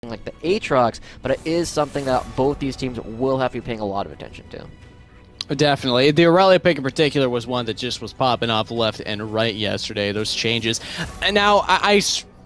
like the Aatrox, but it is something that both these teams will have to be paying a lot of attention to. Definitely. The Aurelia pick in particular was one that just was popping off left and right yesterday, those changes. And now, I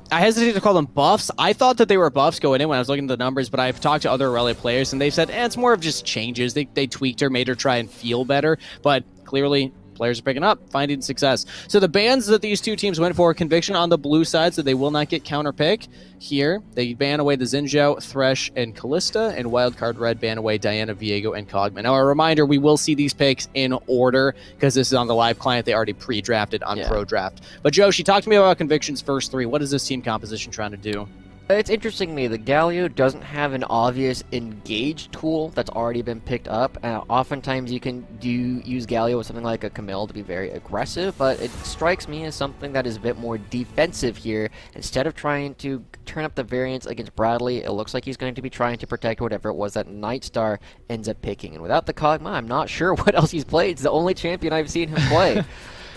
hesitate to call them buffs. I thought that they were buffs going in when I was looking at the numbers, but I've talked to other Aurelia players, and they've said, it's more of just changes. They tweaked her, made her try and feel better, but clearly players are picking up, finding success. So the bans that these two teams went for, Conviction on the blue side, so they will not get counter pick. Here, they ban away the Zinzhou, Thresh, and Callista, and Wildcard Red ban away Diana, Viego, and Kog'Maw. Now, a reminder, we will see these picks in order, because this is on the live client. They already pre-drafted on Pro Draft. But Joshi, talk to me about Conviction's first three. What is this team composition trying to do? It's interesting to me, the Galio doesn't have an obvious engage tool that's already been picked up. Oftentimes you can use Galio with something like a Camille to be very aggressive, but it strikes me as something that is a bit more defensive here. Instead of trying to turn up the variance against Bradley, it looks like he's going to be trying to protect whatever it was that Nightstar ends up picking. And without the Kog'Maw, I'm not sure what else he's played. It's the only champion I've seen him play.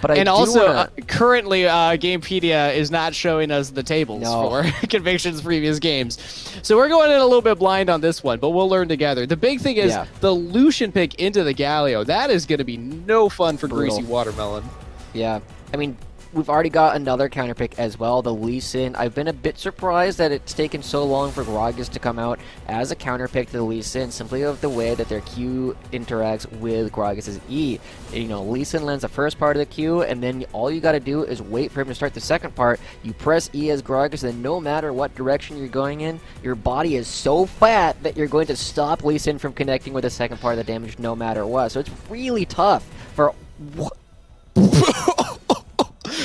But and also, currently, Gamepedia is not showing us the tables for Conviction's previous games. So we're going in a little bit blind on this one, but we'll learn together. The big thing is the Lucian pick into the Galio. That is going to be no fun for Greasy Watermelon. Yeah. I mean, we've already got another counter pick as well, the Lee Sin. I've been a bit surprised that it's taken so long for Gragas to come out as a counter pick to the Lee Sin, simply of the way that their Q interacts with Gragas' E. You know, Lee Sin lands the first part of the Q, and then all you gotta do is wait for him to start the second part. You press E as Gragas, and no matter what direction you're going in, your body is so fat that you're going to stop Lee Sin from connecting with the second part of the damage no matter what. So it's really tough for...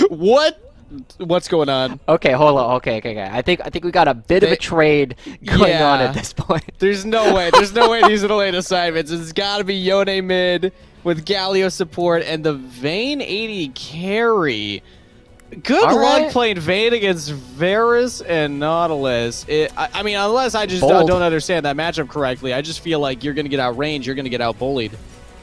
What's going on? Okay, hold on. Okay. I think we got a bit of a trade going on at this point. There's no way. There's no way these are the late assignments. It's got to be Yone mid with Galio support and the Vayne 80 carry. Good luck playing Vayne against Varus and Nautilus. I mean, unless I just don't understand that matchup correctly, I just feel like you're going to get outranged, you're going to get outbullied.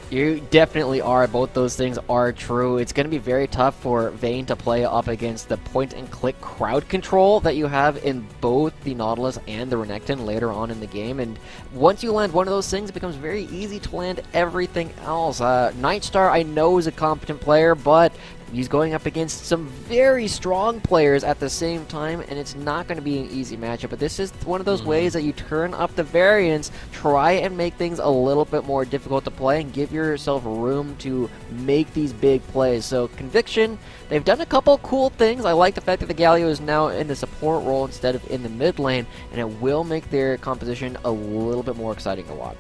You definitely are. Both those things are true. It's going to be very tough for Vayne to play up against the point-and-click crowd control that you have in both the Nautilus and the Renekton later on in the game. And once you land one of those things, it becomes very easy to land everything else. Nightstar, I know, is a competent player, but he's going up against some very strong players at the same time, and it's not going to be an easy matchup. But this is one of those ways that you turn up the variance, try and make things a little bit more difficult to play, and give yourself room to make these big plays. So Conviction, they've done a couple cool things. I like the fact that the Galio is now in the support role instead of in the mid lane, and it will make their composition a little bit more exciting to watch.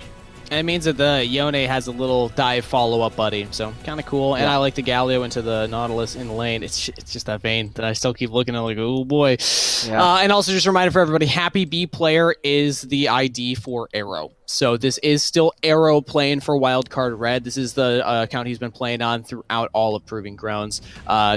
And it means that the Yone has a little dive follow-up buddy, so kind of cool. And I like the Galio into the Nautilus in the lane. It's just that Vayne that I still keep looking at like, oh boy. Yeah. And also just a reminder for everybody, Happy B Player is the ID for Arrow. So this is still Arrow playing for Wildcard Red. This is the account he's been playing on throughout all of Proving Grounds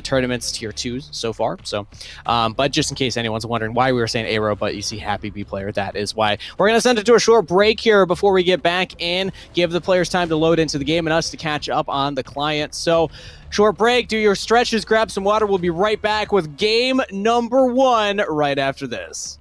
tournaments, tier 2s so far. So, but just in case anyone's wondering why we were saying Arrow, but you see Happy B Player, that is why. We're going to send it to a short break here before we get back in, give the players time to load into the game and us to catch up on the client. So, short break, do your stretches, grab some water. We'll be right back with game number 1 right after this.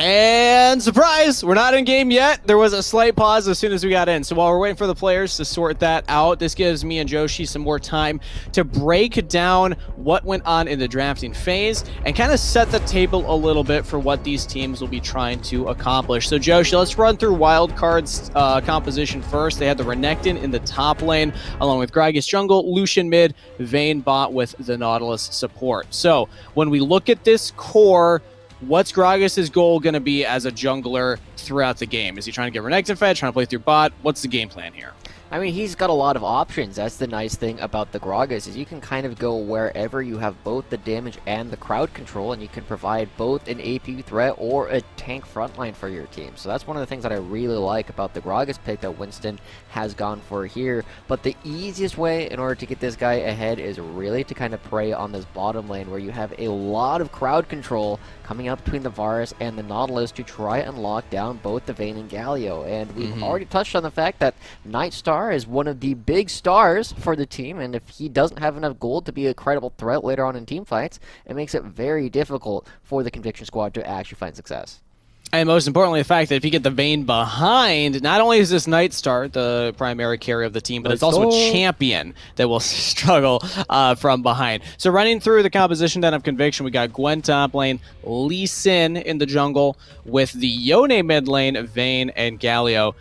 And surprise, we're not in game yet. There was a slight pause as soon as we got in. So while we're waiting for the players to sort that out, this gives me and Joshi some more time to break down what went on in the drafting phase and kind of set the table a little bit for what these teams will be trying to accomplish. So Joshi, let's run through Wildcard's composition first. They had the Renekton in the top lane, along with Gragas jungle, Lucian mid, Vayne bot with the Nautilus support. So when we look at this core, what's Gragas' goal going to be as a jungler throughout the game? Is he trying to get Renekton fed, trying to play through bot? What's the game plan here? I mean, he's got a lot of options. That's the nice thing about the Gragas, is you can kind of go wherever you have both the damage and the crowd control, and you can provide both an AP threat or a tank frontline for your team. So that's one of the things that I really like about the Gragas pick that Winston has gone for here. But the easiest way in order to get this guy ahead is really to kind of prey on this bottom lane, where you have a lot of crowd control coming up between the Varus and the Nautilus to try and lock down both the Vayne and Galio. And we've already touched on the fact that Nightstar is one of the big stars for the team, and if he doesn't have enough gold to be a credible threat later on in team fights, it makes it very difficult for the Conviction squad to actually find success. And most importantly, the fact that if you get the Vayne behind, not only is this Nightstar the primary carry of the team, but it's also a champion that will struggle from behind. So running through the composition then of Conviction, we got Gwen top lane, Lee Sin in the jungle, with the Yone mid lane, Vayne and Galio.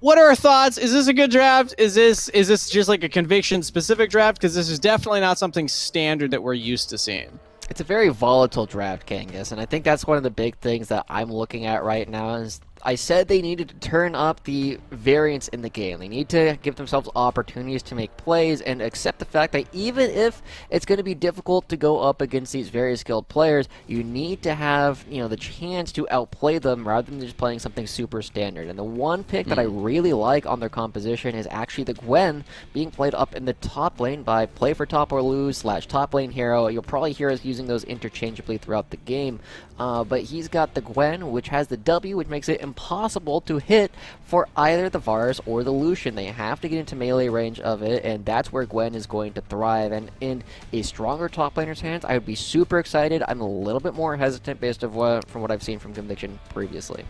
What are our thoughts? Is this a good draft? Is this just like a Conviction-specific draft? Because this is definitely not something standard that we're used to seeing. It's a very volatile draft, Kangas, and I think that's one of the big things that I'm looking at right now. Is I said they needed to turn up the variance in the game. They need to give themselves opportunities to make plays and accept the fact that even if it's going to be difficult to go up against these very skilled players, you need to have, the chance to outplay them rather than just playing something super standard. And the one pick that I really like on their composition is actually the Gwen being played up in the top lane by Play for Top or Lose / top lane hero. You'll probably hear us using those interchangeably throughout the game. But he's got the Gwen, which has the W, which makes it impossible to hit for either the Varus or the Lucian. They have to get into melee range of it, and that's where Gwen is going to thrive. And in a stronger top laner's hands, I would be super excited. I'm a little bit more hesitant based from what I've seen from Conviction previously.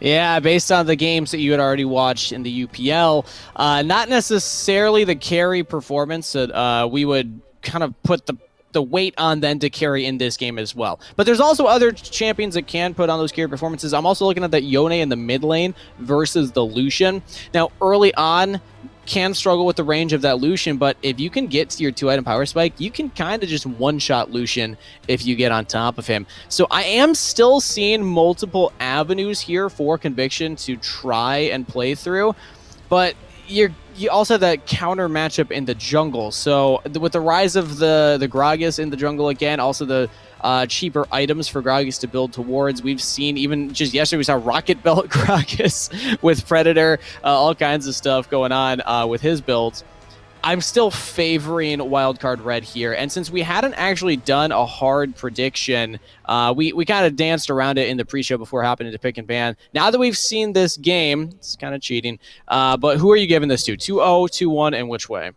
Yeah, based on the games that you had already watched in the UPL, not necessarily the carry performance that we would kind of put the weight on then to carry in this game as well. But there's also other champions that can put on those carry performances. I'm also looking at that Yone in the mid lane versus the Lucian. Now, early on, can struggle with the range of that Lucian, but if you can get to your 2-item power spike, you can kind of just one-shot Lucian if you get on top of him. So I am still seeing multiple avenues here for Conviction to try and play through, but you also have that counter matchup in the jungle. So with the rise of the Gragas in the jungle again, also the cheaper items for Gragas to build towards. We've seen, even just yesterday, we saw Rocket Belt Gragas with Predator, all kinds of stuff going on with his builds. I'm still favoring Wildcard Red here, and since we hadn't actually done a hard prediction, we kind of danced around it in the pre-show before hopping into pick and ban. Now that we've seen this game, it's kind of cheating, but who are you giving this to? 2-0, 2-1, and which way?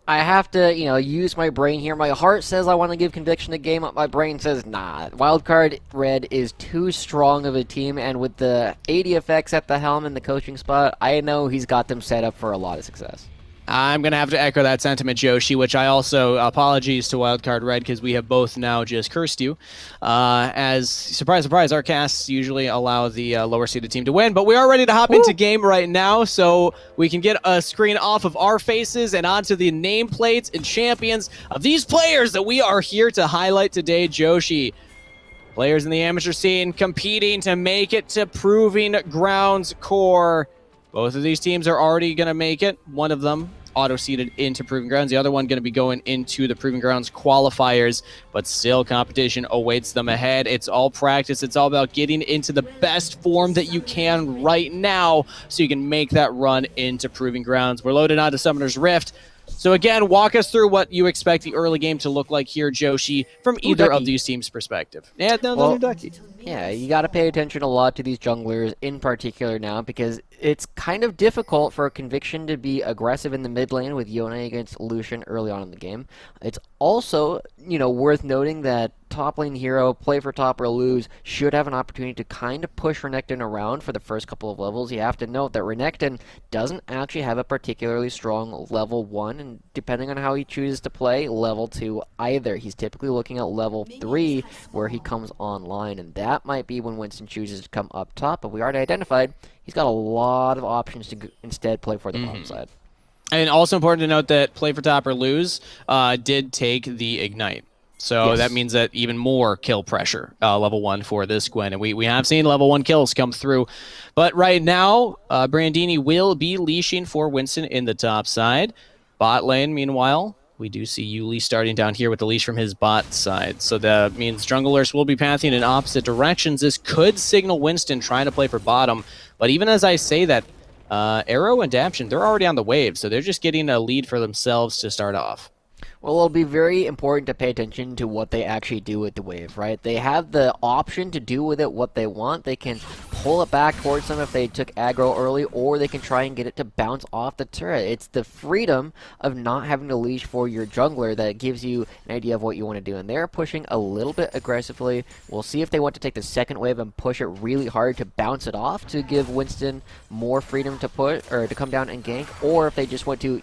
I have to, use my brain here. My heart says I want to give Conviction a game. My brain says, nah. Wildcard Red is too strong of a team, and with the ADFX at the helm in the coaching spot, I know he's got them set up for a lot of success. I'm going to have to echo that sentiment, Joshi, which I also, apologies to Wildcard Red, because we have both now just cursed you. As, surprise, surprise, our casts usually allow the lower-seeded team to win, but we are ready to hop into game right now, so we can get a screen off of our faces and onto the nameplates and champions of these players that we are here to highlight today, Joshi. Players in the amateur scene competing to make it to Proving Grounds Core. Both of these teams are already going to make it. One of them auto-seeded into Proving Grounds. The other one going to be going into the Proving Grounds qualifiers, but still competition awaits them ahead. It's all practice. It's all about getting into the best form that you can right now so you can make that run into Proving Grounds. We're loaded onto Summoner's Rift. So again, walk us through what you expect the early game to look like here, Joshi, from either of these teams' perspective. Yeah, no, yeah, you got to pay attention a lot to these junglers in particular now, because it's kind of difficult for a Conviction to be aggressive in the mid lane with Yone against Lucian early on in the game. It's also, worth noting that top lane hero, play for top or lose, should have an opportunity to kind of push Renekton around for the first couple of levels. You have to note that Renekton doesn't actually have a particularly strong level 1, and depending on how he chooses to play, level 2 either. He's typically looking at level 3 where he comes online, and that might be when Winston chooses to come up top, but we already identified he's got a lot of options to instead play for the bottom side. And also important to note that play for top or lose did take the Ignite. So that means that even more kill pressure, level 1 for this Gwen. And we have seen level 1 kills come through. But right now, Brandini will be leashing for Winston in the top side. Bot lane, meanwhile, we do see Yuli starting down here with the leash from his bot side. So that means junglers will be pathing in opposite directions. This could signal Winston trying to play for bottom. But even as I say that, Arrow and Adaption, they're already on the wave. So they're just getting a lead for themselves to start off. Well, it'll be very important to pay attention to what they actually do with the wave, right? They have the option to do with it what they want. They can pull it back towards them if they took aggro early, or they can try and get it to bounce off the turret. It's the freedom of not having to leash for your jungler that gives you an idea of what you want to do. And they're pushing a little bit aggressively. We'll see if they want to take the second wave and push it really hard to bounce it off to give Winston more freedom to push or to come down and gank, or if they just want to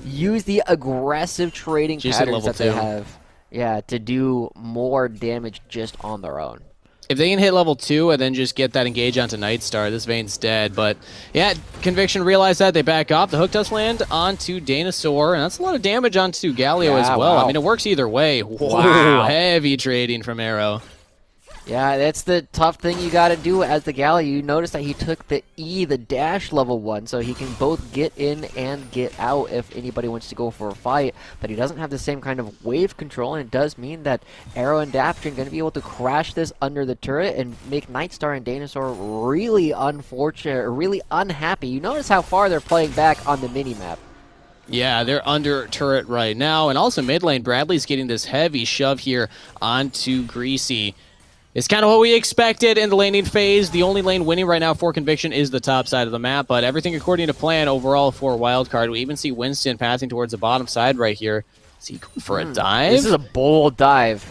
use the aggressive trading patterns that they have, to do more damage just on their own. If they can hit level 2 and then just get that engage onto Nightstar, this Vayne's dead. But yeah, Conviction realized that. They back off. The hook does land onto Dinosaur, and that's a lot of damage onto Galio as well. Wow. I mean, it works either way. Wow. Heavy trading from Arrow. Yeah, that's the tough thing you got to do as the Galio. You notice that he took the the dash level 1, so he can both get in and get out if anybody wants to go for a fight, but he doesn't have the same kind of wave control, and it does mean that Arrow and Adaption are going to be able to crash this under the turret and make Nightstar and Dinosaur really unfortunate, or really unhappy. You notice how far they're playing back on the mini-map. Yeah, they're under turret right now, and also mid lane, Bradley's getting this heavy shove here onto Greasy. It's kind of what we expected in the laning phase. The only lane winning right now for Conviction is the top side of the map, but everything according to plan overall for Wildcard. We even see Winston passing towards the bottom side right here. Is he going for a dive? This is a bold dive.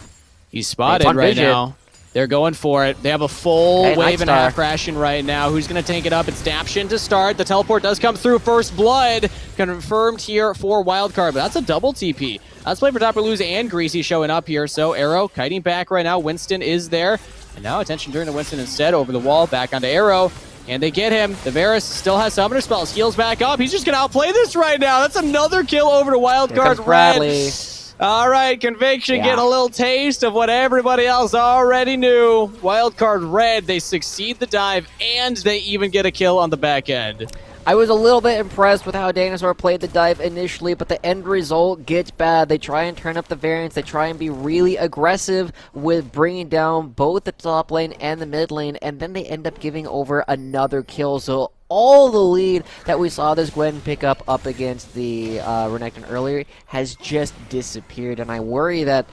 He's spotted right now. They're going for it. They have a full wave and a half crashing right now. Who's going to tank it up? It's Daption to start. The teleport does come through. First blood confirmed here for Wildcard, but that's a double TP. Let's play for top or lose, and Greasy showing up here. So Arrow kiting back right now. Winston is there. And now attention turning to Winston instead. Over the wall, back onto Arrow. And they get him. The Varus still has summoner spells. Heals back up. He's just going to outplay this right now. That's another kill over to Wildcard Bradley. All right, Conviction getting a little taste of what everybody else already knew. Wildcard Red, they succeed the dive, and they even get a kill on the back end. I was a little bit impressed with how Dinosaur played the dive initially, but the end result gets bad. They try and turn up the variance. They try and be really aggressive with bringing down both the top lane and the mid lane, and then they end up giving over another kill. So all the lead that we saw this Gwen pick up against the Renekton earlier has just disappeared, and I worry that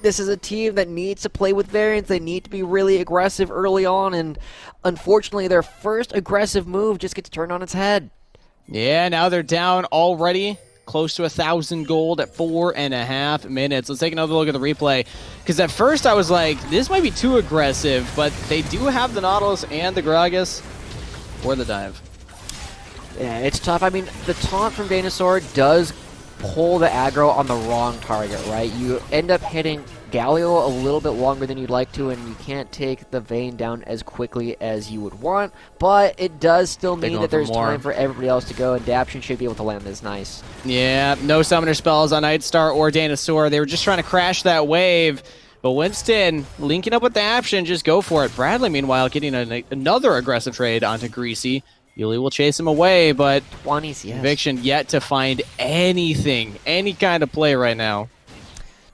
this is a team that needs to play with variance. They need to be really aggressive early on, and unfortunately their first aggressive move just gets turned on its head. Yeah, now they're down already close to 1,000 gold at 4.5 minutes. Let's take another look at the replay, because at first I was like, this might be too aggressive, but they do have the Nautilus and the Gragas for the dive. Yeah, it's tough. I mean, the taunt from Dinosaur does pull the aggro on the wrong target, right? You end up hitting Galio a little bit longer than you'd like to, and you can't take the Vayne down as quickly as you would want, but it does still mean that there's time for everybody else to go, and Daption should be able to land this nice. Yeah, no summoner spells on Nightstar or Dinosaur. They were just trying to crash that wave, but Winston linking up with Daption, just go for it. Bradley, meanwhile, getting another aggressive trade onto Greasy. Yuli will chase him away, but 20s, Conviction yet to find anything, any kind of play right now.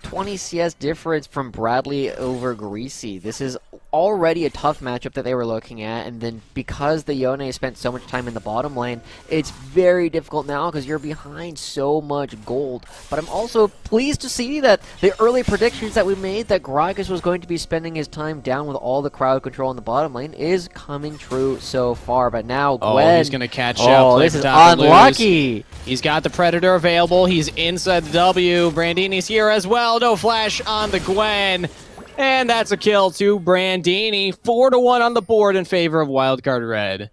20 CS difference from Bradley over Greasy. This is already a tough matchup that they were looking at, and then because the Yone spent so much time in the bottom lane, it's very difficult now because you're behind so much gold. But I'm also pleased to see that the early predictions that we made that Gragas was going to be spending his time down with all the crowd control in the bottom lane is coming true so far. But now Gwen... Oh, he's going to catch out. This is unlucky. He's got the Predator available. He's inside the W. Brandini's here as well. No flash on the Gwen. And that's a kill to Brandini. 4-1 on the board in favor of Wildcard Red.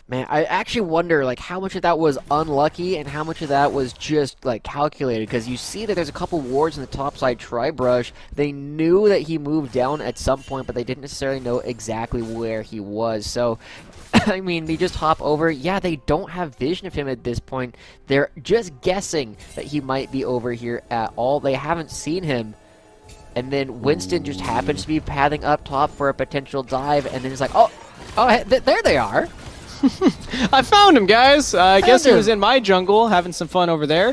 Man, I actually wonder, like, how much of that was unlucky and how much of that was just, like, calculated. Because you see that there's a couple wards in the top side tri-brush. They knew that he moved down at some point, but they didn't necessarily know exactly where he was. So, I mean, they just hop over. Yeah, they don't have vision of him at this point. They're just guessing that he might be over here at all. They haven't seen him. And then Winston just happens to be pathing up top for a potential dive, and then he's like, oh, there they are. I found him, guys. I guess he was in my jungle, having some fun over there.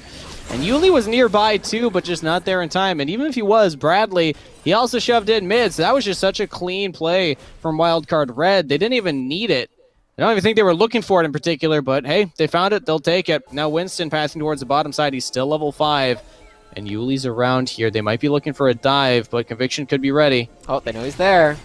And Yuli was nearby, too, but just not there in time. And even if he was, Bradley, he also shoved in mid, so that was just such a clean play from Wildcard Red. They didn't even need it. I don't even think they were looking for it in particular, but hey, they found it, they'll take it. Now Winston passing towards the bottom side, he's still level 5. And Yuli's around here. They might be looking for a dive, but Conviction could be ready. Oh, they know he's there.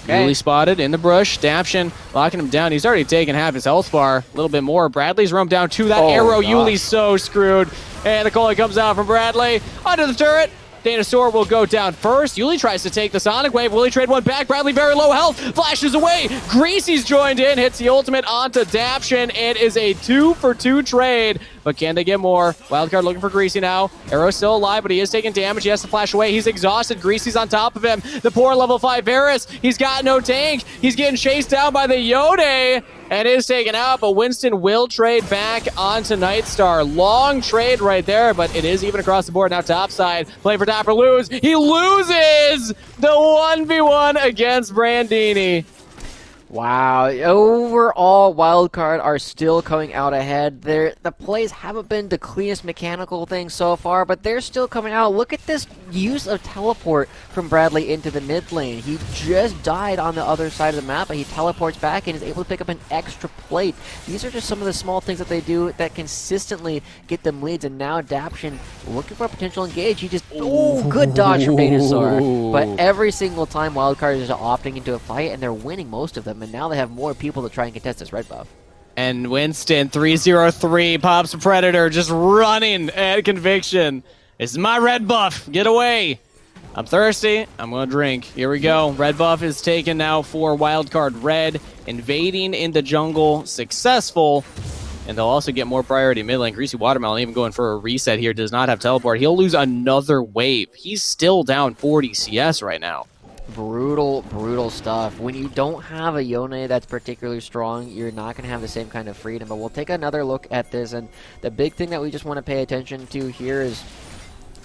Okay. Yuli spotted in the brush. Daption locking him down. He's already taken half his health bar. A little bit more. Bradley's roamed down to that arrow. Gosh. Yuli's so screwed. And the Coley comes out from Bradley. Under the turret. Dinosaur will go down first. Yuli tries to take the Sonic Wave. Will he trade one back? Bradley very low health. Flashes away. Greasy's joined in. Hits the ultimate onto Daption. It is a 2-for-2 trade. But can they get more? Wildcard looking for Greasy now. Arrow's still alive, but he is taking damage. He has to flash away. He's exhausted. Greasy's on top of him. The poor level 5 Varus. He's got no tank. He's getting chased down by the Yone. And is taken out, but Winston will trade back onto Nightstar. Long trade right there, but it is even across the board. Now top side, play for top or lose. He loses the 1v1 against Brandini. Wow. Overall, Wildcard are still coming out ahead. The plays haven't been the cleanest mechanical thing so far, but they're still coming out. Look at this use of teleport from Bradley into the mid lane. He just died on the other side of the map, but he teleports back and is able to pick up an extra plate. These are just some of the small things that they do that consistently get them leads, and now Daption looking for a potential engage. He just, good dodge from Venusaur. But every single time Wildcard is opting into a fight, and they're winning most of them. And now they have more people to try and contest this red buff. And Winston, 303, pops a Predator, just running at Conviction. This is my red buff. Get away. I'm thirsty. I'm going to drink. Here we go. Red buff is taken now for Wildcard Red. Invading in the jungle. Successful. And they'll also get more priority mid lane. Greasy Watermelon even going for a reset here. Does not have teleport. He'll lose another wave. He's still down 40 CS right now. Brutal stuff. When you don't have a Yone that's particularly strong, you're not going to have the same kind of freedom. But we'll take another look at this, and the big thing that we just want to pay attention to here is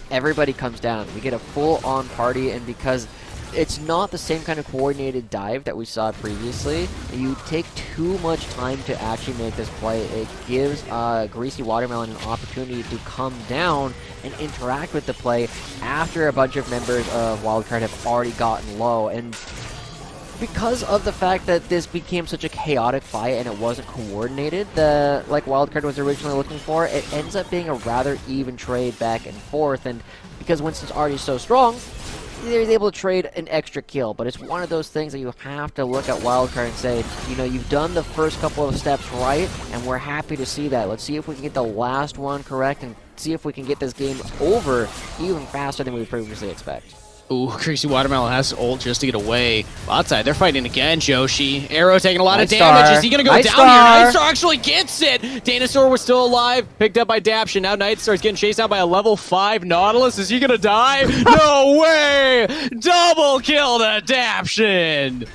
everybody comes down. We get a full-on party, and because it's not the same kind of coordinated dive that we saw previously, you take too much time to actually make this play. It gives Greasy Watermelon an opportunity to come down and interact with the play after a bunch of members of Wildcard have already gotten low. And because of the fact that this became such a chaotic fight and it wasn't coordinated, like Wildcard was originally looking for, it ends up being a rather even trade back and forth. And because Winston's already so strong, he's able to trade an extra kill. But it's one of those things that you have to look at Wildcard and say, you know, you've done the first couple of steps right, and we're happy to see that. Let's see if we can get the last one correct and see if we can get this game over even faster than we previously expect. Ooh, Greasy Watermelon has to ult just to get away. Outside, they're fighting again, Joshi. Arrow taking a lot of damage. Is he going to go down here? Nightstar actually gets it. Dinosaur was still alive. Picked up by Daption. Now Nightstar's getting chased out by a level 5 Nautilus. Is he going to die? No way! Double kill to Daption!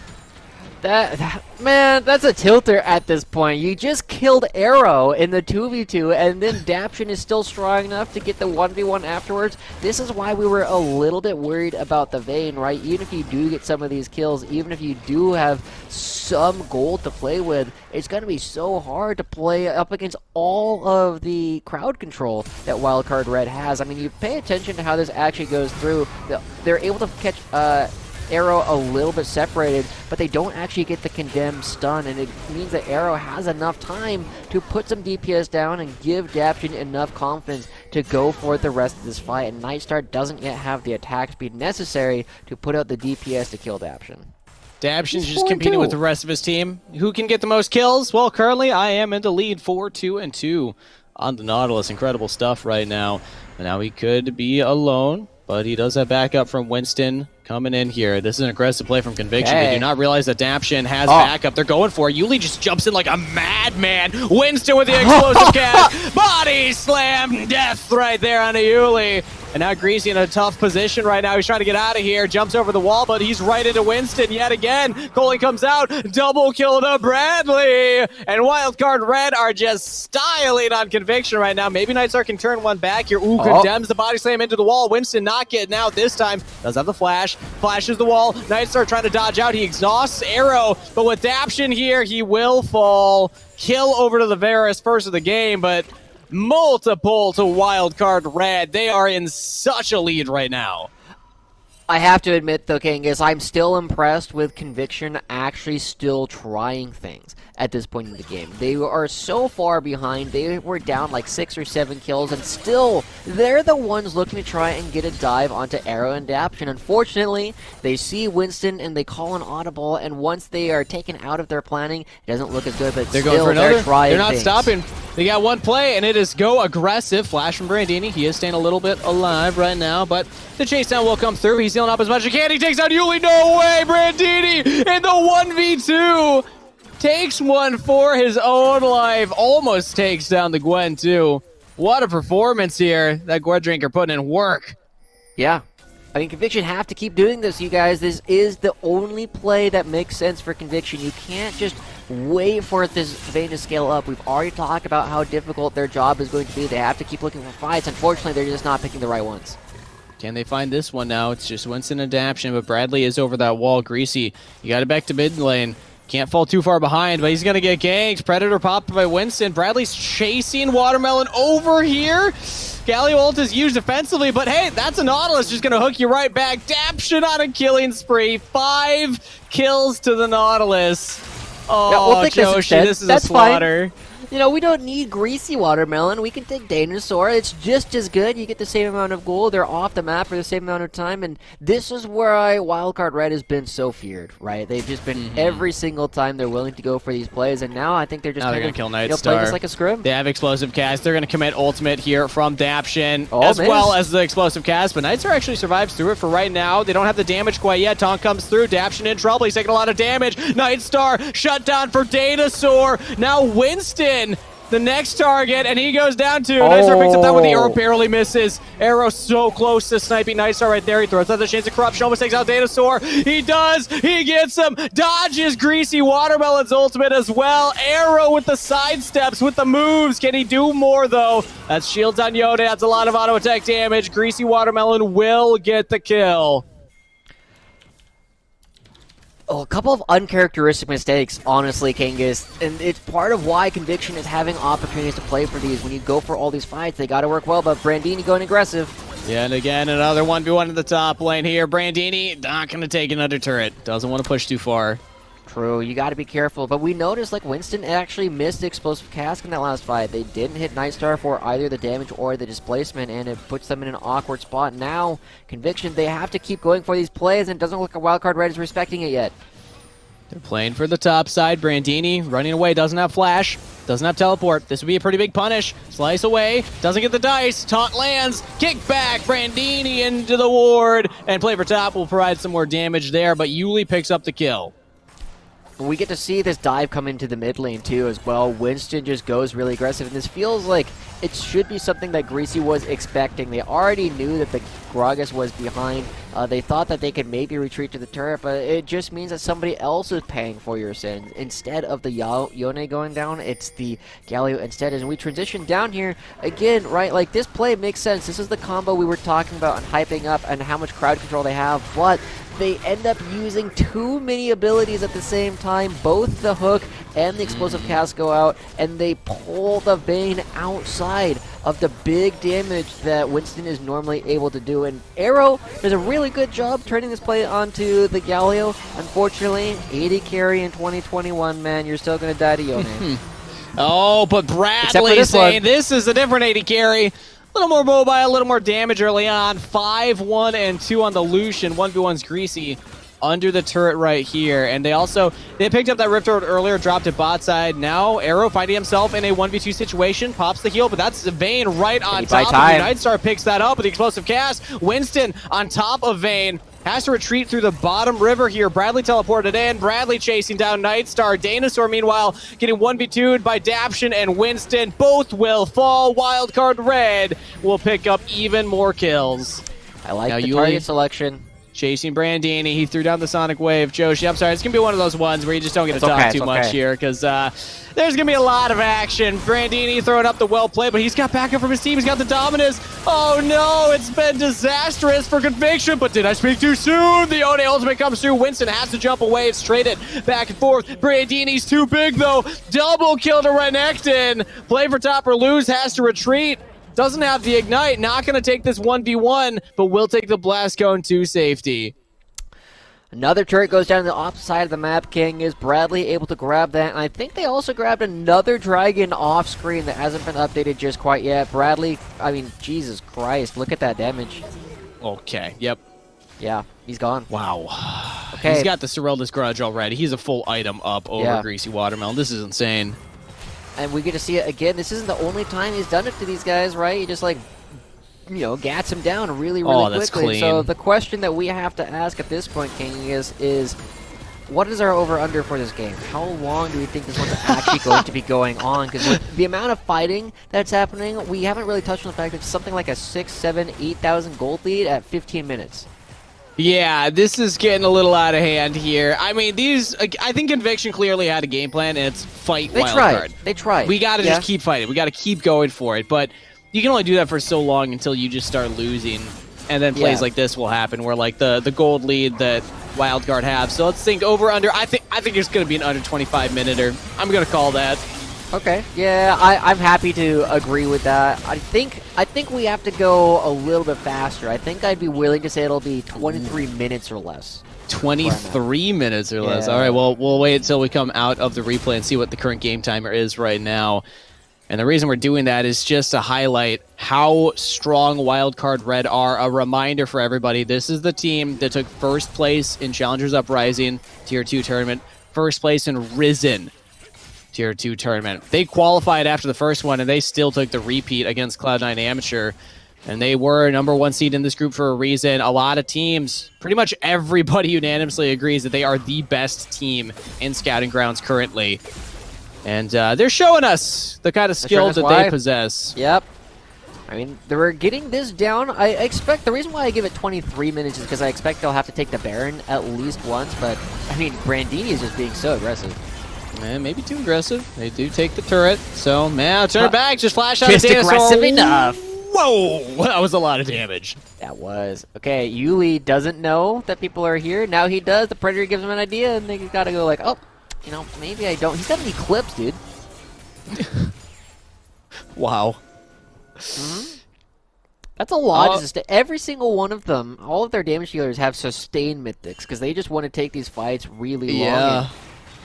Man, that's a tilter at this point. You just killed Arrow in the 2v2, and then Daption is still strong enough to get the 1v1 afterwards. This is why we were a little bit worried about the Vayne, right? Even if you do get some of these kills, even if you do have some gold to play with, it's going to be so hard to play up against all of the crowd control that Wildcard Red has. I mean, you pay attention to how this actually goes through. They're able to catch Arrow a little bit separated, but they don't actually get the condemned stun, and it means that Arrow has enough time to put some DPS down and give Daption enough confidence to go for the rest of this fight, and Nightstar doesn't yet have the attack speed necessary to put out the DPS to kill Daption. Daption's just competing with the rest of his team. Who can get the most kills? Well, currently I am in the lead 4-2-2 on the Nautilus. Incredible stuff right now. And now he could be alone, but he does have backup from Winston coming in here. This is an aggressive play from Conviction. They do not realize that Daption has backup. They're going for it. Yuli just jumps in like a madman. Winston with the explosive cast. Body slam. Death right there on Yuli. And now Greasy in a tough position right now. He's trying to get out of here. Jumps over the wall, but he's right into Winston yet again. Coley comes out. Double kill to Bradley. And Wildcard Red are just styling on Conviction right now. Maybe Nightstar can turn one back here. Ooh, condemns the body slam into the wall. Winston not getting out this time. Does have the flash. Flashes the wall. Nightstar trying to dodge out. He exhausts Arrow. But with Daption here, he will fall. Kill over to the Varus first of the game, but multiple to Wildcard Red. They are in such a lead right now. I have to admit, though, Kangas, I'm still impressed with Conviction actually still trying things at this point in the game. They are so far behind. They were down like 6 or 7 kills, and still, they're the ones looking to try and get a dive onto Arrow and Daption. Unfortunately, they see Winston and they call an audible, and once they are taken out of their planning, it doesn't look as good, but they're still, going for another. They're trying They're not things. stopping. They got one play, and it is go aggressive. Flash from Brandini. He is staying a little bit alive right now, but the chase down will come through. He's healing up as much as he can. He takes out Yuli. No way! Brandini in the 1v2. Takes one for his own life. Almost takes down the Gwen, too. What a performance here. That Gwen Drinker putting in work. Yeah. I mean, Conviction have to keep doing this, you guys. This is the only play that makes sense for Conviction. You can't just wait for this Vayne to scale up. We've already talked about how difficult their job is going to be. They have to keep looking for fights. Unfortunately, they're just not picking the right ones. Can they find this one now? It's just Winston and Daption, but Bradley is over that wall. Greasy, you got it back to mid lane. Can't fall too far behind, but he's going to get ganked. Predator popped by Winston. Bradley's chasing Watermelon over here. Galio ult is used defensively, but hey, that's a Nautilus just going to hook you right back. Daption on a killing spree. 5 kills to the Nautilus. Oh, yeah, we'll take Joshi, this is a slaughter. Fine. You know, we don't need Greasy Watermelon. We can take Dinosaur. It's just as good. You get the same amount of gold. They're off the map for the same amount of time. And this is where Wildcard Red has been so feared, right? They've just been every single time they're willing to go for these plays. And now I think they're just going to kill Nightstar. Play just like a scrim. They have explosive cast. They're going to commit ultimate here from Daption as well as the explosive cast. But Nightstar actually survives through it for right now. They don't have the damage quite yet. Taunt comes through. Daption in trouble. He's taking a lot of damage. Nightstar shut down for Dinosaur. Now Winston, the next target, and he goes down too. Nightstar picks up that one. The arrow barely misses. Arrow so close to sniping Nightstar right there. He throws out the Chains of Corruption. Almost takes out Dinosaur. He does. He gets him. Dodges Greasy Watermelon's ultimate as well. Arrow with the side steps, with the moves. Can he do more though? That's shields on Yoda. That's a lot of auto attack damage. Greasy Watermelon will get the kill. Oh, a couple of uncharacteristic mistakes, honestly, Kangas, and it's part of why Conviction is having opportunities to play for these. When you go for all these fights, they got to work well, but Brandini going aggressive. Yeah, and again, another 1v1 in the top lane here. Brandini not going to take another turret. Doesn't want to push too far. True, you got to be careful, but we noticed like Winston actually missed the explosive cask in that last fight. They didn't hit Nightstar for either the damage or the displacement, and it puts them in an awkward spot. Now, Conviction, they have to keep going for these plays, and it doesn't look like Wildcard Red is respecting it yet. They're playing for the top side. Brandini running away, doesn't have flash, doesn't have teleport. This would be a pretty big punish. Slice away, doesn't get the dice. Taunt lands, kick back, Brandini into the ward, and play for top will provide some more damage there, but Yuli picks up the kill. We get to see this dive come into the mid lane too as well. Winston just goes really aggressive, and this feels like it should be something that Greasy was expecting. They already knew that the Gragas was behind They thought that they could maybe retreat to the turret, but it just means that somebody else is paying for your sins. Instead of the Yone going down, it's the Galio instead. And we transition down here again, right? Like, this play makes sense. This is the combo we were talking about and hyping up and how much crowd control they have, but they end up using too many abilities at the same time. Both the hook and the explosive cast go out, and they pull the Vayne outside of the big damage that Winston is normally able to do. And Arrow does a really good job turning this play onto the Galio. Unfortunately, 80 carry in 2021, man. You're still going to die to Yone. Oh, but Bradley saying this is a different 80 carry. A little more mobile, a little more damage early on. 5, 1, and 2 on the Lucian. 1v1's Greasy under the turret right here. And they picked up that Rift Orb earlier, dropped it bot side. Now Arrow finding himself in a 1v2 situation, pops the heal, but that's Vayne right on top of you. Nightstar picks that up with the explosive cast. Winston on top of Vayne. Has to retreat through the bottom river here. Bradley teleported in. Bradley chasing down Nightstar. Dinosaur, meanwhile, getting 1v2'd by Daption and Winston. Both will fall. Wildcard Red will pick up even more kills. I like the target selection. Chasing Brandini. He threw down the Sonic Wave. Joshi, I'm sorry. It's going to be one of those ones where you just don't get to talk too much here because there's going to be a lot of action. Brandini throwing up the well play, but he's got backup from his team. He's got the Dominus. Oh, no. It's been disastrous for Conviction, but did I speak too soon? The One ultimate comes through. Winston has to jump away. It's traded back and forth. Brandini's too big, though. Double kill to Renekton. Play for top or lose. Has to retreat. Doesn't have the Ignite, not going to take this 1v1, but will take the Blast Cone to safety. Another turret goes down to the opposite side of the map. King is Bradley able to grab that, and I think they also grabbed another dragon off screen that hasn't been updated just quite yet. Bradley, I mean, Jesus Christ, look at that damage. Okay, yep. Yeah, he's gone. Wow. Okay. He's got the Sorelda's Grudge already. He's a full item up over Greasy Watermelon. This is insane. And we get to see it again. This isn't the only time he's done it to these guys, right? He just, like, you know, gats him down really, really that's quickly. clean. So the question that we have to ask at this point, King, is what is our over-under for this game? How long do we think this one's actually going to be going on? Because with the amount of fighting that's happening, we haven't really touched on the fact that it's something like a 6, 7, 8,000 gold lead at 15 minutes. Yeah, this is getting a little out of hand here. I mean, I think Conviction clearly had a game plan, and it's fight Wildcard. They tried. We got to just keep fighting. We got to keep going for it. But you can only do that for so long until you just start losing. And then plays like this will happen, where like the gold lead that Wildcard have. So let's think over under. I think it's going to be an under 25-minute. I'm going to call that. Okay. Yeah, I'm happy to agree with that. I think we have to go a little bit faster. I think I'd be willing to say it'll be 23 minutes or less. 23 minutes or less. All right, well, we'll wait until we come out of the replay and see what the current game timer is right now. And the reason we're doing that is just to highlight how strong Wildcard Red are. A reminder for everybody, this is the team that took first place in Challengers Uprising Tier 2 tournament, first place in Risen Tier 2 tournament. They qualified after the first one, and they still took the repeat against Cloud9 Amateur. And they were #1 seed in this group for a reason. A lot of teams, pretty much everybody unanimously agrees that they are the best team in Scouting Grounds currently. And they're showing us the kind of skill that they possess. Yep. I mean, they were getting this down. I expect, the reason why I give it 23 minutes is because I expect they'll have to take the Baron at least once. But, I mean, Brandini is just being so aggressive. Maybe too aggressive. They do take the turret. So, man, turn it back. Just flash out. Just aggressive enough. Whoa! That was a lot of damage. That was. Okay, Yuli doesn't know that people are here. Now he does. The Predator gives him an idea, and they gotta go like, oh, you know, maybe I don't. He's got an Eclipse, dude. Wow. That's a lot. Every single one of them, all of their damage dealers have sustained mythics, because they just want to take these fights really long. Yeah.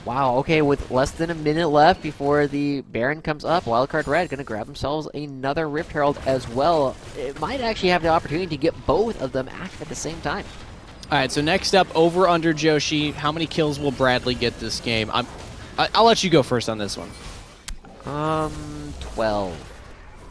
Wow, okay, with less than a minute left before the Baron comes up, Wildcard Red going to grab themselves another Rift Herald as well. It might actually have the opportunity to get both of them active at the same time. All right, so next up, over under Joshi. How many kills will Bradley get this game? I'll let you go first on this one. 12.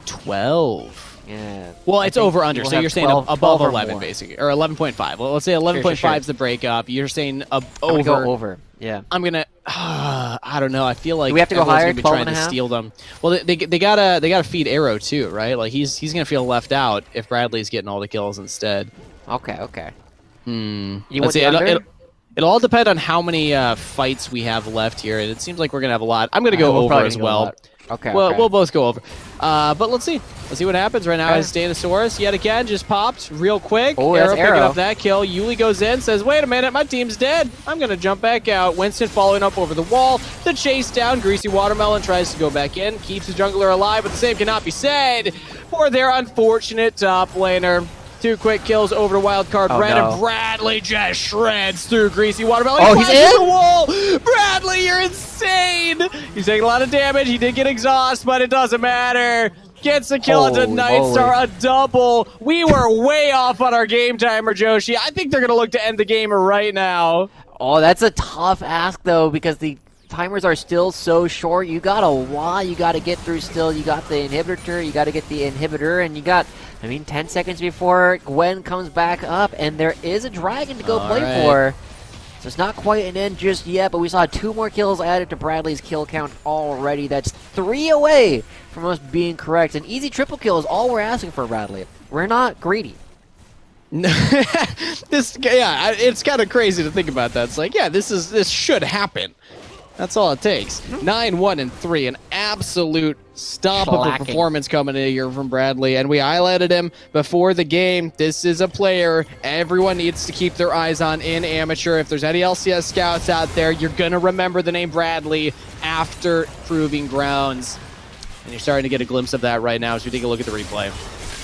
12? Yeah. Well, it's over under, so you're saying above 11, basically. Or 11.5. Well, let's say 11.5 is the breakup. You're saying over. I'm going to go over. Yeah. I'm gonna. I don't know. I feel like we have to go higher. Gonna be trying to steal them. Well, they gotta feed Arrow too, right? Like he's gonna feel left out if Bradley's getting all the kills instead. Okay. You Let's want see. the under? It'll all depend on how many fights we have left here. It seems like we're gonna have a lot. I'm gonna go over as well. Okay. We'll both go over. But let's see. Let's see what happens right now. As Danosaurus yet again just popped real quick. Oh, Arrow picking Arrow up that kill. Yuli goes in, says, "Wait a minute, my team's dead. I'm gonna jump back out." Winston following up over the wall. The chase down. Greasy Watermelon tries to go back in, keeps the jungler alive, but the same cannot be said for their unfortunate top laner. 2 quick kills over to Wildcard Red, and Bradley just shreds through Greasy Watermelon. Oh, he's in? The wall. Bradley, you're insane. He's taking a lot of damage. He did get exhaust, but it doesn't matter. Gets the kill into Nightstar, a double. We were way off on our game timer, Joshi. I think they're going to look to end the game right now. Oh, that's a tough ask, though, because the timers are still so short. You got a while you got to get through still. You got the inhibitor, you got to get the inhibitor, and you got, 10 seconds before Gwen comes back up, and there is a dragon to go play for. So it's not quite an end just yet, but we saw 2 more kills added to Bradley's kill count already. That's 3 away from us being correct. An easy triple kill is all we're asking for, Bradley. We're not greedy. It's kind of crazy to think about that. It's like, yeah, this should happen. That's all it takes. 9-1-3, an absolute stoppable performance coming in here from Bradley, and we highlighted him before the game. This is a player everyone needs to keep their eyes on in Amateur. If there's any LCS scouts out there, you're going to remember the name Bradley after Proving Grounds, and you're starting to get a glimpse of that right now as we take a look at the replay.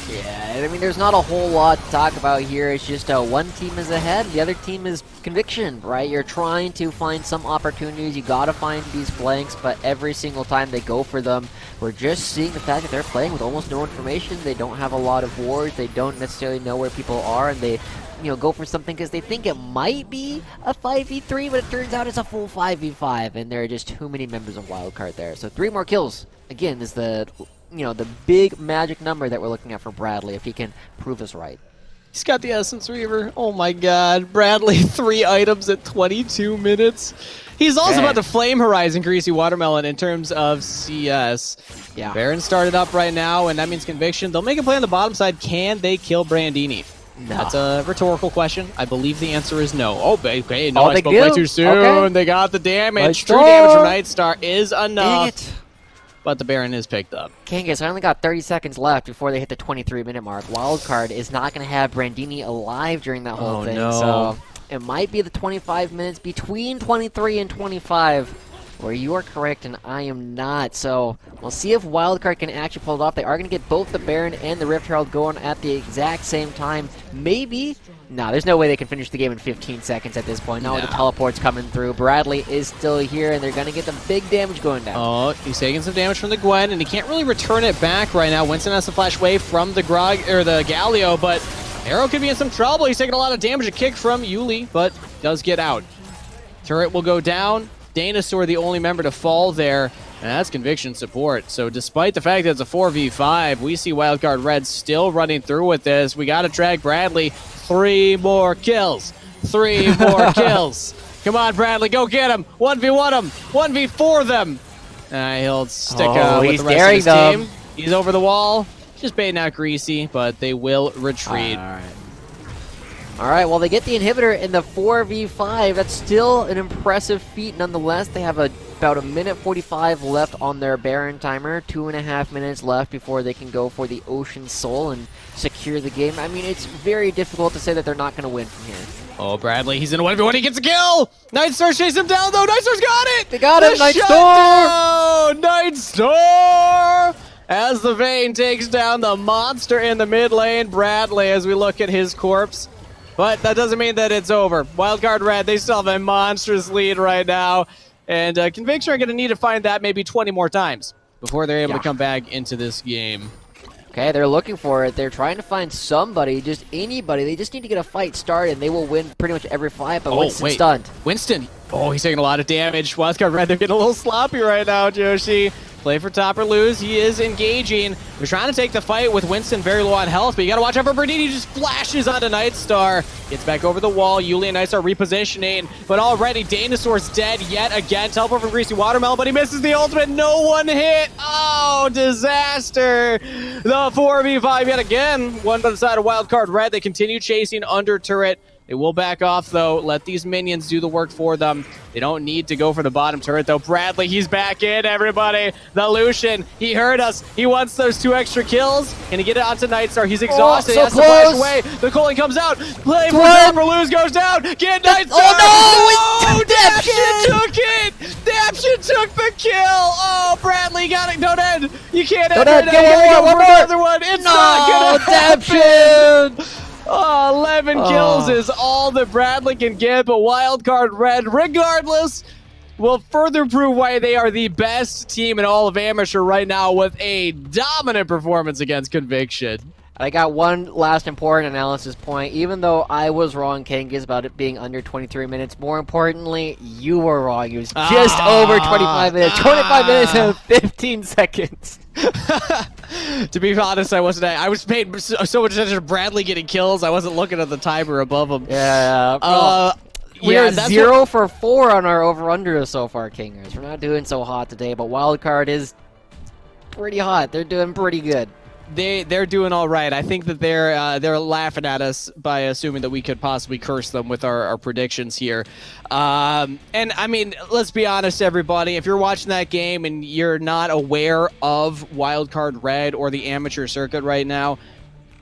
Yeah, there's not a whole lot to talk about here. It's just one team is ahead, the other team is conviction, right? You're trying to find some opportunities. You got to find these flanks, but every single time they go for them, we're just seeing the fact that they're playing with almost no information. They don't have a lot of wards. They don't necessarily know where people are, and they go for something because they think it might be a 5v3, but it turns out it's a full 5v5, and there are just too many members of Wildcard there. So 3 more kills, again, is the big magic number that we're looking at for Bradley, if he can prove us right. He's got the Essence Reaver. Oh my god. Bradley, 3 items at 22 minutes. He's also about to Flame Horizon Greasy Watermelon in terms of CS. Yeah. Baron started up right now, and that means Conviction. They'll make a play on the bottom side. Can they kill Brandini? No. That's a rhetorical question. I believe the answer is no. Oh, okay. No, I spoke way too soon. Okay. They got the damage. True damage from Nightstar is enough. But the Baron is picked up. Kangas, I only got 30 seconds left before they hit the 23-minute mark. Wildcard is not going to have Brandini alive during that whole thing. No. So it might be the 25 minutes between 23 and 25 where you are correct and I am not. So we'll see if Wildcard can actually pull it off. They are going to get both the Baron and the Rift Herald going at the exact same time. Maybe. No, there's no way they can finish the game in 15 seconds at this point. Not with the teleports coming through. Bradley is still here, and they're going to get the big damage going down. Oh, he's taking some damage from the Gwen, and he can't really return it back right now. Winston has to flash away from the the Galio, but Arrow could be in some trouble. He's taking a lot of damage. A kick from Yuli, but does get out. Turret will go down. Danosaur, the only member to fall there, and that's Conviction support. So despite the fact that it's a 4v5, we see Wildcard Red still running through with this. We got to track Bradley. 3 more kills. 3 more kills. Come on, Bradley, go get him. 1v1 them. 1v4 them. He'll stick with the rest of his team. He's over the wall. Just baiting out Greasy, but they will retreat. All right, well, they get the inhibitor in the 4v5. That's still an impressive feat nonetheless. They have about 1:45 left on their Baron timer. 2.5 minutes left before they can go for the Ocean Soul and secure the game. I mean, it's very difficult to say that they're not going to win from here. Oh, Bradley, he's in a 1v1. He gets a kill. Nightstar chasing him down, though. Nightstar's got it. They got him, Nightstar. Nightstar! As the Vayne takes down the monster in the mid lane. Bradley, as we look at his corpse. But that doesn't mean that it's over. Wildcard Red, they still have a monstrous lead right now. And Conviction are going to need to find that maybe 20 more times before they're able to come back into this game. Okay, they're looking for it. They're trying to find somebody, just anybody. They just need to get a fight started, and they will win pretty much every fight, but Winston's stunned. Winston. Oh, he's taking a lot of damage. Wildcard Red, they're getting a little sloppy right now, Joshi. Play for top or lose. He is engaging. We're trying to take the fight with Winston very low on health, but you got to watch out for Bernini. He just flashes onto Nightstar. Gets back over the wall. Yuli and Nightstar repositioning, but already Danosaur's dead yet again. Teleport from Greasy Watermelon, but he misses the ultimate. No one hit. Oh, disaster. The 4v5 yet again. One by the side of Wildcard Red. They continue chasing under turret. They will back off, though. Let these minions do the work for them. They don't need to go for the bottom turret, though. Bradley, he's back in, everybody. The Lucian, he heard us. He wants those 2 extra kills. Can he get it onto Nightstar? He's exhausted. So he has close. to flash away. The Colin comes out. Play for Lose goes down. Get Nightstar. Oh, no! Daption took it. Daption took the kill. Oh, Bradley got it. Don't end. You can't end. Get one more. Another one. It's not going to happen. Daption! Oh, 11 kills is all that Bradley can get, but Wildcard Red, regardless, will further prove why they are the best team in all of Amateur right now with a dominant performance against Conviction. I got one last important analysis point. Even though I was wrong, Kangas, about it being under 23 minutes, more importantly, you were wrong. It was just over 25 minutes. 25 minutes and 15 seconds. To be honest, I wasn't. I was paying so much attention to Bradley getting kills. I wasn't looking at the timer above him. Yeah. We are 0 for 4 on our over-under so far, Kingers. We're not doing so hot today, but Wildcard is pretty hot. They're doing pretty good. They're doing all right. I think that they're laughing at us by assuming that we could possibly curse them with our predictions here. And I mean, let's be honest, everybody. If you're watching that game and you're not aware of Wildcard Red or the amateur circuit right now,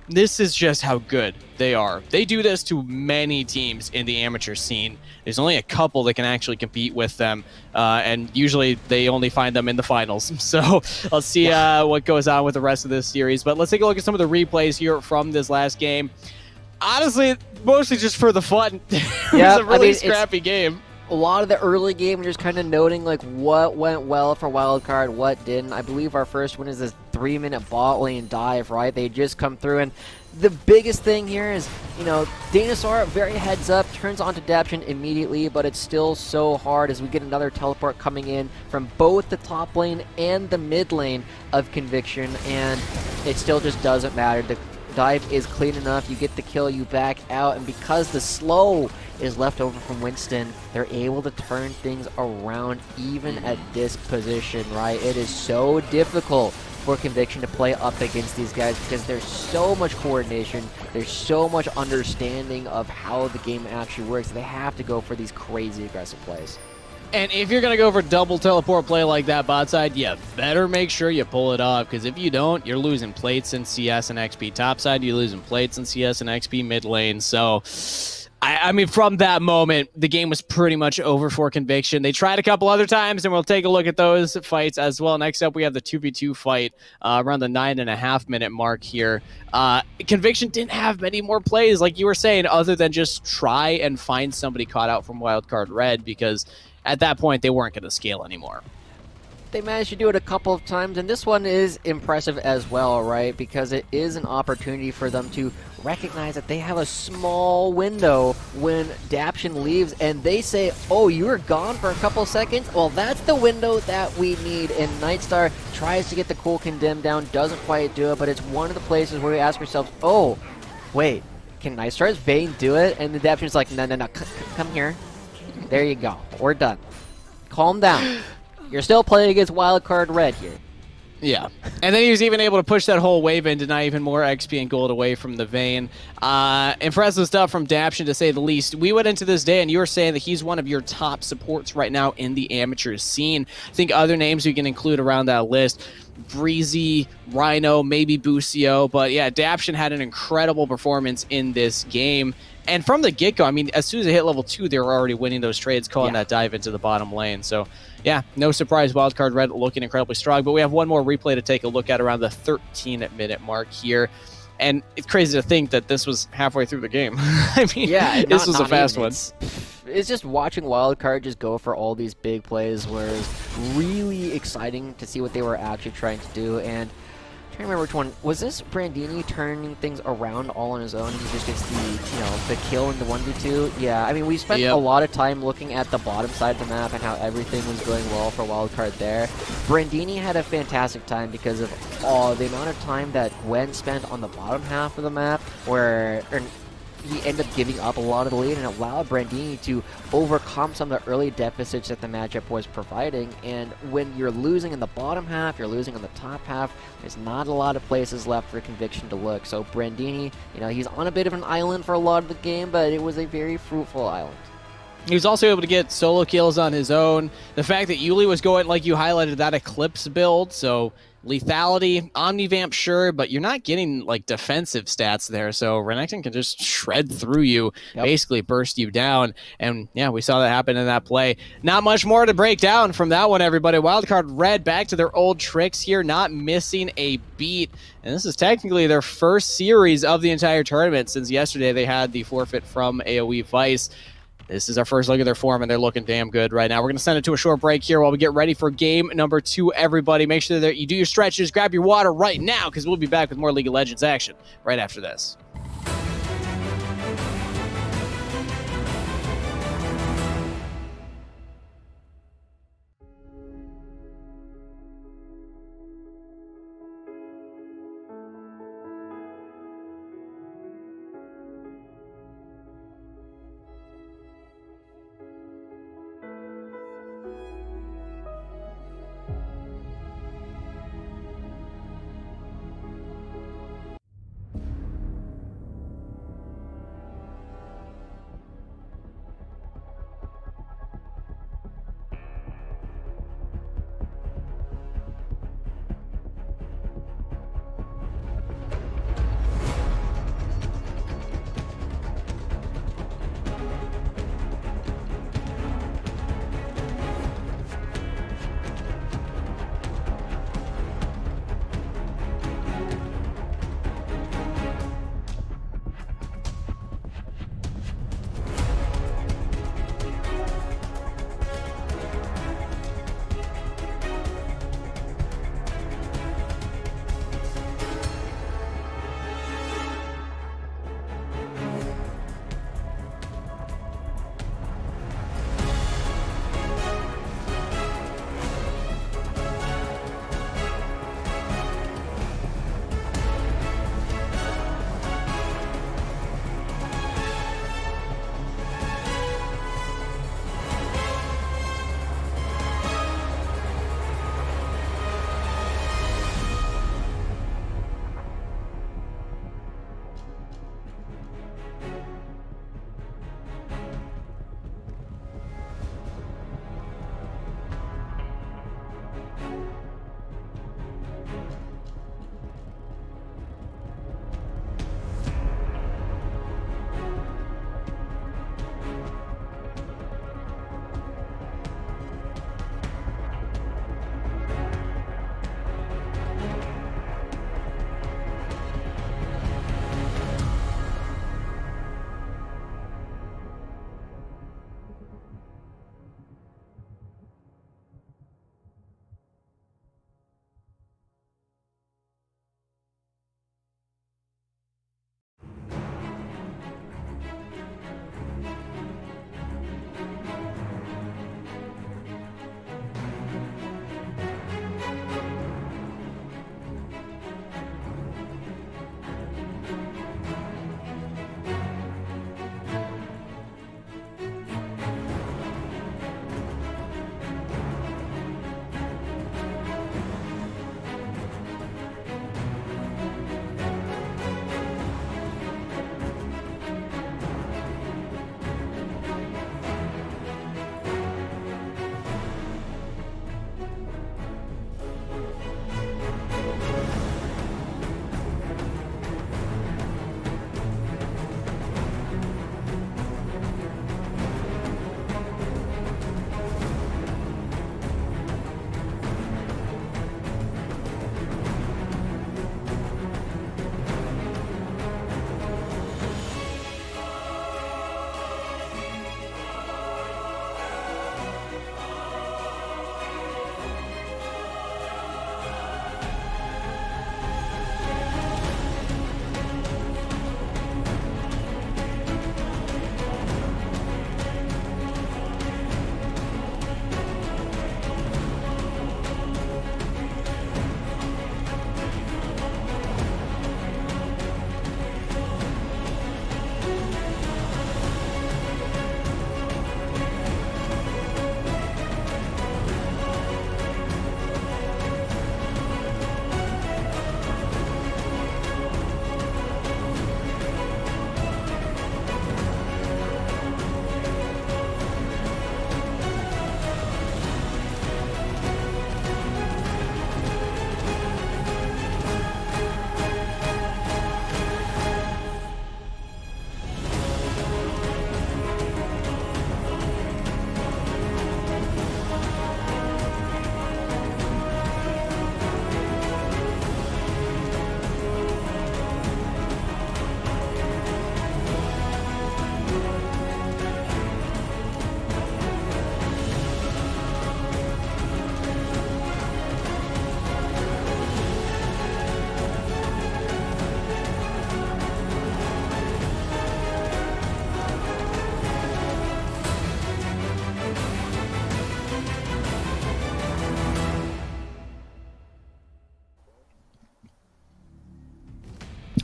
this is just how good they are. They do this to many teams in the amateur scene. There's only a couple that can actually compete with them, and usually they only find them in the finals. So let's see what goes on with the rest of this series. But let's take a look at some of the replays here from this last game. Honestly, mostly just for the fun. It was a really scrappy game. A lot of the early game, we're just kind of noting like what went well for Wildcard, what didn't. I believe our first one is this 3-minute bot lane dive, right? They just come through, and the biggest thing here is, you know, Dinosaur very heads up, turns onto Daption immediately, but it's still so hard as we get another teleport coming in from both the top lane and the mid lane of Conviction, and it still just doesn't matter. The dive is clean enough, you get the kill, you back out, and because the slow is left over from Winston, they're able to turn things around even at this position, right? It is so difficult for Conviction to play up against these guys because there's so much coordination, there's so much understanding of how the game actually works. They have to go for these crazy aggressive plays. And if you're going to go for double teleport play like that bot side, you better make sure you pull it off, because if you don't, you're losing plates in CS and XP top side, you're losing plates in CS and XP mid lane. So I mean, from that moment, the game was pretty much over for Conviction. They tried a couple other times, and we'll take a look at those fights as well. Next up, we have the 2v2 fight around the 9.5-minute mark here. Conviction didn't have many more plays, like you were saying, other than just try and find somebody caught out from Wildcard Red, because at that point, they weren't going to scale anymore. They managed to do it a couple of times, and this one is impressive as well, right? Because it is an opportunity for them to recognize that they have a small window when Daption leaves, and they say, oh, you were gone for a couple seconds? Well, that's the window that we need, and Nightstar tries to get the cool condemn down, doesn't quite do it, but it's one of the places where we ask ourselves, oh, wait, can Nightstar's Vayne do it? And the Daption's like, no, come here. There you go. We're done. Calm down. You're still playing against Wildcard Red here. Yeah. And then he was even able to push that whole wave in, deny even more XP and gold away from the Vayne. Impressive stuff from Daption, to say the least. We went into this day, and you were saying that he's one of your top supports right now in the amateur scene. I think other names we can include around that list: Breezy, Rhino, maybe Bucio. But yeah, Daption had an incredible performance in this game. And from the get-go, I mean, as soon as they hit level 2, they were already winning those trades, calling that dive into the bottom lane. So, yeah, no surprise, Wildcard Red looking incredibly strong. But we have one more replay to take a look at around the 13-minute mark here. And it's crazy to think that this was halfway through the game. I mean, this was a fast one. It's just watching Wildcard just go for all these big plays was really exciting to see what they were actually trying to do. And I can't remember which one. Was this Brandini turning things around all on his own? He just gets the kill in the 1v2. Yeah, I mean, we spent a lot of time looking at the bottom side of the map and how everything was going well for Wildcard there. Brandini had a fantastic time because of the amount of time that Gwen spent on the bottom half of the map, where he ended up giving up a lot of the lead and allowed Brandini to overcome some of the early deficits that the matchup was providing. And when you're losing in the bottom half, you're losing in the top half, there's not a lot of places left for Conviction to look. So Brandini, you know, he's on a bit of an island for a lot of the game, but it was a very fruitful island. He was also able to get solo kills on his own. The fact that Yuli was going, like you highlighted, that Eclipse build, so lethality, Omnivamp, sure, but you're not getting like defensive stats there, so Renekton can just shred through you, basically burst you down, and yeah, we saw that happen in that play. Not much more to break down from that one, everybody. Wildcard Red back to their old tricks here, not missing a beat, and this is technically their first series of the entire tournament since yesterday they had the forfeit from AoE Vice. This is our first look at their form, and they're looking damn good right now. We're going to send it to a short break here while we get ready for game number 2, everybody. Make sure that you do your stretches, grab your water right now, because we'll be back with more League of Legends action right after this.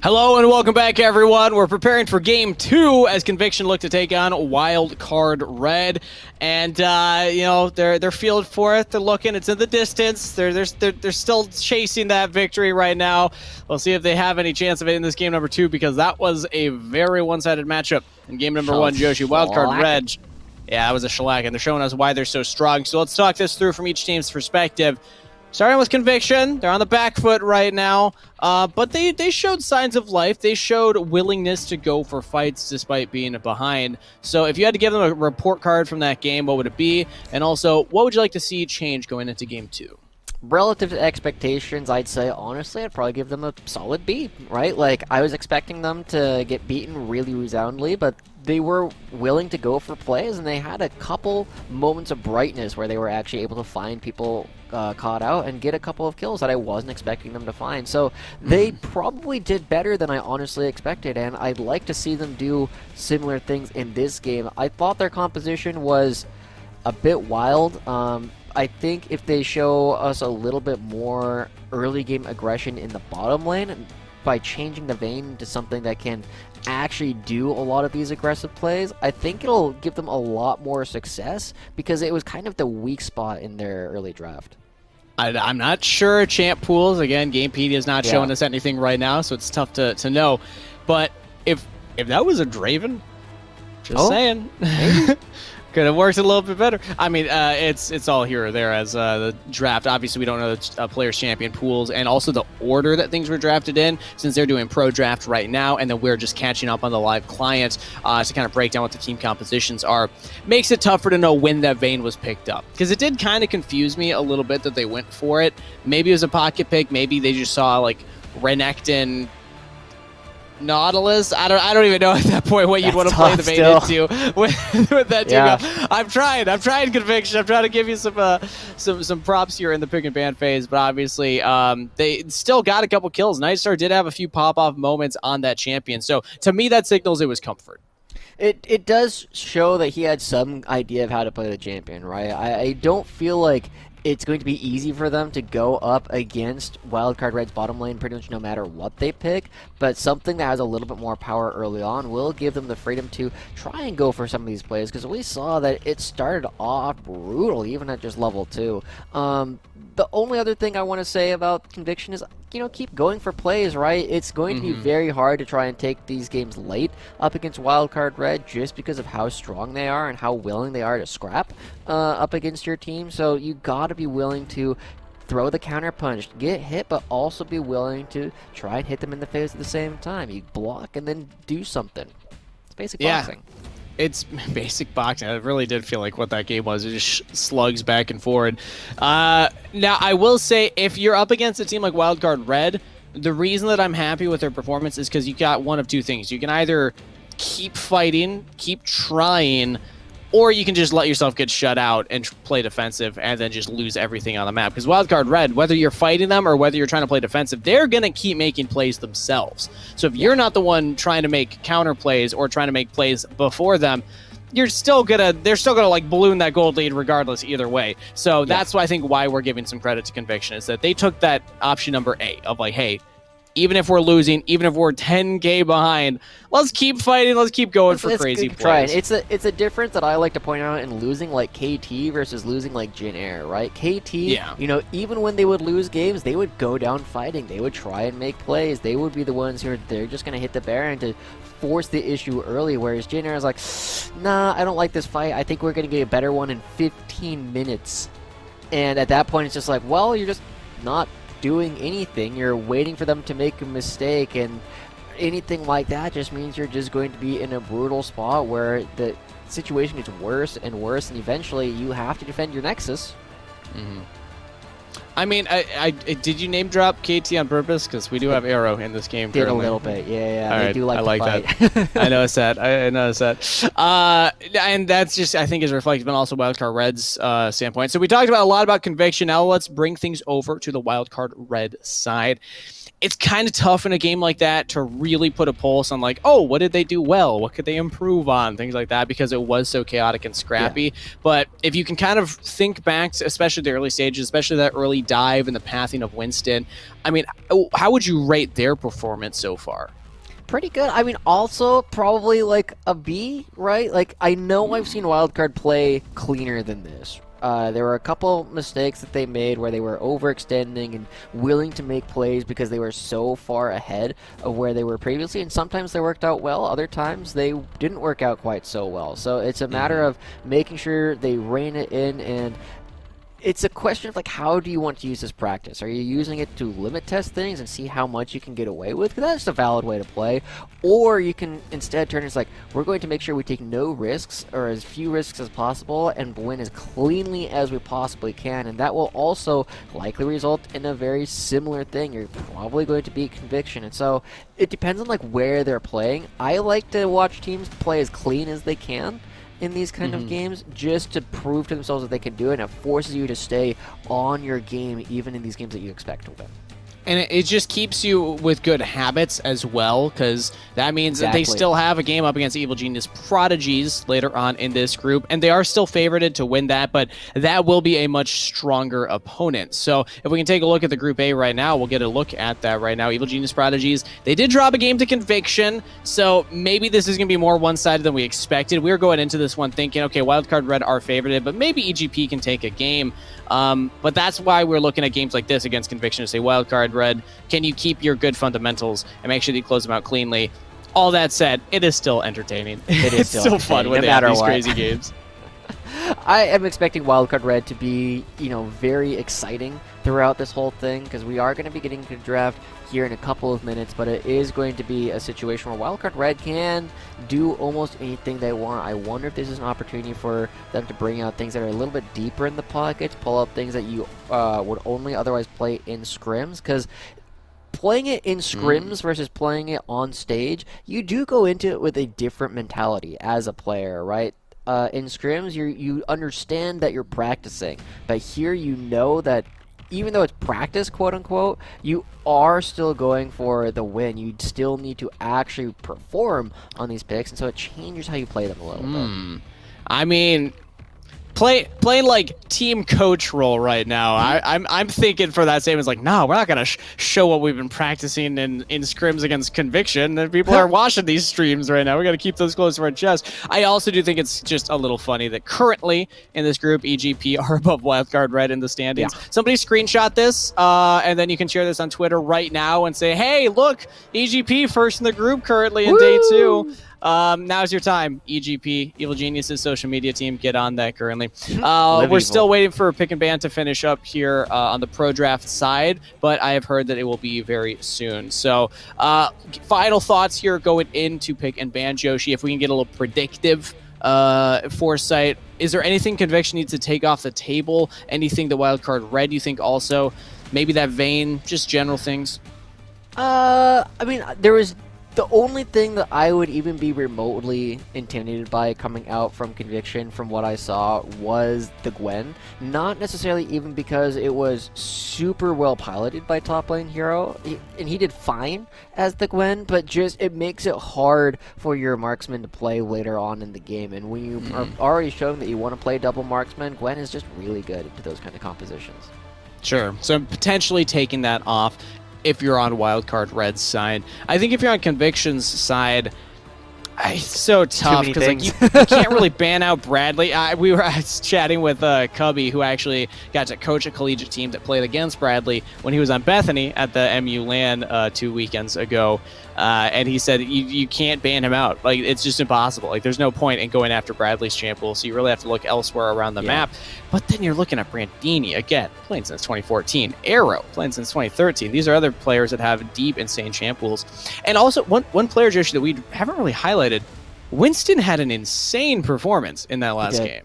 Hello and welcome back, everyone. We're preparing for Game 2 as Conviction look to take on Wildcard Red, and you know they're fielded for it. They're looking. It's in the distance. They're still chasing that victory right now. We'll see if they have any chance of it in this game number 2, because that was a very one-sided matchup in game number 1. Joshi, Wildcard Red. Yeah, that was a shellac, and they're showing us why they're so strong. So let's talk this through from each team's perspective. Starting with Conviction, they're on the back foot right now, but they showed signs of life. They showed willingness to go for fights despite being behind. So if you had to give them a report card from that game, what would it be? And also, what would you like to see change going into Game 2? Relative to expectations, I'd say, honestly, I'd probably give them a solid B, right? Like, I was expecting them to get beaten really resoundingly, but they were willing to go for plays, and they had a couple moments of brightness where they were actually able to find people caught out and get a couple of kills that I wasn't expecting them to find. So they probably did better than I honestly expected, and I'd like to see them do similar things in this game. I thought their composition was a bit wild. I think if they show us a little bit more early game aggression in the bottom lane by changing the Vayne to something that can actually do a lot of these aggressive plays, I think it'll give them a lot more success, because it was kind of the weak spot in their early draft. I'm not sure champ pools. Again, Gamepedia is not showing us anything right now, so it's tough to know. But if that was a Draven, just saying. Could have worked a little bit better. I mean, it's all here or there as the draft. Obviously, we don't know the players' champion pools and also the order that things were drafted in, since they're doing pro draft right now, and then we're just catching up on the live client to kind of break down what the team compositions are. Makes it tougher to know when that Vayne was picked up, because it did kind of confuse me a little bit that they went for it. Maybe it was a pocket pick. Maybe they just saw like Renekton, Nautilus. I don't even know at that point what you'd want to play the Vayne into with that team. I'm trying Conviction. I'm trying to give you some props here in the pick and ban phase, but obviously they still got a couple kills. Nightstar did have a few pop-off moments on that champion, so to me that signals it was comfort. It does show that he had some idea of how to play the champion, right? I don't feel like it's going to be easy for them to go up against Wildcard Red's bottom lane pretty much no matter what they pick, but something that has a little bit more power early on will give them the freedom to try and go for some of these plays, because we saw that it started off brutal even at just level 2. The only other thing I want to say about Conviction is, you know, keep going for plays, right? It's going to be very hard to try and take these games late up against Wildcard Red, just because of how strong they are and how willing they are to scrap up against your team. So you got to be willing to throw the counter punch, get hit, but also be willing to try and hit them in the face at the same time. You block and then do something. It's basic boxing. It's basic boxing. I really did feel like what that game was. It just slugs back and forward. Now, I will say, if you're up against a team like Wildcard Red, the reason that I'm happy with their performance is because you got one of two things. You can either keep fighting, keep trying, or you can just let yourself get shut out and play defensive and then just lose everything on the map. Because Wildcard Red, whether you're fighting them or whether you're trying to play defensive, they're going to keep making plays themselves. So if you're not the one trying to make counter plays or trying to make plays before them, they're still gonna like balloon that gold lead regardless either way. So that's why I think why we're giving some credit to Conviction is that they took that option number A of like, hey, even if we're losing, even if we're 10K behind, let's keep fighting, let's keep going for crazy plays. It's a difference that I like to point out in losing like KT versus losing like Jin Air, right? KT, you know, even when they would lose games, they would go down fighting. They would try and make plays. They would be the ones who they're just going to hit the Baron to force the issue early, whereas Jin Air is like, nah, I don't like this fight. I think we're going to get a better one in 15 minutes. And at that point, it's just like, well, you're just not doing anything. You're waiting for them to make a mistake, and anything like that just means you're just going to be in a brutal spot where the situation gets worse and worse, and eventually you have to defend your Nexus. I mean, did you name drop KT on purpose? Because we do have Arrow in this game. Did currently. A little bit, yeah. They do like I like fight. That. I noticed that. I noticed that. And that's just, I think, is reflective on also Wildcard Red's standpoint. So we talked about a lot about Conviction. Now let's bring things over to the Wildcard Red side. It's kind of tough in a game like that to really put a pulse on like, oh, what did they do well? What could they improve on? Things like that, because it was so chaotic and scrappy. But if you can kind of think back to, especially the early stages, especially that early early dive and the pathing of Winston. I mean, how would you rate their performance so far? Pretty good. I mean, also probably like a B, right? Like, I know I've seen Wildcard play cleaner than this. There were a couple mistakes that they made where they were overextending and willing to make plays because they were so far ahead of where they were previously, and sometimes they worked out well, other times they didn't work out quite so well. So it's a matter of making sure they rein it in, and it's a question of, like, how do you want to use this practice? Are you using it to limit test things and see how much you can get away with? Because that's a valid way to play. Or you can instead turn it as, like, we're going to make sure we take no risks, or as few risks as possible, and win as cleanly as we possibly can. And that will also likely result in a very similar thing. You're probably going to beat Conviction. And so it depends on, like, where they're playing. I like to watch teams play as clean as they can in these kind of games, just to prove to themselves that they can do it, and it forces you to stay on your game even in these games that you expect to win. And it just keeps you with good habits as well, because that means that they still have a game up against Evil Genius Prodigies later on in this group, and they are still favorited to win that, but that will be a much stronger opponent. So if we can take a look at the Group A right now, we'll get a look at that right now. Evil Genius Prodigies, they did drop a game to Conviction, so maybe this is going to be more one-sided than we expected. We were going into this one thinking, okay, Wildcard Red are favorited, but maybe EGP can take a game. But that's why we're looking at games like this against Conviction to say, Wildcard Red, can you keep your good fundamentals and make sure that you close them out cleanly? All that said, it is still entertaining. It is still fun when they have these crazy games. I am expecting Wildcard Red to be, very exciting throughout this whole thing, because we are going to be getting to the draft here in a couple of minutes, but it is going to be a situation where Wildcard Red can do almost anything they want. I wonder if this is an opportunity for them to bring out things that are a little bit deeper in the pockets, pull out things that you would only otherwise play in scrims, because playing it in scrims versus playing it on stage, you do go into it with a different mentality as a player, right? In scrims, you understand that you're practicing, but here you know that even though it's practice, quote-unquote, you are still going for the win. You still need to actually perform on these picks, and so it changes how you play them a little bit. I mean, playing like team coach role right now. I'm thinking for that same is like, no, we're not gonna show what we've been practicing in scrims against Conviction. And people are watching these streams right now. We got to keep those close to our chest. I also do think it's just a little funny that currently in this group, EGP are above Wildcard Red in the standings. Yeah. Somebody screenshot this, and then you can share this on Twitter right now and say, hey, look, EGP first in the group currently in day 2. Now's your time, EGP, Evil Genius's social media team. Get on that currently. We're still waiting for Pick and Ban to finish up here on the Pro Draft side, but I have heard that it will be very soon. So, final thoughts here going into Pick and Ban, Joshi. If we can get a little predictive foresight, is there anything Conviction needs to take off the table? Anything the Wildcard Red you think also? Maybe that Vayne, just general things? I mean, there was the only thing that I would even be remotely intimidated by coming out from Conviction, from what I saw, was the Gwen. Not necessarily even because it was super well piloted by top lane hero, and he did fine as the Gwen, but just it makes it hard for your marksman to play later on in the game. And when you are already showing that you want to play double marksman, Gwen is just really good at those kind of compositions. Sure. So potentially taking that off if you're on Wildcard Red's side. I think if you're on Conviction's side, it's so tough because like, you can't really ban out Bradley. I was chatting with Cubby, who actually got to coach a collegiate team that played against Bradley when he was on Bethany at the MU LAN 2 weekends ago. And he said you can't ban him out. Like, it's just impossible. Like, there's no point in going after Bradley's champ pool, so you really have to look elsewhere around the map. But then you're looking at Brandini, again, playing since 2014. Arrow, playing since 2013. These are other players that have deep, insane champ pools. And also, one player, Josh, that we haven't really highlighted, Winston had an insane performance in that last game.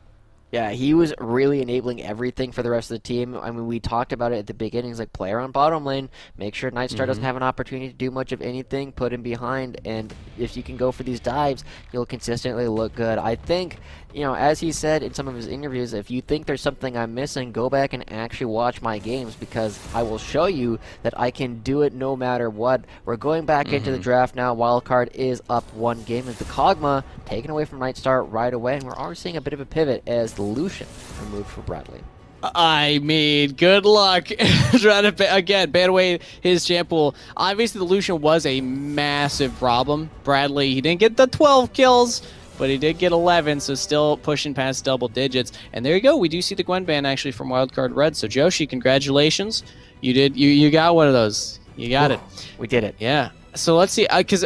Yeah, he was really enabling everything for the rest of the team. I mean, we talked about it at the beginning. It's like, player on bottom lane, make sure Nightstar doesn't have an opportunity to do much of anything, put him behind, and if you can go for these dives, you'll consistently look good. I think, as he said in some of his interviews, if you think there's something I'm missing, go back and actually watch my games, because I will show you that I can do it no matter what. We're going back into the draft now. Wildcard is up 1 game as the Kog'Maw taken away from Nightstar right away, and we're already seeing a bit of a pivot as the Lucian removed for Bradley. I mean, good luck trying to, again, ban away his champ pool. Obviously, the Lucian was a massive problem. Bradley, he didn't get the 12 kills, but he did get 11, so still pushing past double digits. And there you go. We do see the Gwen ban, actually, from Wildcard Red. So, Joshi, congratulations. You got one of those. You got it. We did it. Yeah. So, let's see. Because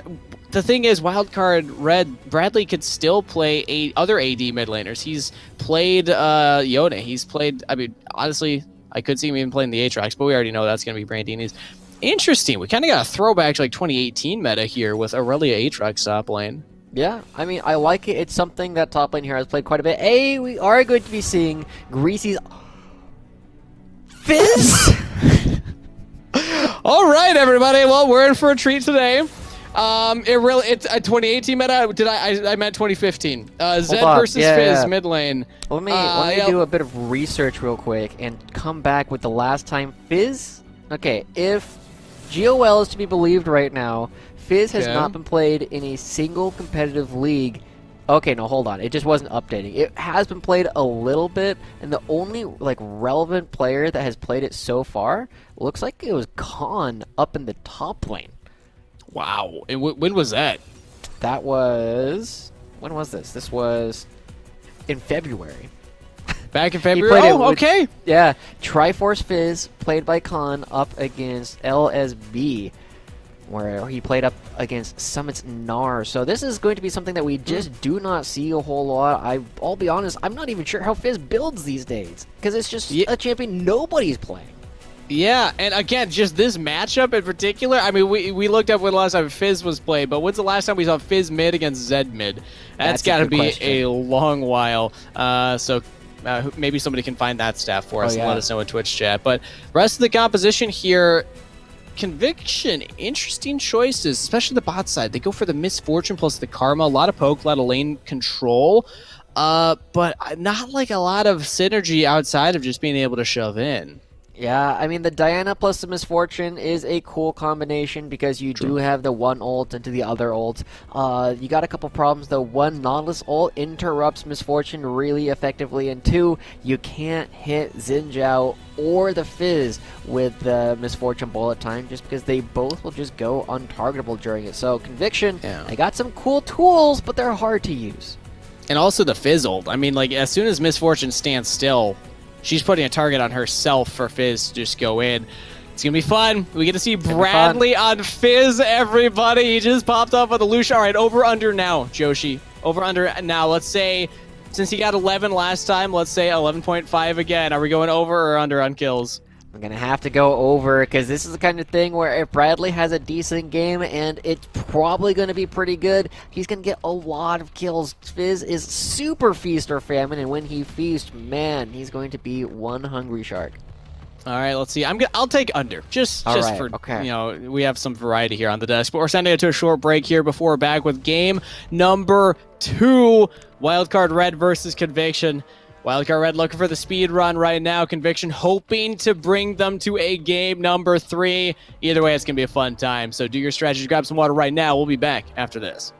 the thing is, Wildcard Red, Bradley could still play other AD mid laners. He's played Yone. He's played, I mean, honestly, I could see him even playing the Aatrox, but we already know that's going to be Brandini's. Interesting. We kind of got a throwback to like 2018 meta here with Aurelia Aatrox top lane. Yeah, I mean, I like it. It's something that top lane here has played quite a bit. We are going to be seeing Greasy's Fizz. All right, everybody. Well, we're in for a treat today. It's a 2018 meta. I meant 2015. Zed versus Fizz mid lane. Let me do a bit of research real quick and come back with the last time Fizz. Okay, if GOL is to be believed right now, Fizz has not been played in a single competitive league. Okay, no, hold on. It just wasn't updating. It has been played a little bit, and the only like relevant player that has played it so far looks like it was Khan up in the top lane. Wow. And when was that? That was... When was this? This was in February. Back in February? Oh, okay. Yeah. Triforce Fizz, played by Khan, up against LSB, where he played up against Summit's Gnar. So this is going to be something that we just do not see a whole lot. I'll be honest, I'm not even sure how Fizz builds these days, because it's just a champion nobody's playing. Yeah, and again, just this matchup in particular, I mean, we looked up when the last time Fizz was played, but when's the last time we saw Fizz mid against Zed mid? That's got to be question. A long while. So maybe somebody can find that stat for us and let us know in Twitch chat. But rest of the composition here, Conviction, interesting choices, especially the bot side. They go for the Misfortune plus the Karma, a lot of poke, a lot of lane control, but not like a lot of synergy outside of just being able to shove in. Yeah, I mean, the Diana plus the Misfortune is a cool combination because you do have the one ult into the other ult. You got a couple problems, though. One, Nautilus ult interrupts Misfortune really effectively, and two, you can't hit Xin Zhao or the Fizz with the Misfortune bullet time just because they both will just go untargetable during it. So, Conviction, they got some cool tools, but they're hard to use. And also the Fizz ult. I mean, like, as soon as Misfortune stands still, she's putting a target on herself for Fizz to just go in. It's going to be fun. We get to see Bradley on Fizz, everybody. He just popped up with a Lucian. All right, over-under now, Joshi. Over-under now. Let's say, since he got 11 last time, let's say 11.5 again. Are we going over or under on kills? I'm going to have to go over because this is the kind of thing where if Bradley has a decent game and it's probably going to be pretty good, he's going to get a lot of kills. Fizz is super feast or famine, and when he feasts, man, he's going to be one hungry shark. All right, let's see. I'll take under, just for you know, we have some variety here on the desk. But we're sending it to a short break here before we're back with game number 2, Wildcard Red versus Conviction. Wildcard Red looking for the speed run right now. Conviction hoping to bring them to a game number 3. Either way, it's going to be a fun time. So do your strategy, grab some water right now. We'll be back after this.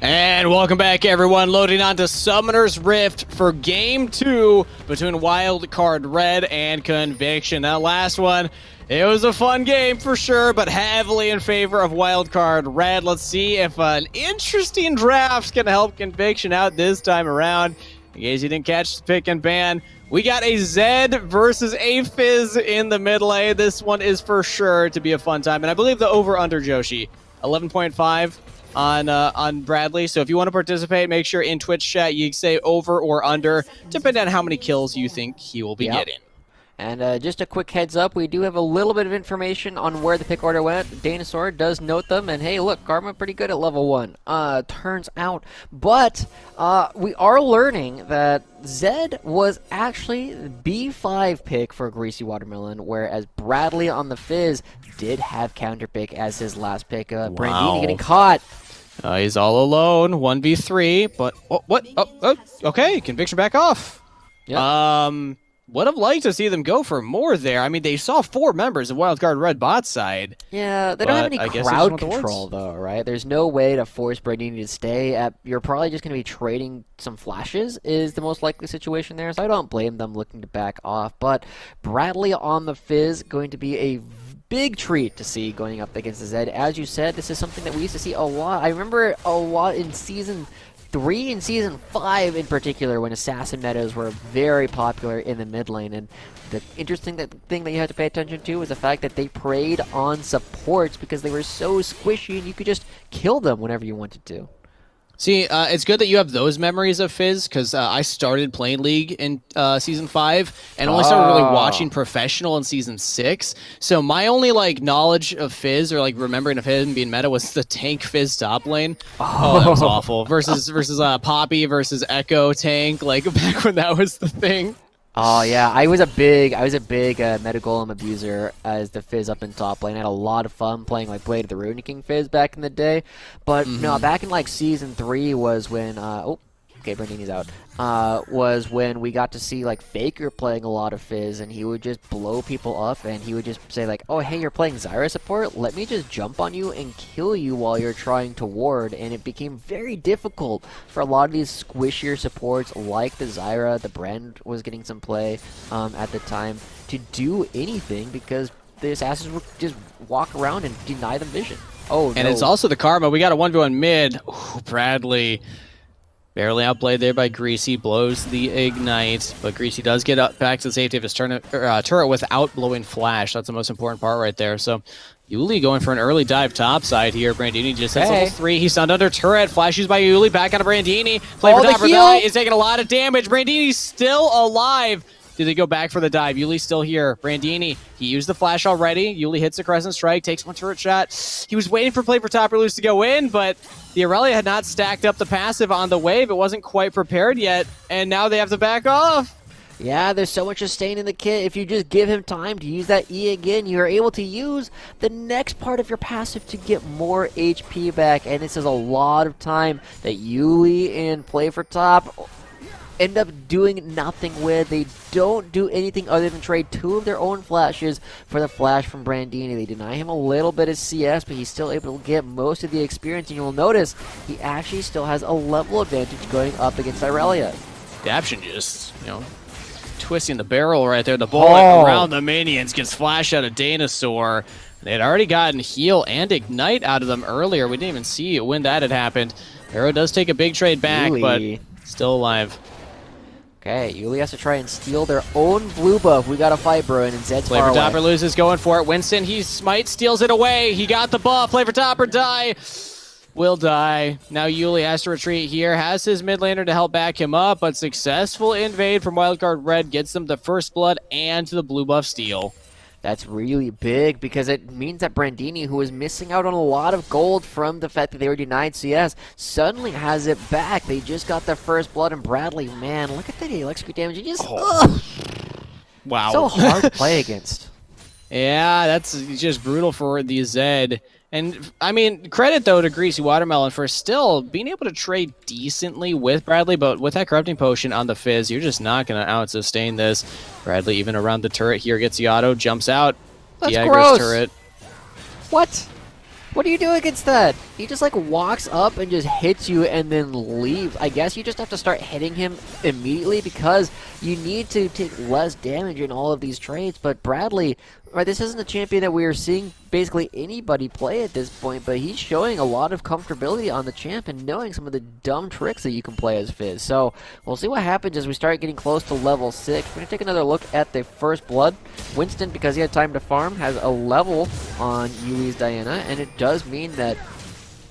And welcome back, everyone. Loading on to Summoner's Rift for Game 2 between Wildcard Red and Conviction. That last one, it was a fun game for sure, but heavily in favor of Wildcard Red. Let's see if an interesting draft's going to help Conviction out this time around. In case you didn't catch the pick and ban, we got a Zed versus a Fizz in the mid lane. This one is for sure to be a fun time. And I believe the over-under, Joshi, 11.5. on Bradley. So if you want to participate, make sure in Twitch chat you say over or under, depending on how many kills you think he will be getting. And just a quick heads up, we do have a little bit of information on where the pick order went. Dinosaur does note them, and hey, look, Karma pretty good at level 1, turns out. But we are learning that Zed was actually the B5 pick for Greasy Watermelon, whereas Bradley on the Fizz did have counter pick as his last pick. Brandini getting caught. He's all alone, 1v3, but what? Oh, okay, Conviction back off. Yep. Would have liked to see them go for more there. I mean, they saw 4 members of Wildcard Red bot side. Yeah, they don't have any crowd control, though, right? There's no way to force Brandini to stay. You're probably just going to be trading some flashes is the most likely situation there, so I don't blame them looking to back off. But Bradley on the Fizz going to be a big treat to see going up against the Zed. As you said, this is something that we used to see a lot. I remember a lot in Season 3 and Season 5 in particular, when Assassin metas were very popular in the mid lane. And the interesting thing that you have to pay attention to is the fact that they preyed on supports because they were so squishy and you could just kill them whenever you wanted to. See, it's good that you have those memories of Fizz, because I started playing League in Season 5, and only started really watching Professional in Season 6. So my only, like, knowledge of Fizz, or, like, remembering of him being meta was the tank Fizz top lane. Oh, that was awful. Versus Poppy versus Echo tank, like, back when that was the thing. Oh yeah, I was a big Meta Golem abuser as the Fizz up in top lane. I had a lot of fun playing like Blade of the Rune King Fizz back in the day. But no, back in like Season 3 was when okay, Brandini's out. Was when we got to see like Faker playing a lot of Fizz, and he would just blow people up, and he would just say like, "Oh, hey, you're playing Zyra support. Let me just jump on you and kill you while you're trying to ward." And it became very difficult for a lot of these squishier supports, like the Zyra. The Brand was getting some play at the time, to do anything because the assassins would just walk around and deny them vision. Oh, and it's also the Karma. We got a 1v1 mid. Ooh, Bradley. Barely outplayed there by Greasy, blows the Ignite, but Greasy does get up back to the safety of his turret without blowing Flash. That's the most important part right there. So Yuli going for an early dive topside here. Brandini just hits level 3. He's stunned under turret. Flash used by Yuli. Back out of Brandini. Play for top or die. Is taking a lot of damage. Brandini's still alive. Did they go back for the dive? Yuli's still here. Brandini, he used the flash already. Yuli hits a Crescent Strike, takes one turret shot. He was waiting for play for top or lose to go in, but the Aurelia had not stacked up the passive on the wave. It wasn't quite prepared yet, and now they have to back off. Yeah, there's so much sustain in the kit. If you just give him time to use that E again, you're able to use the next part of your passive to get more HP back, and this is a lot of time that Yuli and play for top end up doing nothing with. They don't do anything other than trade 2 of their own flashes for the flash from Brandini. They deny him a little bit of CS, but he's still able to get most of the experience, and you'll notice he actually still has a level advantage going up against Irelia. Daption just, twisting the barrel right there. The bullet around the minions gets flashed out of Dinosaur. They had already gotten heal and ignite out of them earlier. We didn't even see when that had happened. Arrow does take a big trade back, but still alive. Okay, Yuli has to try and steal their own blue buff. We got a fight brewing, and Zed's far away. Play for top or loses, going for it. Winston, he smite, steals it away. He got the buff. Play for top or die. Will die. Now Yuli has to retreat here. Has his mid laner to help back him up, but successful invade from Wildcard Red gets them the first blood and the blue buff steal. That's really big because it means that Brandini, who was missing out on a lot of gold from the fact that they were denied CS, suddenly has it back. They just got their first blood, and Bradley, man, look at that electric damage. He just, wow. So hard to play against. Yeah, that's just brutal for the Zed. And, I mean, credit, though, to Greasy Watermelon for still being able to trade decently with Bradley, but with that Corrupting Potion on the Fizz, you're just not going to out-sustain this. Bradley, even around the turret here, gets the auto, jumps out. That's gross. Turret. What? What do you do against that? he just like walks up and just hits you and then leaves. I guess you just have to start hitting him immediately because you need to take less damage in all of these trades. But Bradley, right, this isn't a champion that we are seeing basically anybody play at this point, but he's showing a lot of comfortability on the champ and knowing some of the dumb tricks that you can play as Fizz. So we'll see what happens as we start getting close to level 6. We're going to take another look at the first blood. Winston, because he had time to farm, has a level on Yuli's Diana, and it does mean that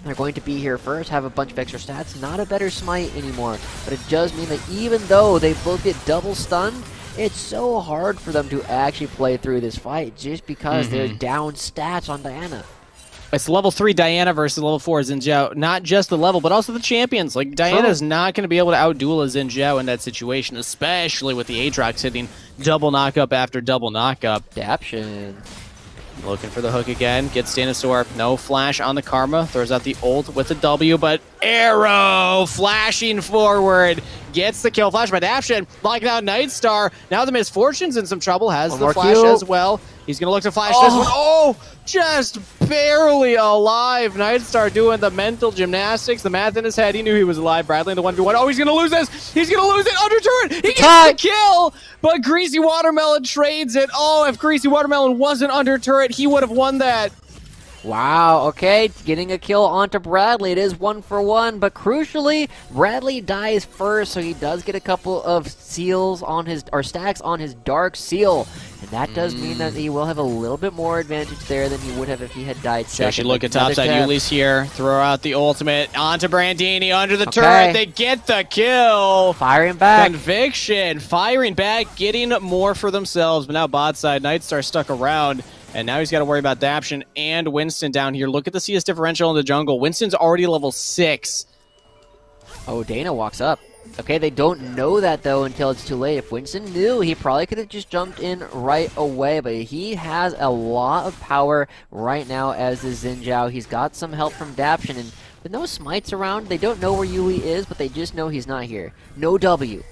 they're going to be here first, have a bunch of extra stats, not a better smite anymore, but it does mean that even though they both get double stunned, it's so hard for them to actually play through this fight just because they're down stats on Diana. It's level 3 Diana versus level 4 Xin Zhao. Not just the level, but also the champions. Like, Diana's not going to be able to outduel a Xin Zhao in that situation, especially with the Aatrox hitting double knockup after double knockup. Daption. Looking for the hook again. Gets Dinosaur. No flash on the Karma. Throws out the ult with the W, but Arrow flashing forward. Gets the kill. Flash by Daption. Locking out Nightstar. Now the Misfortune's in some trouble. Has the flash as well. He's going to look to flash this one. Oh, just barely alive. Nightstar doing the mental gymnastics. The math in his head. He knew he was alive. Bradley in the 1v1. Oh, he's going to lose this. He's going to lose it. Under turret. He gets the kill. But Greasy Watermelon trades it. Oh, if Greasy Watermelon wasn't under turret, he would have won that. Wow, okay, getting a kill onto Bradley. It is 1-for-1, but crucially, Bradley dies first, so he does get a couple of seals on his, or stacks on his Dark Seal. And that does mean that he will have a little bit more advantage there than he would have if he had died second. Should look at topside. Yuli's here. Throw out the ultimate onto Brandini under the turret. They get the kill. Firing back. Conviction. Firing back, getting more for themselves. But now bot side, Nightstar stuck around. And now he's got to worry about Daption and Winston down here. Look at the CS differential in the jungle. Winston's already level 6. Oh, Dana walks up. Okay, they don't know that, though, until it's too late. If Winston knew, he probably could have just jumped in right away. But he has a lot of power right now as the Xin Zhao. He's got some help from Daption. And with no smites around, they don't know where Yuli is, but they just know he's not here. No W.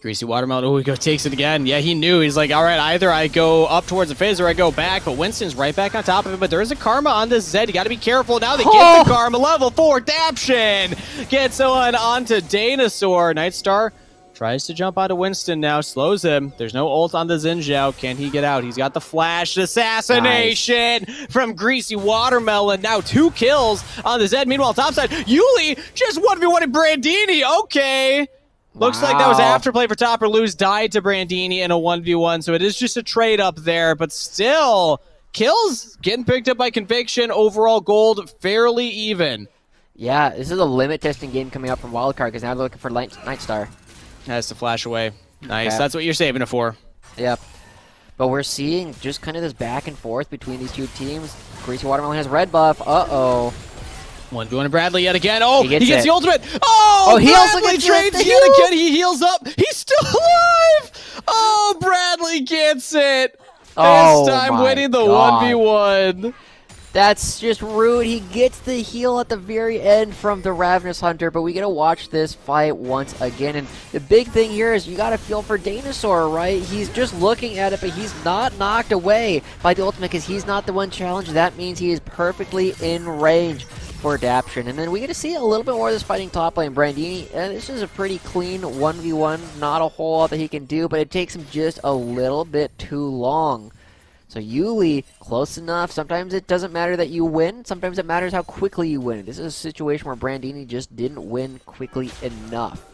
Greasy Watermelon, oh, he takes it again. Yeah, he knew. He's like, all right, either I go up towards the Fizz or I go back, but Winston's right back on top of it. But there is a Karma on this Zed. You got to be careful. Now they get the Karma. Level 4, Daption gets on onto Dinosaur. Nightstar tries to jump onto Winston now, slows him. There's no ult on the Xin Zhao. Can he get out? He's got the flash assassination from Greasy Watermelon. Now 2 kills on the Zed. Meanwhile, topside, Yuli just 1v1 Brandini. Okay. Looks like that was afterplay for top or lose. Died to Brandini in a 1v1, so it is just a trade up there, but still, kills getting picked up by Conviction. Overall gold fairly even. Yeah, this is a limit testing game coming up from Wildcard because now they're looking for Nightstar. Has to flash away. Nice, that's what you're saving it for. Yep. But we're seeing just kind of this back and forth between these two teams. Greasy Watermelon has red buff. Uh-oh. 1v1 Bradley yet again. Oh, he gets the ultimate. He also gets trades yet again. He heals up. He's still alive. Oh, Bradley gets it. This time winning the 1v1. That's just rude. He gets the heal at the very end from the Ravenous Hunter, but we get to watch this fight once again. And the big thing here is you got to feel for Dinosaur, right? He's just looking at it, but he's not knocked away by the ultimate because he's not the one challenged. That means he is perfectly in range for Daption. And then we get to see a little bit more of this fighting top lane. Brandini, this is a pretty clean 1v1. Not a whole lot that he can do, but it takes him just a little bit too long. So Yuli, close enough. Sometimes it doesn't matter that you win. Sometimes it matters how quickly you win. This is a situation where Brandini just didn't win quickly enough.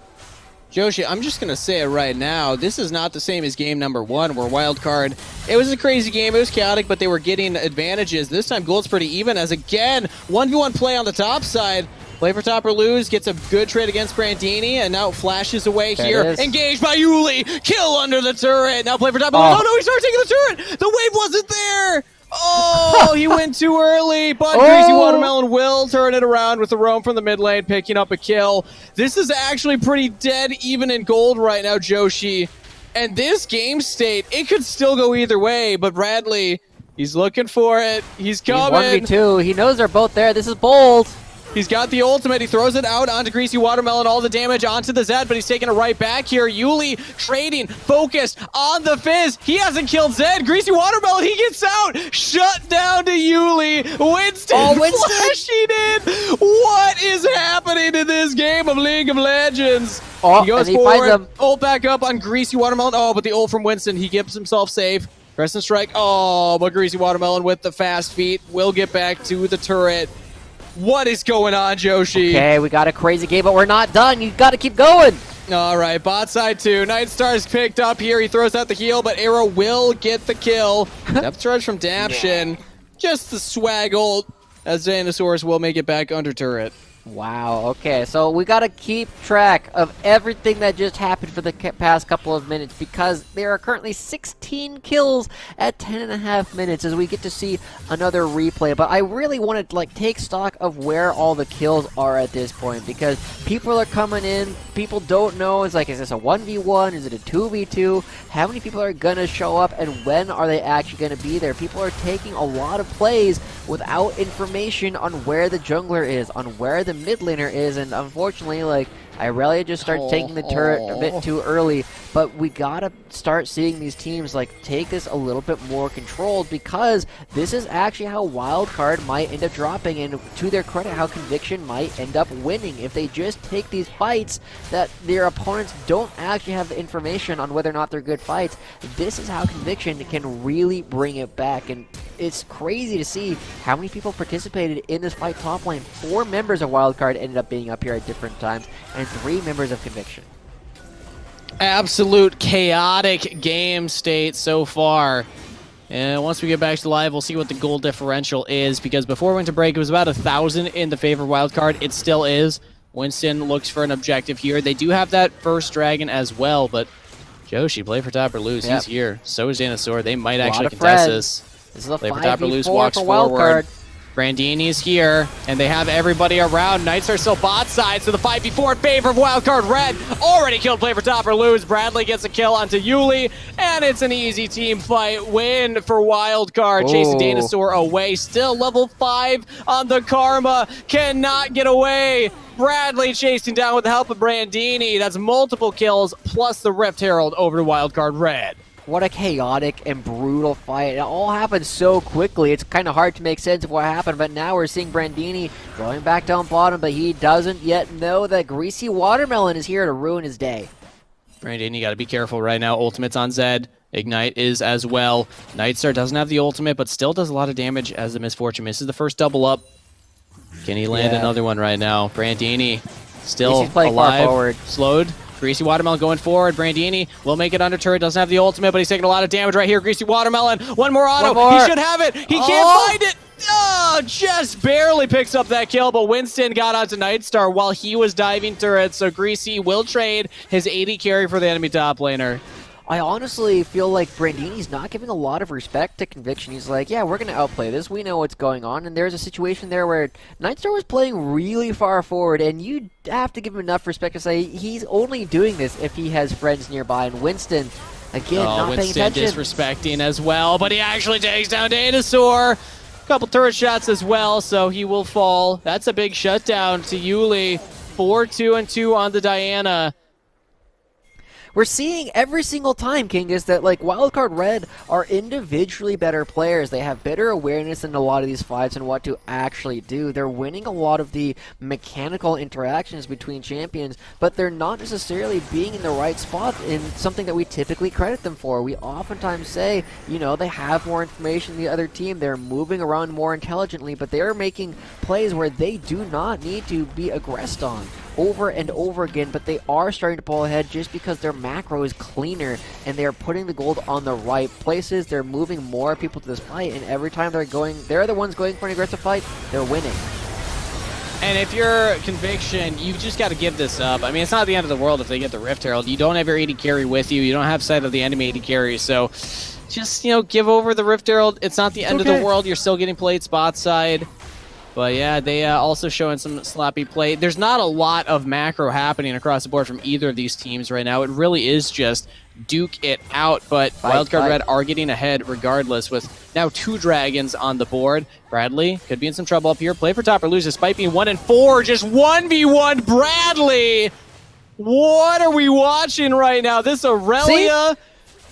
Joshi, I'm just going to say it right now. This is not the same as game number 1 where Wildcard, it was a crazy game. It was chaotic, but they were getting advantages. This time gold's pretty even as, again, 1v1 play on the top side. Play for top or lose, gets a good trade against Brandini, and now flashes away here. Engaged by Yuli. Kill under the turret. Now play for top or lose. Oh, no, he started taking the turret. The wave wasn't there. Oh, he went too early, but Greasy Watermelon will turn it around with the roam from the mid lane, picking up a kill. This is actually pretty dead even in gold right now, Joshi. And this game state, it could still go either way, but Bradley, he's looking for it. He's coming. He's 1v2. He knows they're both there. This is bold. He's got the ultimate. He throws it out onto Greasy Watermelon. All the damage onto the Zed, but he's taking it right back here. Yuli trading, focused on the Fizz. He hasn't killed Zed. Greasy Watermelon, he gets out. Shut down to Yuli. Winston flashing in. What is happening in this game of League of Legends? Oh, he goes forward. Ult back up on Greasy Watermelon. Oh, but the ult from Winston. He keeps himself safe. Crescent Strike. Oh, but Greasy Watermelon with the fast feet will get back to the turret. What is going on, Joshi? Okay, we got a crazy game, but we're not done. You got to keep going. All right, bot side 2. Nightstar's picked up here. He throws out the heal, but Arrow will get the kill. Depth charge from Daption. Yeah. Just the swag ult as Xanosaurus will make it back under turret. Wow, okay, so we got to keep track of everything that just happened for the past couple of minutes because there are currently 16 kills at 10.5 minutes as we get to see another replay. But I really want to take stock of where all the kills are at this point because people are coming in, people don't know, it's like, is this a 1v1, is it a 2v2, how many people are going to show up and when are they actually going to be there? People are taking a lot of plays without information on where the jungler is, on where the mid laner is, and unfortunately, Irelia just started taking the turret a bit too early, but we gotta start seeing these teams take this a little bit more controlled because this is actually how Wildcard might end up dropping, and to their credit, how Conviction might end up winning if they just take these fights that their opponents don't actually have the information on whether or not they're good fights. This is how Conviction can really bring it back, and it's crazy to see how many people participated in this fight top lane. 4 members of Wildcard ended up being up here at different times, and 3 members of Conviction. Absolute chaotic game state so far. And once we get back to live, we'll see what the goal differential is, because before we went to break, it was about 1,000 in the favor of Wildcard. It still is. Winston looks for an objective here. They do have that first dragon as well, but Joshi, play for top or lose. Yep. He's here. So is Dinosaur. They might actually contest this. This is a play 5v4 for top or lose, walks for forward. Wildcard. Brandini's here, and they have everybody around. Knights are still bot side, so the 5v4 in favor of Wildcard Red. Already killed play for top or lose. Bradley gets a kill onto Yuli, and it's an easy team fight win for Wildcard. Chasing Dinosaur away, still level 5 on the Karma. Cannot get away. Bradley chasing down with the help of Brandini. That's multiple kills, plus the Rift Herald over to Wildcard Red. What a chaotic and brutal fight. It all happened so quickly. It's kind of hard to make sense of what happened, but now we're seeing Brandini going back down bottom, but he doesn't yet know that Greasy Watermelon is here to ruin his day. Brandini, you got to be careful right now. Ultimate's on Zed. Ignite is as well. Nightstar doesn't have the ultimate, but still does a lot of damage as the Misfortune misses the first double up. Can he land another one right now? Brandini still alive. Slowed. Greasy Watermelon going forward. Brandini will make it under turret. Doesn't have the ultimate, but he's taking a lot of damage right here. Greasy Watermelon. One more auto. He should have it. He can't find it. Oh, just barely picks up that kill, but Winston got onto Nightstar while he was diving turrets, so Greasy will trade his 80 carry for the enemy top laner. I honestly feel like Brandini's not giving a lot of respect to Conviction. He's like, yeah, we're going to outplay this. We know what's going on. And there's a situation there where Nightstar was playing really far forward, and you have to give him enough respect to say he's only doing this if he has friends nearby. And Winston, again, not paying attention. Disrespecting as well, but he actually takes down Dinosaur. Couple turret shots as well, so he will fall. That's a big shutdown to Yuli. 4-2-2 on the Diana. We're seeing every single time, Kingus, that Wildcard Red are individually better players. They have better awareness in a lot of these fights and what to actually do. They're winning a lot of the mechanical interactions between champions, but they're not necessarily being in the right spot in something that we typically credit them for. We oftentimes say, you know, they have more information than the other team. They're moving around more intelligently, but they're making plays where they do not need to be aggressed on over and over again, but they are starting to pull ahead just because their macro is cleaner and they're putting the gold on the right places. They're moving more people to this fight, and every time they're the ones going for an aggressive fight, they're winning. And if you're Conviction, you just got to give this up. I mean, it's not the end of the world if they get the Rift Herald. You don't have your 80 carry with you. You don't have sight of the enemy 80 carry, so just, you know, give over the Rift Herald. It's not the end of the world. You're still getting played spot side. But yeah, they also showing some sloppy play. There's not a lot of macro happening across the board from either of these teams right now. It really is just duke it out, but Wildcard Red are getting ahead regardless with now 2 dragons on the board. Bradley could be in some trouble up here. Play for top or lose despite being 1-4. Just 1v1 Bradley! What are we watching right now? This Aurelia?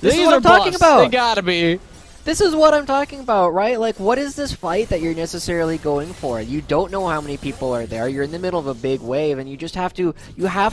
This is what I'm talking about. They gotta be. This is what I'm talking about, right? Like, what is this fight that you're necessarily going for? You don't know how many people are there. You're in the middle of a big wave, and you just have to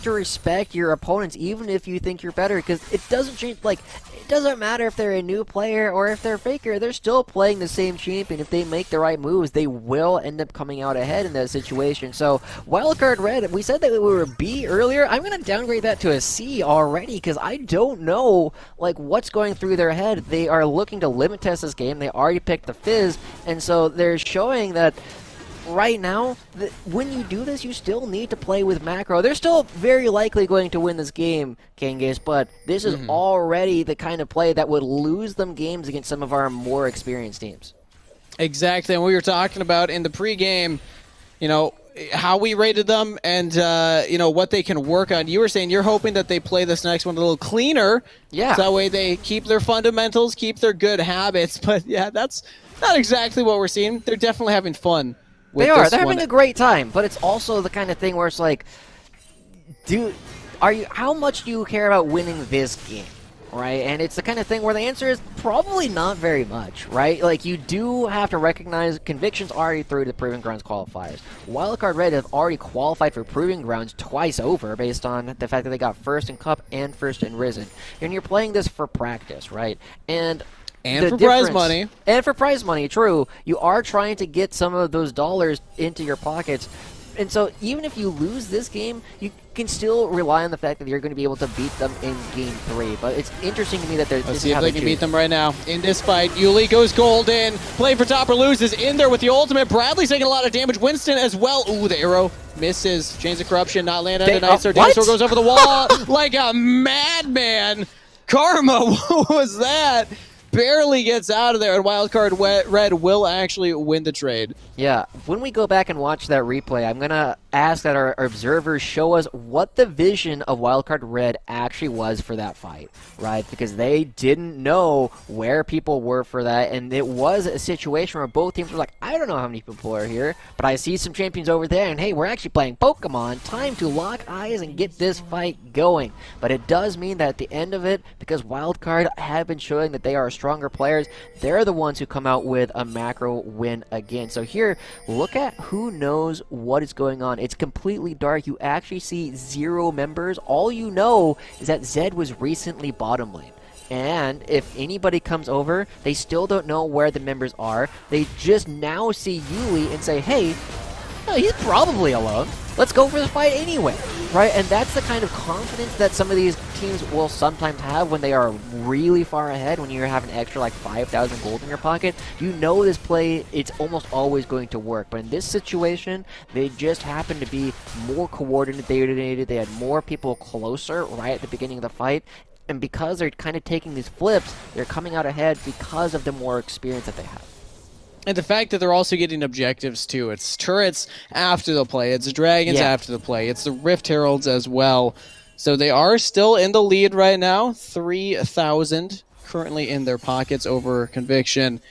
respect your opponents, even if you think you're better, because it doesn't change. Like, it doesn't matter if they're a new player or if they're faker. They're still playing the same champion. If they make the right moves, they will end up coming out ahead in that situation. So, Wildcard Red, we said that we were a B earlier. I'm going to downgrade that to a C already, because I don't know, like, what's going through their head. They are looking to limit test this game. They already picked the Fizz, and so they're showing that right now, when you do this, you still need to play with macro. They're still very likely going to win this game, Kangas, but this is already the kind of play that would lose them games against some of our more experienced teams. Exactly, and we were talking about in the pregame, you know, how we rated them and, you know, what they can work on. You were saying you're hoping that they play this next one a little cleaner. Yeah. So that way they keep their fundamentals, keep their good habits. But, yeah, that's not exactly what we're seeing. They're definitely having fun with this one. They're having a great time. But it's also the kind of thing where it's like, how much do you care about winning this game? Right, and it's the kind of thing where the answer is probably not very much, right? Like, you do have to recognize Conviction's already through the Proving Grounds qualifiers. Wildcard Red have already qualified for Proving Grounds twice over based on the fact that they got first in Cup and first in Risen. And you're playing this for practice, right? And for prize money. And for prize money, true. You are trying to get some of those dollars into your pockets. And so even if you lose this game, you can still rely on the fact that you're going to be able to beat them in Game 3. But it's interesting to me that they're... Let's see if they can beat them right now. In this fight, Yuli goes golden. Play for top or lose is in there with the ultimate. Bradley's taking a lot of damage. Winston as well. Ooh, the arrow misses. Chains of Corruption not land on a nice. Dinosaur goes over the wall like a madman. Karma, what was that? Barely gets out of there, and Wildcard Red will actually win the trade. Yeah, when we go back and watch that replay, I'm going to ask that our observers show us what the vision of Wildcard Red actually was for that fight, right? Because they didn't know where people were for that, and it was a situation where both teams were like, I don't know how many people are here, but I see some champions over there, and hey, we're actually playing Pokemon. Time to lock eyes and get this fight going. But it does mean that at the end of it, because Wildcard have been showing that they are stronger players, they're the ones who come out with a macro win again. So here, look at who knows what is going on. It's completely dark. You actually see 0 members. All you know is that Zed was recently bottom lane. And if anybody comes over, they still don't know where the members are. They just now see Yuli and say, hey, no, he's probably alone. Let's go for the fight anyway, right? And that's the kind of confidence that some of these teams will sometimes have when they are really far ahead, when you have an extra like 5,000 gold in your pocket. You know this play, it's almost always going to work. But in this situation, they just happen to be more coordinated. They had more people closer right at the beginning of the fight. And because they're kind of taking these flips, they're coming out ahead because of the more experience that they have. And the fact that they're also getting objectives, too. It's turrets after the play. It's dragons after the play. It's the Rift Heralds as well. So they are still in the lead right now. 3,000 currently in their pockets over Conviction.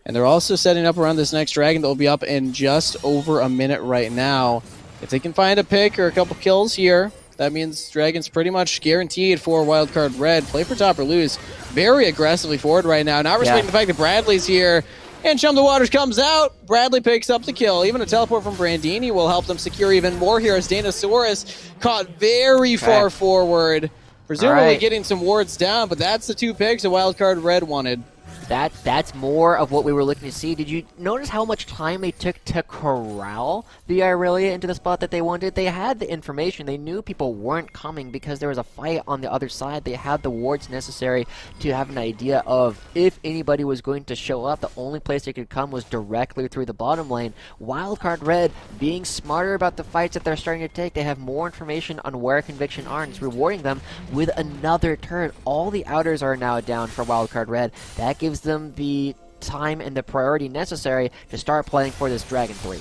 And they're also setting up around this next dragon that will be up in just over a minute right now. If they can find a pick or a couple kills here, that means Dragon's pretty much guaranteed for Wildcard Red. Play for top or lose. Very aggressively forward right now. Not respecting the fact that Bradley's here. And Chum the Waters comes out. Bradley picks up the kill. Even a teleport from Brandini will help them secure even more here as Danosaurus caught very far forward. Presumably getting some wards down, but that's the 2 picks that Wildcard Red wanted. That's more of what we were looking to see. Did you notice how much time they took to corral the Aurelia into the spot that they wanted? They had the information. They knew people weren't coming because there was a fight on the other side. They had the wards necessary to have an idea of if anybody was going to show up, the only place they could come was directly through the bottom lane. Wildcard Red being smarter about the fights that they're starting to take. They have more information on where Conviction are, and it's rewarding them with another turret. All the outers are now down for Wildcard Red. That gives them the time and the priority necessary to start playing for this Dragon 3.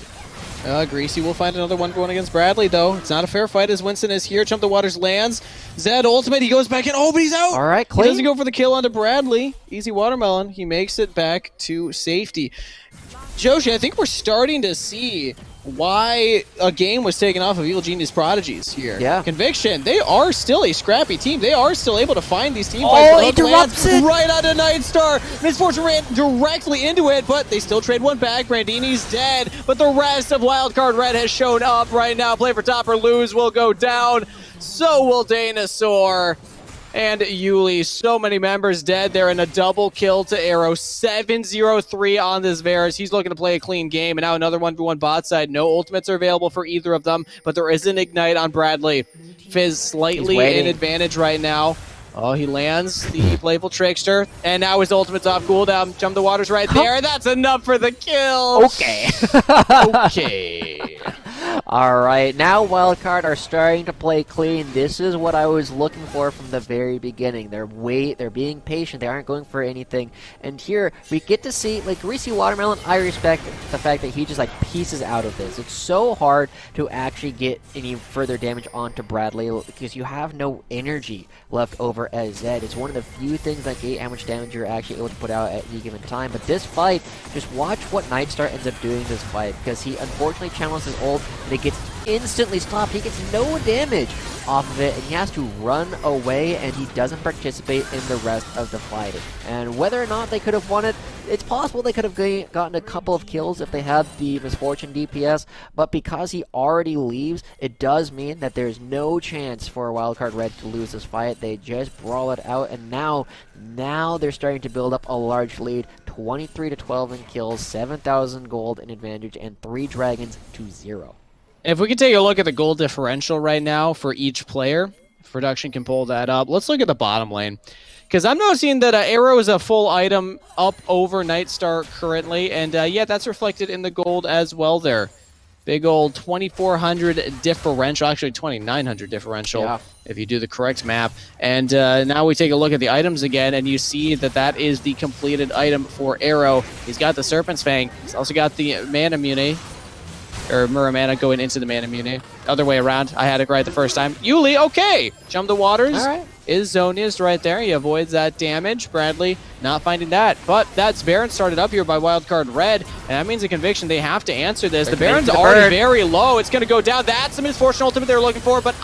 Greasy will find another one going against Bradley, though. It's not a fair fight as Winston is here. Jump the Waters lands. Zed ultimate, he goes back in. Oh, but he's out! All right, clean. He doesn't go for the kill onto Bradley. Easy watermelon. He makes it back to safety. Joshi, I think we're starting to see why a game was taken off of Evil Genius Prodigies here. Yeah. Conviction, they are still a scrappy team. They are still able to find these team fights. Oh, interrupts it! Right onto Nightstar. Misfortune ran directly into it, but they still trade one back. Brandini's dead, but the rest of Wildcard Red has shown up right now. Play for top or lose will go down. So will Dinosaur. And Yuli, so many members dead there in a double kill to Arrow. 7-0-3 on this Varus. He's looking to play a clean game. And now another 1v1 bot side. No ultimates are available for either of them, but there is an Ignite on Bradley. Fizz slightly in advantage right now. Oh, he lands the Playful Trickster, and now his ultimate's off cooldown. Jump the Waters right there. That's enough for the kill. Okay. Okay. All right, now Wildcard are starting to play clean. This is what I was looking for from the very beginning. They're being patient. They aren't going for anything. And here we get to see, like, Greasy Watermelon. I respect the fact that he just like pieces out of this. It's so hard to actually get any further damage onto Bradley because you have no energy left over as Zed. It's one of the few things that gate how much damage you're actually able to put out at any given time. But this fight, just watch what Nightstar ends up doing this fight, because he unfortunately channels his ult and it gets instantly stopped. He gets no damage off of it, and he has to run away, and he doesn't participate in the rest of the fight. And whether or not they could have won it, it's possible they could have gotten a couple of kills if they had the Misfortune DPS, but because he already leaves, it does mean that there's no chance for Wildcard Red to lose this fight. They just brawl it out, and now they're starting to build up a large lead. 23-12 in kills, 7,000 gold in advantage, and 3 dragons to 0. If we can take a look at the gold differential right now for each player, if production can pull that up, let's look at the bottom lane. Because I'm noticing that Arrow is a full item up over Nightstar currently, and yeah, that's reflected in the gold as well there. Big old 2,400 differential, actually 2,900 differential, if you do the correct map. And now we take a look at the items again, and you see that that is the completed item for Arrow. He's got the Serpent's Fang. He's also got the Mana Muni, or Muramana going into the Mana Muni. Other way around. I had it right the first time. Yuli, okay. Jump the Waters. All right. Is Zonius right there. He avoids that damage. Bradley not finding that. But that's Baron started up here by Wildcard Red, and that means a conviction. They have to answer this. The Baron's already very low. It's going to go down. That's the Misfortune ultimate they were looking for, but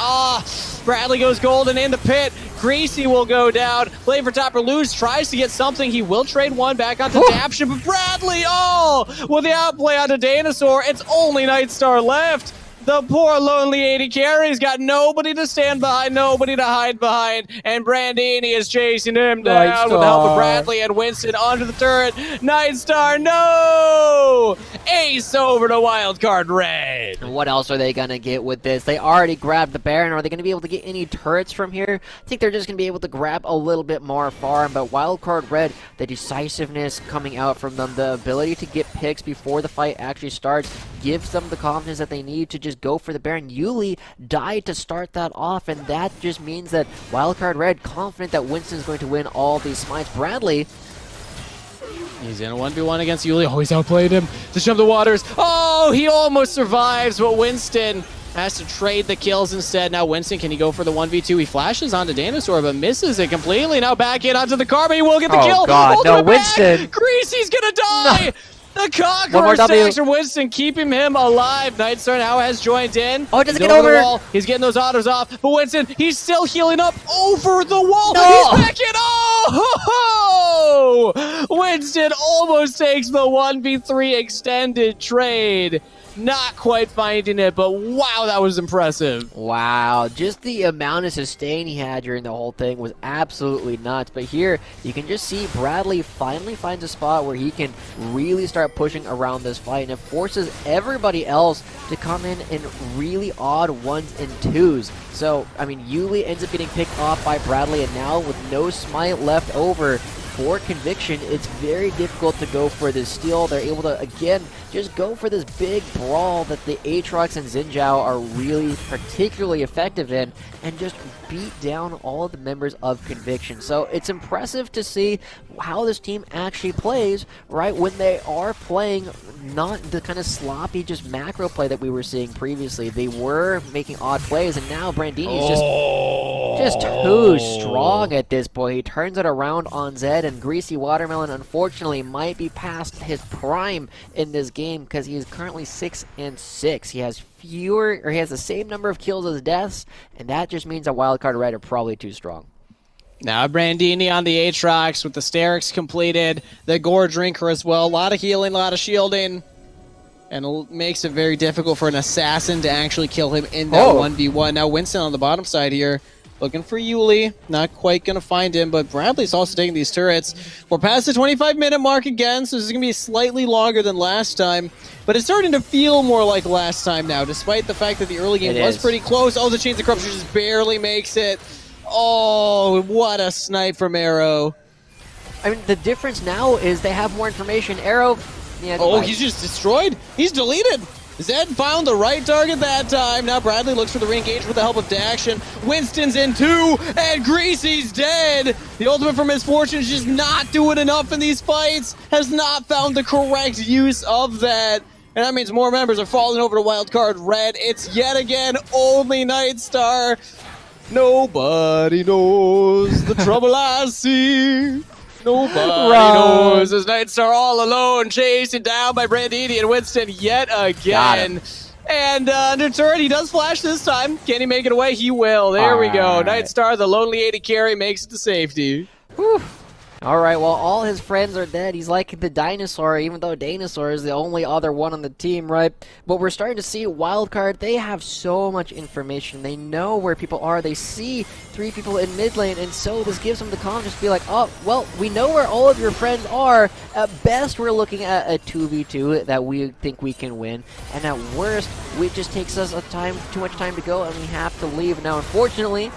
Bradley goes golden in the pit. Greasy will go down. Play for top or lose. Tries to get something. He will trade one back onto Daption, but Bradley, with the outplay onto Dinosaur, it's only Nightstar left. The poor lonely 80 carry's got nobody to stand behind, nobody to hide behind, and Brandini is chasing him down with the help of Bradley and Winston onto the turret. Nightstar, no! Ace over to Wildcard Red. And what else are they going to get with this? They already grabbed the Baron. Are they going to be able to get any turrets from here? I think they're just going to be able to grab a little bit more farm, but Wildcard Red, the decisiveness coming out from them, the ability to get picks before the fight actually starts, gives them the confidence that they need to just go for the Baron. Yuli died to start that off, and that just means that Wildcard Red confident that Winston's going to win all these smites. Bradley, he's in a 1v1 against Yuli. Oh, he's outplayed him to Jump the Waters. Oh, he almost survives, but Winston has to trade the kills instead. Now Winston, can he go for the 1v2? He flashes onto Dinosaur, but misses it completely. Now back in onto the Carbon. He will get the kill. Oh, God, no, Winston. Greasy's gonna die. No. The Conqueror stacks from Winston, keeping him alive. Nightstar now has joined in. Oh, it doesn't get over. The wall. He's getting those autos off. But Winston, he's still healing up over the wall. No. He's back in. Oh! Winston almost takes the 1v3 extended trade. Not quite finding it, but wow, that was impressive. Wow, just the amount of sustain he had during the whole thing was absolutely nuts. But here, you can just see Bradley finally finds a spot where he can really start pushing around this fight, and it forces everybody else to come in really odd 1s and 2s. So, I mean, Yuli ends up getting picked off by Bradley, and now with no smite left over, for Conviction, it's very difficult to go for this steal. They're able to, again, just go for this big brawl that the Aatrox and Xin Zhao are really particularly effective in, and just beat down all of the members of Conviction. So it's impressive to see how this team actually plays, right, when they are playing not the kind of sloppy just macro play that we were seeing previously. They were making odd plays, and now Brandini's just too strong at this point. He turns it around on Zed, and Greasy Watermelon unfortunately might be past his prime in this game because he is currently 6-6. He has he has the same number of kills as deaths, and that just means that Wildcard Red are probably too strong. Now Brandini on the Aatrox with the Sterix completed, the Gore Drinker as well. A lot of healing, a lot of shielding, and it makes it very difficult for an assassin to actually kill him in that 1v1. Now Winston on the bottom side here, looking for Yuli. Not quite going to find him, but Bradley's also taking these turrets. We're past the 25-minute mark again, so this is going to be slightly longer than last time. But it's starting to feel more like last time now, despite the fact that the early game was pretty close. Oh, the Chains of Corruption just barely makes it. Oh, what a snipe from Arrow. I mean, the difference now is they have more information. Arrow... Yeah, he's just destroyed? He's deleted. Zed found the right target that time. Now Bradley looks for the re-engage with the help of Daction. Winston's in two, and Greasy's dead. The ultimate for Misfortune is just not doing enough in these fights. Has not found the correct use of that. And that means more members are falling over to Wildcard Red. It's yet again only Nightstar. Nobody knows the trouble I see. Nobody knows as Nightstar all alone, chasing down by Brandini and Winston yet again. And under turret, he does flash this time. Can he make it away? He will. There we go. Nightstar, the lonely AD carry, makes it to safety. Whew. Alright, well, all his friends are dead. He's like the dinosaur, even though Dinosaur is the only other one on the team, right? But we're starting to see Wildcard. They have so much information. They know where people are. They see 3 people in mid lane, and so this gives them the confidence to be like, oh, well, we know where all of your friends are. At best, we're looking at a 2v2 that we think we can win. And at worst, it just takes us too much time to go, and we have to leave. Now, unfortunately,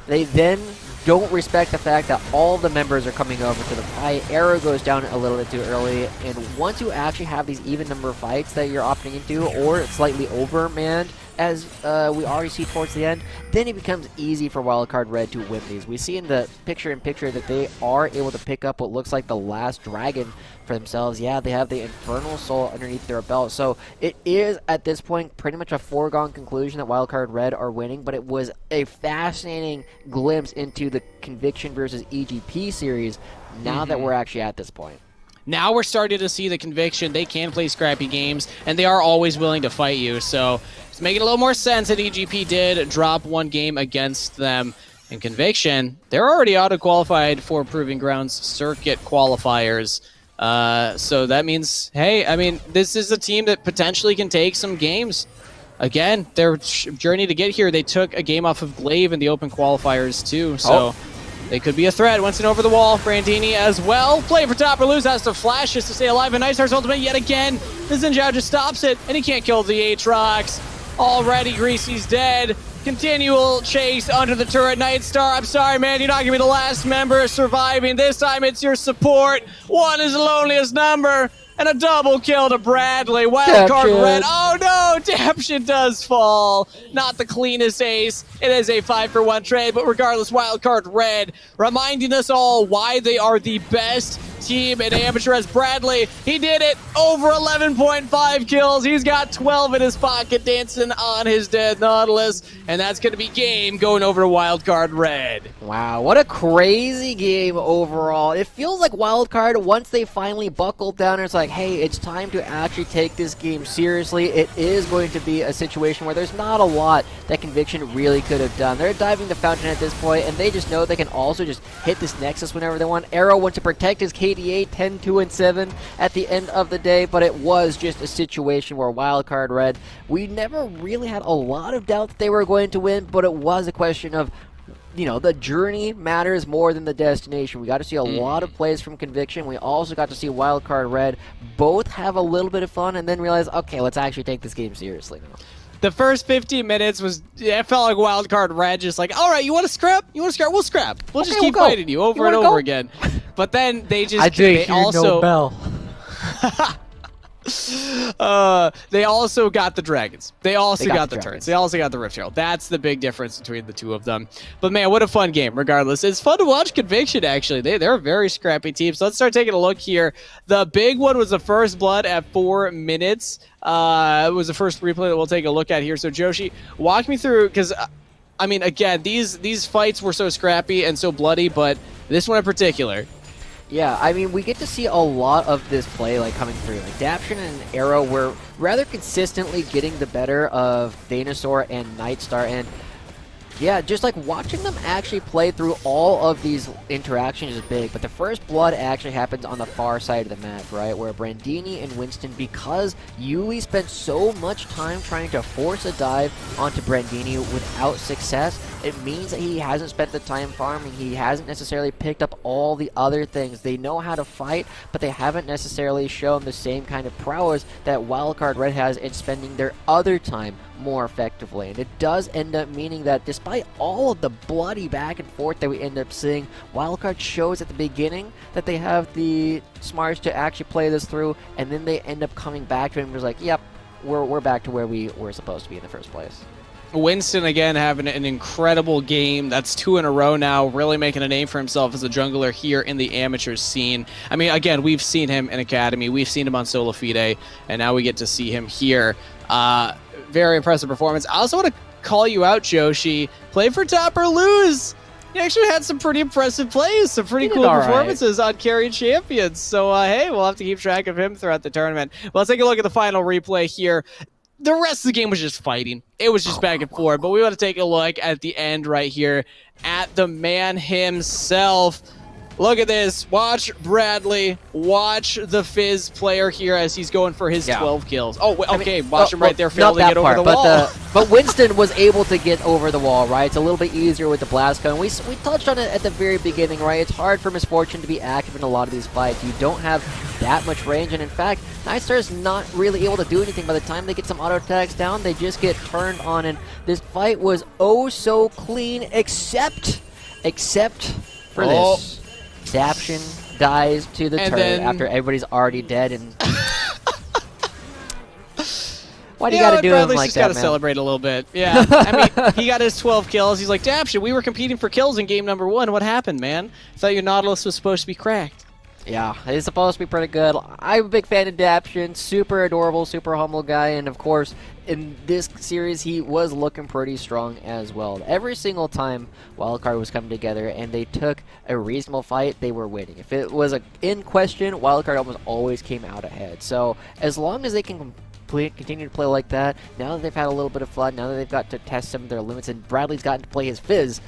they then don't respect the fact that all the members are coming over to the fight. Arrow goes down a little bit too early, and once you actually have these even number of fights that you're opting into, or slightly overmanned, as we already see towards the end, then it becomes easy for Wildcard Red to win these. We see in the picture-in-picture that they are able to pick up what looks like the last dragon for themselves. Yeah, they have the Infernal Soul underneath their belt, so it is, at this point, pretty much a foregone conclusion that Wildcard Red are winning, but it was a fascinating glimpse into the Conviction versus EGP series now that we're actually at this point. Now we're starting to see the Conviction. They can play scrappy games, and they are always willing to fight you, so it's making a little more sense that EGP did drop one game against them. In Conviction, they're already auto-qualified for Proving Grounds circuit qualifiers. So that means, hey, I mean, this is a team that potentially can take some games. Again, their journey to get here, they took a game off of Glaive in the open qualifiers too, so they could be a threat. Winston over the wall, Brandini as well. Play for top or lose, has to flash just to stay alive, and Nightstar's ultimate yet again. The Xin Zhao just stops it, and he can't kill the Aatrox. Already, Greasy's dead. Continual chase under the turret. Nightstar, I'm sorry, man. You're not going to be the last member surviving. This time it's your support. One is the loneliest number. And a double kill to Bradley. Wildcard Red. Oh no, Daption does fall. Not the cleanest ace. It is a 5-for-1 trade, but regardless, Wildcard Red reminding us all why they are the best team in amateur. As Bradley, he did it. Over 11.5 kills. He's got 12 in his pocket, dancing on his dead Nautilus. And that's going to be game going over to Wildcard Red. Wow, what a crazy game overall. It feels like Wildcard, once they finally buckled down, it's like, hey, it's time to actually take this game seriously. It is going to be a situation where there's not a lot that Conviction really could have done. They're diving the fountain at this point, and they just know they can also just hit this Nexus whenever they want. Arrow wants to protect his KDA 10-2-7 at the end of the day, but it was just a situation where Wildcard Red, we never really had a lot of doubt that they were going to win, but it was a question of, you know, the journey matters more than the destination. We got to see a lot of plays from Conviction. We also got to see Wildcard Red both have a little bit of fun and then realize, okay, let's actually take this game seriously now. The first 15 minutes was, it felt like Wildcard Red just like, all right, you want to scrap? You want to scrap? We'll scrap. We'll just keep fighting you over and over again. But then they just... I did hear no bell. They also got the dragons. They also got the dragons. turrets. They also got the Rift Herald. That's the big difference between the two of them. But man, what a fun game, regardless. It's fun to watch Conviction, actually. They're a very scrappy team. So let's start taking a look here. The big one was the first blood at 4 minutes. It was the first replay that we'll take a look at here. So Joshi, walk me through, because I mean, again, these fights were so scrappy and so bloody, but this one in particular. Yeah, I mean, we get to see a lot of this play coming through. Daption and Arrow were rather consistently getting the better of Venusaur and Nightstar, and yeah, just watching them actually play through all of these interactions is big, but the first blood actually happens on the far side of the map, right, where Brandini and Winston, because Yuli spent so much time trying to force a dive onto Brandini without success, it means that he hasn't spent the time farming. He hasn't necessarily picked up all the other things. They know how to fight, but they haven't necessarily shown the same kind of prowess that Wildcard Red has in spending their other time more effectively. And it does end up meaning that despite all of the bloody back and forth that we end up seeing, Wildcard shows at the beginning that they have the smarts to actually play this through, and then they end up coming back to him and was like, yep, we're back to where we were supposed to be in the first place. Winston, again, having an incredible game. That's 2 in a row now, really making a name for himself as a jungler here in the amateur scene. I mean, again, we've seen him in Academy. We've seen him on Solo Fide, and now we get to see him here. Very impressive performance. I also want to call you out, Joshi. Play for top or lose. He actually had some pretty impressive plays, some pretty cool performances on carrying champions. So, hey, we'll have to keep track of him throughout the tournament. Well, let's take a look at the final replay here. The rest of the game was just fighting. It was just back and forth. But we want to take a look at the end right here at the man himself. Look at this. Watch Bradley. Watch the Fizz player here as he's going for his 12 kills. Oh, okay. Watch him right there failing to get over the wall. But Winston was able to get over the wall, right? It's a little bit easier with the blast cone. We touched on it at the very beginning, right? It's hard for Misfortune to be active in a lot of these fights. You don't have that much range, and in fact, Nightstar is not really able to do anything. By the time they get some auto attacks down, they just get turned on, and this fight was oh so clean, except for this. Daption dies to the turret after everybody's already dead, and why do you gotta do him like just that, gotta man? Celebrate a little bit. Yeah, I mean, he got his 12 kills. He's like, Daption, we were competing for kills in game number 1. What happened, man? I thought your Nautilus was supposed to be cracked. Yeah, he's supposed to be pretty good. I'm a big fan of Daption, super adorable, super humble guy, and of course, in this series, he was looking pretty strong as well. Every single time Wildcard was coming together and they took a reasonable fight, they were winning. If it was in question, Wildcard almost always came out ahead. So as long as they can continue to play like that, now that they've had a little bit of fun, now that they've got to test some of their limits, and Bradley's gotten to play his Fizz,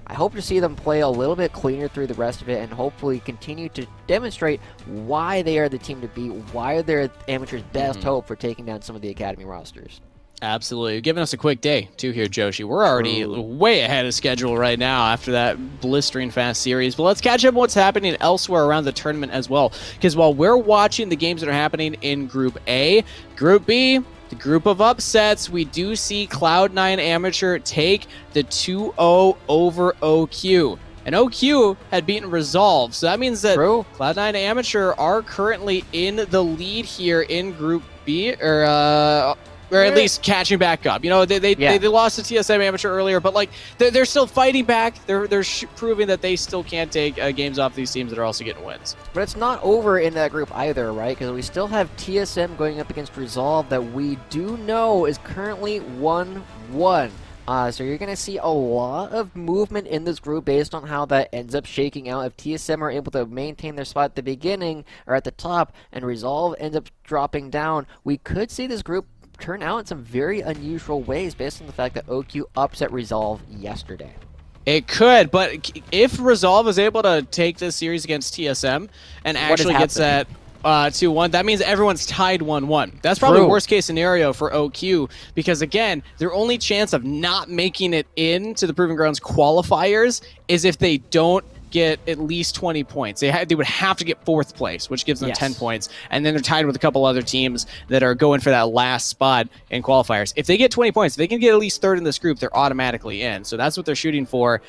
I hope to see them play a little bit cleaner through the rest of it and hopefully continue to demonstrate why they are the team to beat, why they're Amateur's best hope for taking down some of the Academy rosters. Absolutely. Giving us a quick day, too, here, Joshi. We're already way ahead of schedule right now after that blistering fast series. But let's catch up on what's happening elsewhere around the tournament as well. Because while we're watching the games that are happening in Group A, Group B, the group of upsets, we do see Cloud9 Amateur take the 2-0 over OQ. And OQ had beaten Resolve, so that means that Cloud9 Amateur are currently in the lead here in Group B, or at least catching back up. You know, they lost to TSM Amateur earlier, but like they're still fighting back. They're proving that they still can't take games off these teams that are also getting wins. But it's not over in that group either, right? Because we still have TSM going up against Resolve that we do know is currently 1-1. So you're going to see a lot of movement in this group based on how that ends up shaking out. If TSM are able to maintain their spot at the beginning or at the top and Resolve ends up dropping down, we could see this group turn out in some very unusual ways based on the fact that OQ upset Resolve yesterday. It could, but if Resolve is able to take this series against TSM and actually gets that 2-1, that means everyone's tied 1-1. That's probably the worst case scenario for OQ, because again, their only chance of not making it into the Proving Grounds qualifiers is if they don't get at least 20 points. They would have to get 4th place, which gives them 10 points. And then they're tied with a couple other teams that are going for that last spot in qualifiers. If they get 20 points, if they can get at least 3rd in this group, they're automatically in. So that's what they're shooting for.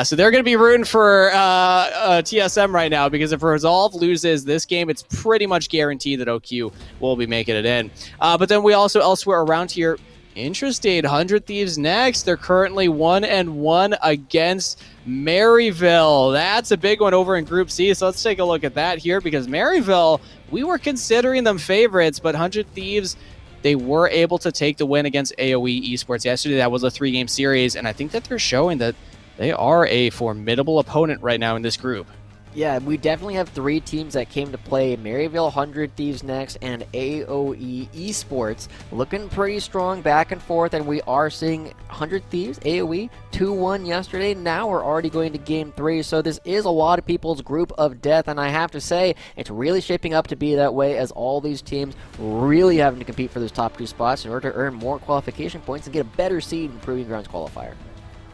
So they're going to be rooting for TSM right now, because if Resolve loses this game, it's pretty much guaranteed that OQ will be making it in. But then we also elsewhere around here, interesting, 100 Thieves next. They're currently 1-1 against Maryville. That's a big one over in Group C. So let's take a look at that here, because Maryville, we were considering them favorites, but 100 Thieves, they were able to take the win against AOE Esports yesterday. That was a 3-game series, and I think that they're showing that they are a formidable opponent right now in this group. Yeah, we definitely have 3 teams that came to play. Maryville, 100 Thieves next, and AOE Esports looking pretty strong back and forth, and we are seeing 100 Thieves, AOE, 2-1 yesterday. Now we're already going to Game 3, so this is a lot of people's group of death, and I have to say, it's really shaping up to be that way, as all these teams really having to compete for those top 2 spots in order to earn more qualification points and get a better seed in the Proving Grounds qualifier.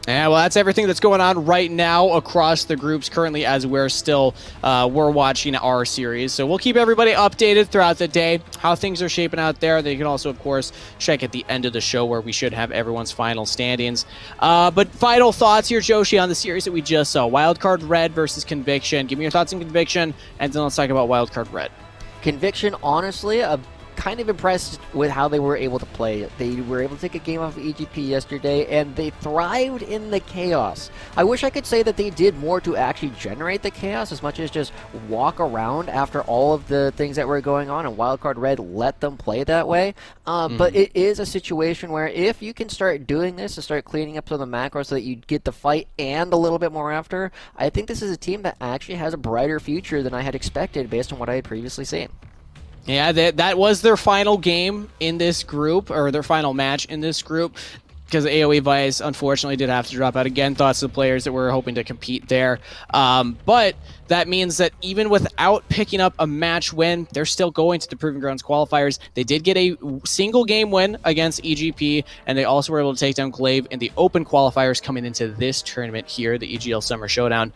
Yeah, well, that's everything that's going on right now across the groups currently, as we're still we're watching our series. So we'll keep everybody updated throughout the day, how things are shaping out there. Then you can also, of course, check at the end of the show where we should have everyone's final standings. But final thoughts here, Joshi, on the series that we just saw. Wildcard Red versus Conviction. Give me your thoughts on Conviction, and then let's talk about Wildcard Red. Conviction, honestly, kind of impressed with how they were able to play. They were able to take a game off of EGP yesterday, and they thrived in the chaos. I wish I could say that they did more to actually generate the chaos as much as just walk around after all of the things that were going on, and Wildcard Red let them play that way. But it is a situation where if you can start doing this and start cleaning up some of the macros so that you get the fight and a little bit more after, I think this is a team that actually has a brighter future than I had expected based on what I had previously seen. Yeah, that was their final game in this group, or their final match in this group, because AOE Vice unfortunately did have to drop out again. Thoughts to the players that were hoping to compete there. But that means that even without picking up a match win, they're still going to the Proving Grounds qualifiers. They did get a single game win against EGP, and they also were able to take down Glaive in the open qualifiers coming into this tournament here, the EGL Summer Showdown.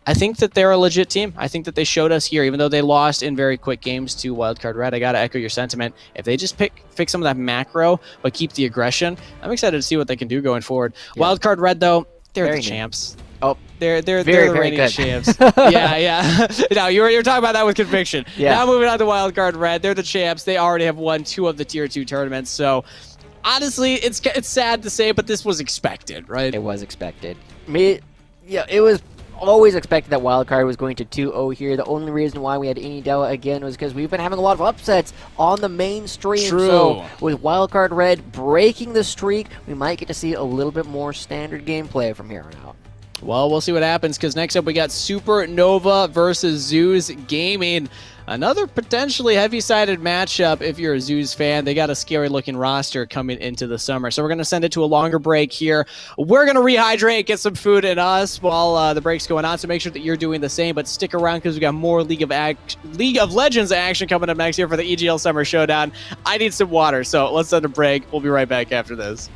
I think that they're a legit team. I think that they showed us here, even though they lost in very quick games to Wildcard Red. I got to echo your sentiment. If they just fix some of that macro, but keep the aggression, I'm excited to see what they can do going forward. Yeah. Wildcard Red, though, they're very the champs. Oh, they're the reigning champs. yeah. No, you were talking about that with Conviction. Yeah. Now moving on to Wildcard Red, they're the champs. They already have won 2 of the Tier 2 tournaments. So honestly, it's sad to say, but this was expected, right? It was expected. Yeah, it was always expected that Wildcard was going to 2-0 here. The only reason why we had Inidella again was because we've been having a lot of upsets on the main stream. True. So with Wildcard Red breaking the streak, we might get to see a little bit more standard gameplay from here on out. Well, we'll see what happens, because next up we got Supernova versus Zeus Gaming. Another potentially heavy-sided matchup if you're a Zeus fan. They got a scary-looking roster coming into the summer. So we're going to send it to a longer break here. We're going to rehydrate, get some food in us while the break's going on. So make sure that you're doing the same. But stick around, because we got more League of Legends action coming up next here for the EGL Summer Showdown. I need some water, so let's send a break. We'll be right back after this.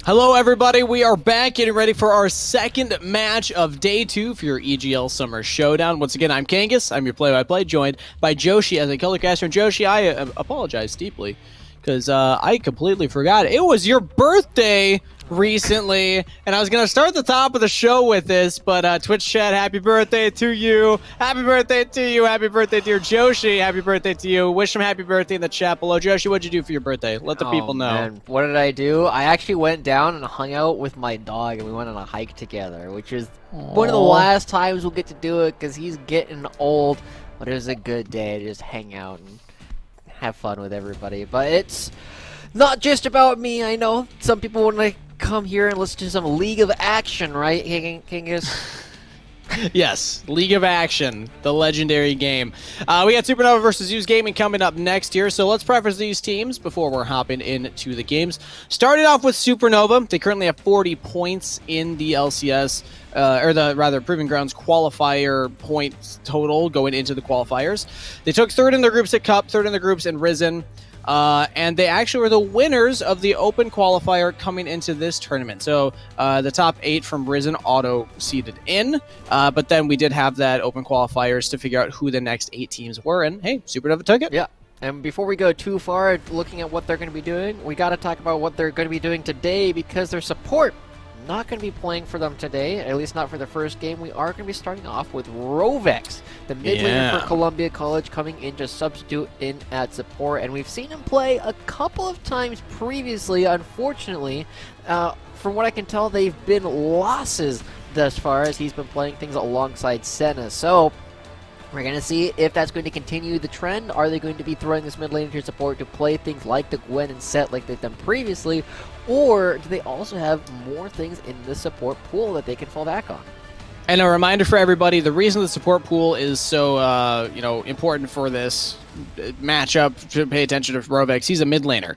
Hello, everybody. We are back getting ready for our second match of Day 2 for your EGL Summer Showdown. Once again, I'm Kangas. I'm your play-by-play, joined by Joshi as a colorcaster. And Joshi, I apologize deeply because I completely forgot. It was your birthday recently, and I was going to start the top of the show with this, but Twitch chat, happy birthday to you. Happy birthday to you. Happy birthday, dear Joshi. Happy birthday to you. Wish him happy birthday in the chat below. Joshi, what'd you do for your birthday? Let the people know. Man. What did I do? I actually went down and hung out with my dog, and we went on a hike together, which is one of the last times we'll get to do it because he's getting old, but it was a good day to just hang out and have fun with everybody. But it's not just about me. I know some people want to come here and listen to some League of Action, right, Kingus? Yes, League of Action, the legendary game. We got Supernova versus Zeus Gaming coming up next here, so let's preface these teams before we're hopping into the games. Starting off with Supernova, they currently have 40 points in the LCS, rather Proving Grounds qualifier points total going into the qualifiers. They took third in their groups at Cup, third in their groups in Risen. And they actually were the winners of the Open Qualifier coming into this tournament. So the top 8 from Risen auto-seeded in, but then we did have that Open Qualifiers to figure out who the next 8 teams were, and hey, Supernova took it. Yeah. And before we go too far looking at what they're going to be doing, we got to talk about what they're going to be doing today because their support not going to be playing for them today, at least not for the first game. We are going to be starting off with Rovex, the mid laner for Columbia College, coming in to substitute in at support. And we've seen him play a couple of times previously. Unfortunately, from what I can tell, they've been losses thus far as he's been playing things alongside Senna. So we're going to see if that's going to continue the trend. Are they going to be throwing this mid lane to support to play things like the Gwen and Set like they've done previously? Or do they also have more things in the support pool that they can fall back on? And a reminder for everybody, the reason the support pool is so important for this matchup, to pay attention to Rovex, he's a mid laner.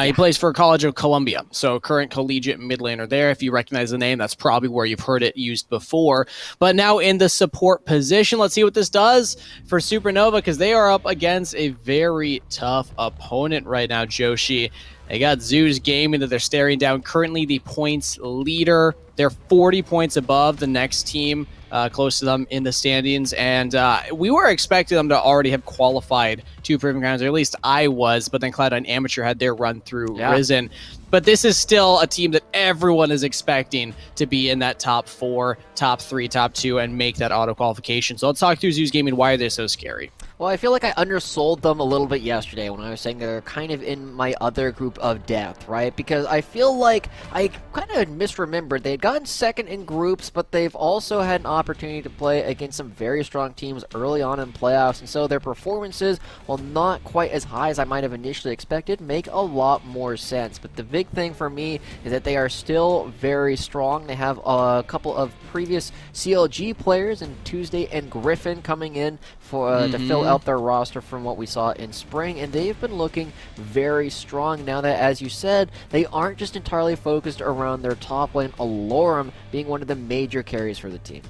He plays for College of Columbia, so current collegiate mid laner there. If you recognize the name, that's probably where you've heard it used before. But now in the support position, let's see what this does for Supernova, because they are up against a very tough opponent right now, Joshi. They got Zeus Gaming that they're staring down, currently the points leader. They're 40 points above the next team close to them in the standings, and we were expecting them to already have qualified to Proving Grounds, or at least I was, but then Cloud9 Amateur had their run through Risen. But this is still a team that everyone is expecting to be in that top 4, top 3, top 2, and make that auto-qualification. So let's talk through Zeus Gaming. Why are they so scary? Well, I feel like I undersold them a little bit yesterday when I was saying they're kind of in my other group of depth, right? Because I feel like I kind of misremembered. They had gotten second in groups, but they've also had an opportunity to play against some very strong teams early on in playoffs, and so their performances, while not quite as high as I might have initially expected, make a lot more sense. But the big thing for me is that they are still very strong. They have a couple of previous CLG players in Tuesday and Griffin coming in for to fill out their roster from what we saw in spring, and they've been looking very strong now that, as you said, they aren't just entirely focused around their top lane, Alorum being one of the major carries for the team.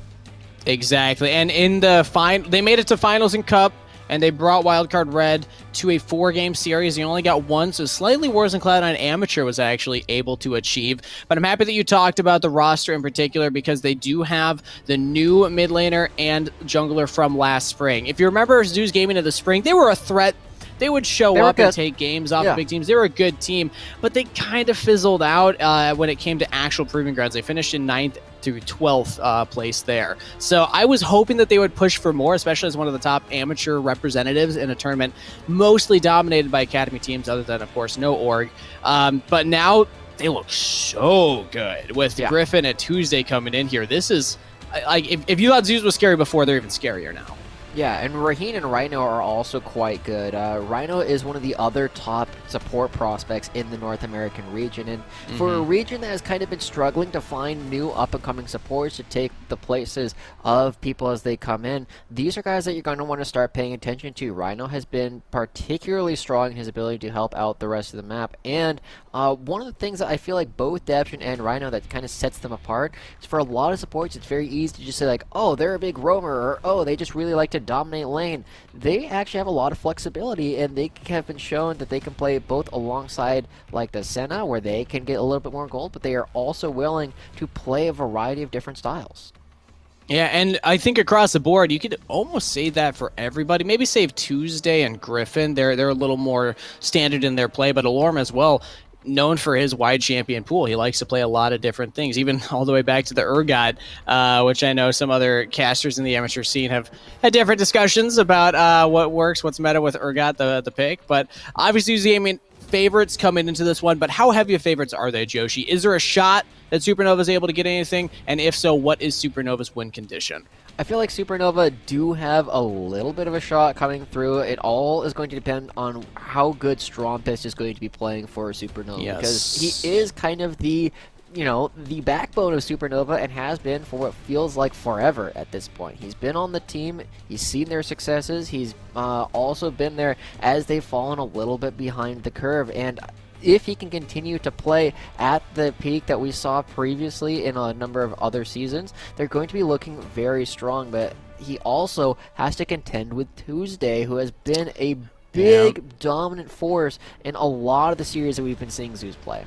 Exactly, and in the they made it to finals in Cup, and they brought Wildcard Red to a 4-game series. They only got 1, so slightly worse than Cloud9 Amateur was actually able to achieve. But I'm happy that you talked about the roster in particular, because they do have the new mid laner and jungler from last spring. If you remember Zeus Gaming in the spring, they were a threat. They would show up and take games off big teams. They were a good team, but they kind of fizzled out when it came to actual Proving Grounds. They finished in 9th to 12th place there. So I was hoping that they would push for more, especially as one of the top amateur representatives in a tournament mostly dominated by academy teams, other than, of course, no org. But now they look so good with Griffin and Tuesday coming in here. This is, like, if you thought Zeus was scary before, they're even scarier now. Yeah, and Raheen and Rhino are also quite good. Rhino is one of the other top support prospects in the North American region, and for a region that has kind of been struggling to find new up-and-coming supports to take the places of people as they come in. These are guys that you're going to want to start paying attention to. Rhino has been particularly strong in his ability to help out the rest of the map, and one of the things that I feel like both Daption and Rhino that kind of sets them apart is for a lot of supports, it's very easy to just say like, oh, they're a big roamer, or oh, they just really like to dominate lane. They actually have a lot of flexibility, and they have been shown that they can play both alongside like the Senna, where they can get a little bit more gold, but they are also willing to play a variety of different styles. Yeah, and I think across the board, you could almost say that for everybody. Maybe save Tuesday and Griffin. They're a little more standard in their play, but Alorm as well, known for his wide champion pool. He likes to play a lot of different things, even all the way back to the Urgot, which I know some other casters in the amateur scene have had different discussions about what works, what's meta with Urgot, the pick. But obviously, Gaming favorites coming into this one, but how heavy of favorites are they, Joshi? Is there a shot that Supernova is able to get anything? And if so, what is Supernova's win condition? I feel like Supernova do have a little bit of a shot coming through. It all is going to depend on how good Strompist is going to be playing for Supernova. Yes. Because he is kind of the, you know, the backbone of Supernova and has been for what feels like forever at this point. He's been on the team, he's seen their successes, he's also been there as they've fallen a little bit behind the curve, and if he can continue to play at the peak that we saw previously in a number of other seasons, they're going to be looking very strong. But he also has to contend with Tuesday, who has been a big dominant force in a lot of the series that we've been seeing Zeus play.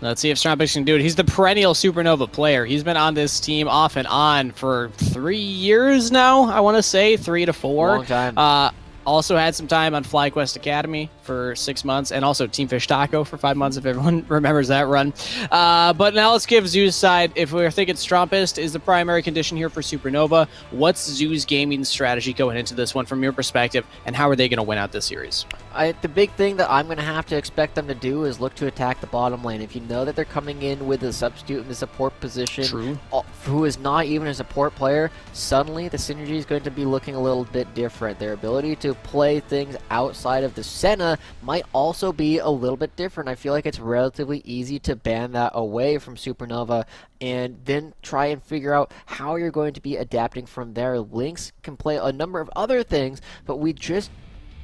Let's see if Strompist can do it. He's the perennial Supernova player. He's been on this team off and on for 3 years now, I want to say, 3 to 4. Long time. Also had some time on FlyQuest Academy for 6 months, and also Team Fish Taco for 5 months, if everyone remembers that run. But now let's give Zoo's side. If we're thinking Strompist is the primary condition here for Supernova, what's Zoo's gaming strategy going into this one from your perspective, and how are they going to win out this series? The big thing that I'm going to have to expect them to do is look to attack the bottom lane. If you know that they're coming in with a substitute in the support position, who is not even a support player, suddenly the synergy is going to be looking a little bit different. Their ability to play things outside of the Senna might also be a little bit different. I feel like it's relatively easy to ban that away from Supernova and then try and figure out how you're going to be adapting from there. Lynx can play a number of other things, but we just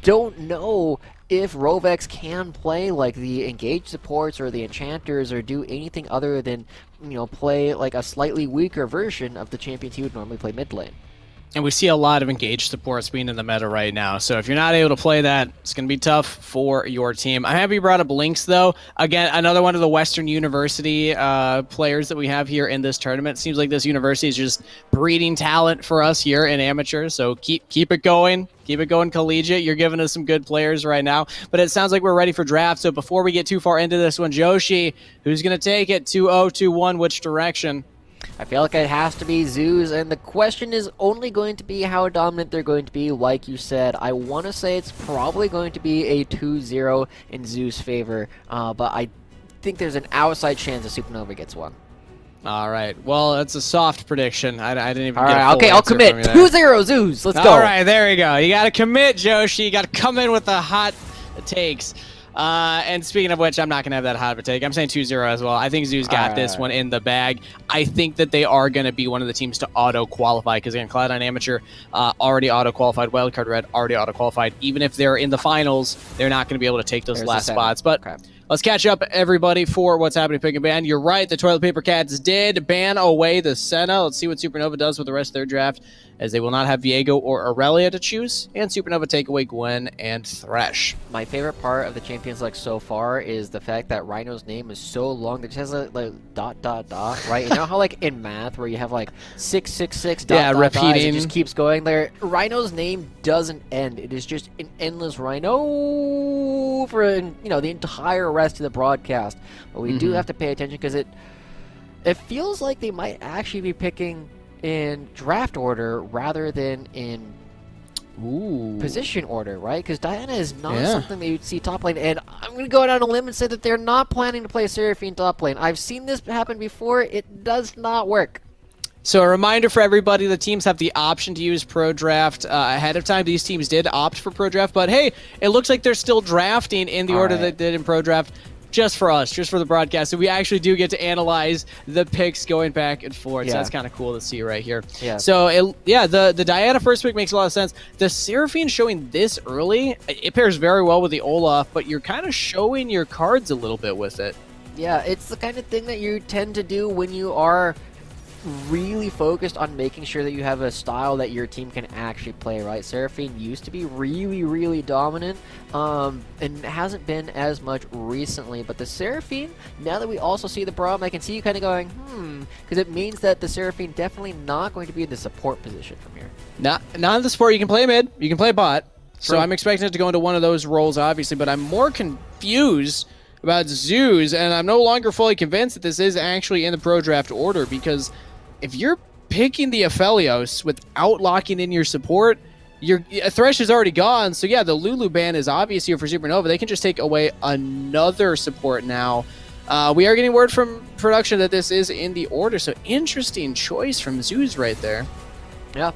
don't know if Rovex can play like the engaged supports or the enchanters or do anything other than, you know, play like a slightly weaker version of the champions he would normally play mid lane. And we see a lot of engaged supports being in the meta right now. So if you're not able to play that, it's going to be tough for your team. I'm happy you brought up Lynx, though. Again, another one of the Western University players that we have here in this tournament. Seems like this university is just breeding talent for us here in amateurs. So keep it going. Keep it going, collegiate. You're giving us some good players right now. But it sounds like we're ready for draft. So before we get too far into this one, Joshi, who's going to take it? 2-0, 2-1, which direction? I feel like it has to be Zeus, and the question is only going to be how dominant they're going to be. Like you said, I want to say it's probably going to be a 2-0 in Zeus' favor, but I think there's an outside chance that Supernova gets one. All right. Well, it's a soft prediction. I didn't even All get right, a full okay, I'll commit. 2-0 Zeus. Let's go. All right, there you go. You got to commit, Joshi. You got to come in with the hot takes. And speaking of which, I'm not going to have that hot of a take. I'm saying 2-0 as well. I think Zoo's got this one in the bag. I think that they are going to be one of the teams to auto-qualify because, again, Cloud9 Amateur already auto-qualified. Wildcard Red already auto-qualified. Even if they're in the finals, they're not going to be able to take those last spots. But let's catch up, everybody, for what's happening Pick and Ban. You're right. The Toilet Paper Cats did ban away the Senna. Let's see what Supernova does with the rest of their draft, as they will not have Viego or Aurelia to choose, and Supernova take away Gwen and Thresh. My favorite part of the Champions League so far is the fact that Rhino's name is so long that it has a like dot, right? You know how like in math where you have like 666 dot, repeating. It just keeps going there. Rhino's name doesn't end. It is just an endless Rhino for, you know, the entire rest of the broadcast. But we do have to pay attention because it feels like they might actually be picking in draft order rather than in position order, right? Because Diana is not something that you'd see top lane, and I'm going to go out on a limb and say that they're not planning to play Seraphine top lane. I've seen this happen before. It does not work. So a reminder for everybody, the teams have the option to use Pro Draft ahead of time. These teams did opt for Pro Draft, but hey, it looks like they're still drafting in the order that they did in Pro Draft. just for us, just for the broadcast. So we actually do get to analyze the picks going back and forth. So that's kind of cool to see right here. Yeah. So, the Diana first pick makes a lot of sense. The Seraphine showing this early, it pairs very well with the Olaf, but you're kind of showing your cards a little bit with it. Yeah, it's the kind of thing that you tend to do when you are really focused on making sure that you have a style that your team can actually play, right? Seraphine used to be really, really dominant, and hasn't been as much recently, but the Seraphine, now that we also see the problem, I can see you kind of going, because it means that the Seraphine definitely not going to be in the support position from here. Not in the support. You can play mid, you can play bot, so I'm expecting it to go into one of those roles, obviously, but I'm more confused about Zeus, and I'm no longer fully convinced that this is actually in the pro draft order, because if you're picking the Aphelios without locking in your support, your Thresh is already gone. So yeah, the Lulu ban is obvious here for Supernova. They can just take away another support now. We are getting word from production that this is in the order, so interesting choice from Zeus right there. Yeah.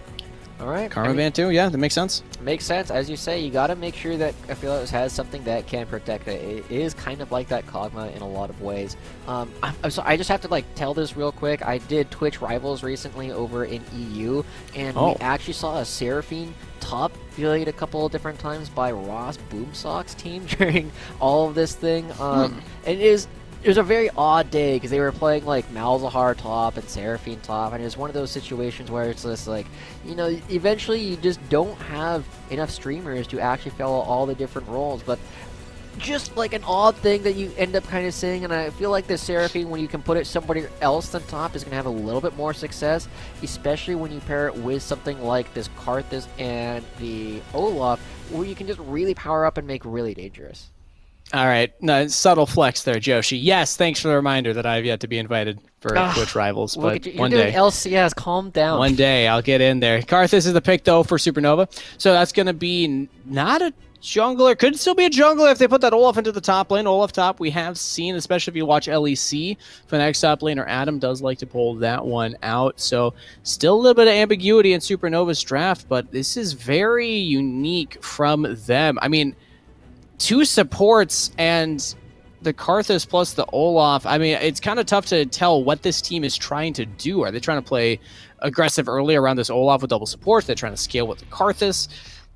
All right. Karma ban too, yeah, that makes sense. Makes sense. As you say, you got to make sure that Aphelios has something that can protect it. It is kind of like that Kog'Maw in a lot of ways. So I just have to tell this real quick. I did Twitch Rivals recently over in EU, and we actually saw a Seraphine top played a couple of different times by Ross Boomsock's team during all of this thing. And it was a very odd day because they were playing Malzahar top and Seraphine top, and it was one of those situations where it's just eventually you just don't have enough streamers to actually follow all the different roles, but just an odd thing that you end up kind of seeing, and I feel like the Seraphine, when you can put it somebody else on top, is going to have a little bit more success, especially when you pair it with something like this Karthus and the Olaf, where you can just really power up and make really dangerous. All right, no, subtle flex there, Joshi. Yes, thanks for the reminder that I've yet to be invited for Twitch Rivals, but you're one doing day. LCS, calm down. One day, I'll get in there. Karthus is the pick, though, for Supernova, so that's going to be not a jungler. Could still be a jungler if they put that Olaf into the top lane. Olaf top, we have seen, especially if you watch LEC, for the next top laner, Adam does like to pull that one out, so still a little bit of ambiguity in Supernova's draft, but this is very unique from them. I mean, 2 supports and the Karthus plus the Olaf. I mean, it's kind of tough to tell what this team is trying to do. Are they trying to play aggressive early around this Olaf with double support? They're trying to scale with the Karthus.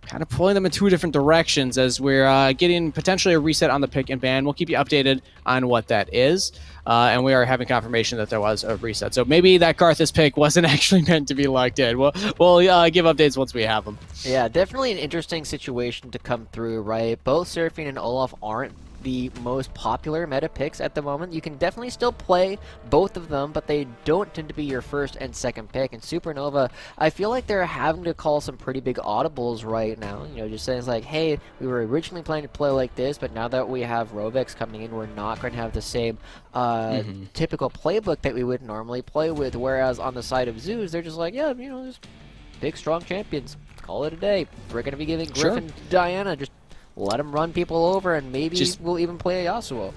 Kind of pulling them in 2 different directions as we're getting potentially a reset on the pick and ban. We'll keep you updated on what that is. And we are having confirmation that there was a reset. So maybe that Karthus pick wasn't actually meant to be locked in. We'll give updates once we have them. Yeah, definitely an interesting situation to come through, right? Both Seraphine and Olaf aren't the most popular meta picks at the moment. You can definitely still play both of them, but they don't tend to be your first and second pick. And Supernova, I feel like they're having to call some pretty big audibles right now. Just saying hey, we were originally planning to play like this, but now that we have Rovex coming in, we're not going to have the same typical playbook that we would normally play with. Whereas on the side of Zeus, they're just just big, strong champions. Call it a day. We're going to be giving Griffin Diana, just let him run people over, and maybe we'll even play a Yasuo.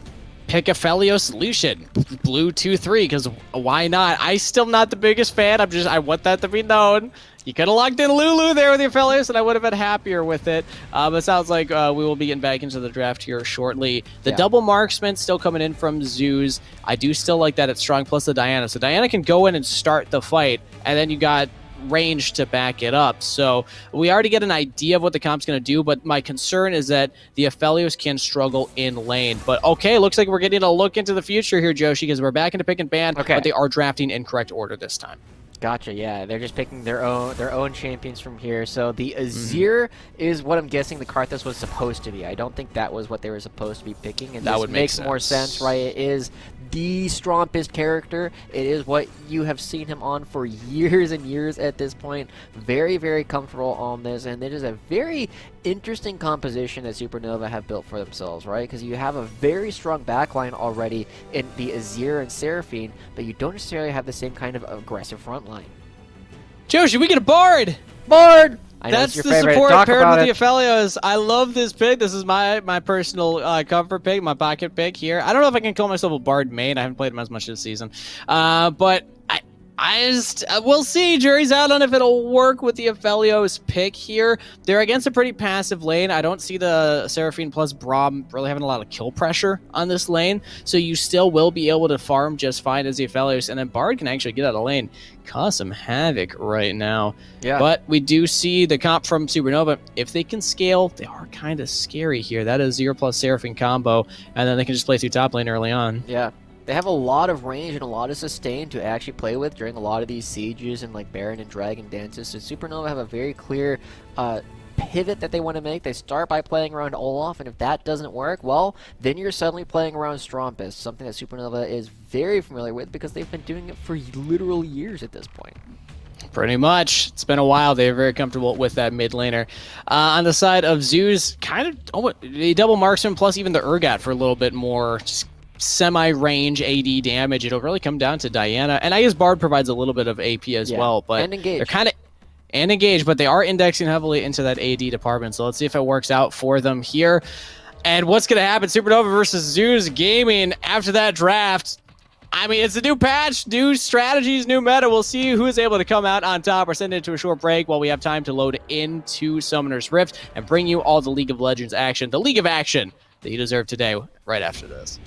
Pick a Felio solution. Blue 2-3, because why not? I'm still not the biggest fan. I want that to be known. You could have locked in Lulu there with the Aphelios, and I would have been happier with it. But it sounds like we will be getting back into the draft here shortly. The double marksman still coming in from Zeus. I do still like that it's strong, plus the Diana. So Diana can go in and start the fight, and then you got range to back it up. So we already get an idea of what the comp's going to do, but my concern is that the Aphelios can struggle in lane. But okay, looks like we're getting a look into the future here, Joshi, because we're back into pick and ban, but they are drafting in correct order this time. Gotcha, yeah. They're just picking their own champions from here. So the Azir is what I'm guessing the Karthus was supposed to be. I don't think that was what they were supposed to be picking, and that would make more sense, right? It is the strongest character. It is what you have seen him on for years and years at this point. Very, very comfortable on this, and it is a very interesting composition that Supernova have built for themselves, right? Because you have a very strong backline already in the Azir and Seraphine, but you don't necessarily have the same kind of aggressive front line. Joshi, we get a Bard! Bard! That's the support paired with the Aphelios. I love this pick. This is my personal comfort pick, my pocket pick here. I don't know if I can call myself a Bard main. I haven't played him as much this season. But We'll see. Jury's out on if it'll work with the Aphelios pick here. They're against a pretty passive lane. I don't see the Seraphine plus Braum really having a lot of kill pressure on this lane, so you still will be able to farm just fine as the Aphelios, and then Bard can actually get out of lane, cause some havoc right now. Yeah. But we do see the comp from Supernova. If they can scale, they are kind of scary here. That is 0 plus Seraphine combo, and then they can just play through top lane early on. Yeah. They have a lot of range and a lot of sustain to actually play with during a lot of these sieges and like Baron and Dragon dances. So Supernova have a very clear pivot that they want to make. They start by playing around Olaf, and if that doesn't work, well, then you're suddenly playing around Strompus, something that Supernova is very familiar with because they've been doing it for literal years at this point. Pretty much. It's been a while. They're very comfortable with that mid laner. On the side of Zeus, kind of the double marksman plus even the Urgot for a little bit more just semi-range AD damage. It'll really come down to Diana, and I guess Bard provides a little bit of AP as well, but and engage. They're kind of engaged, but they are indexing heavily into that AD department, so let's see if it works out for them here. And what's going to happen? Supernova versus Zeus Gaming after that draft. I mean, it's a new patch, new strategies, new meta. We'll see who is able to come out on top. We're sending it to a short break while we have time to load into Summoner's Rift and bring you all the League of Legends action, the League of Action that you deserve today right after this.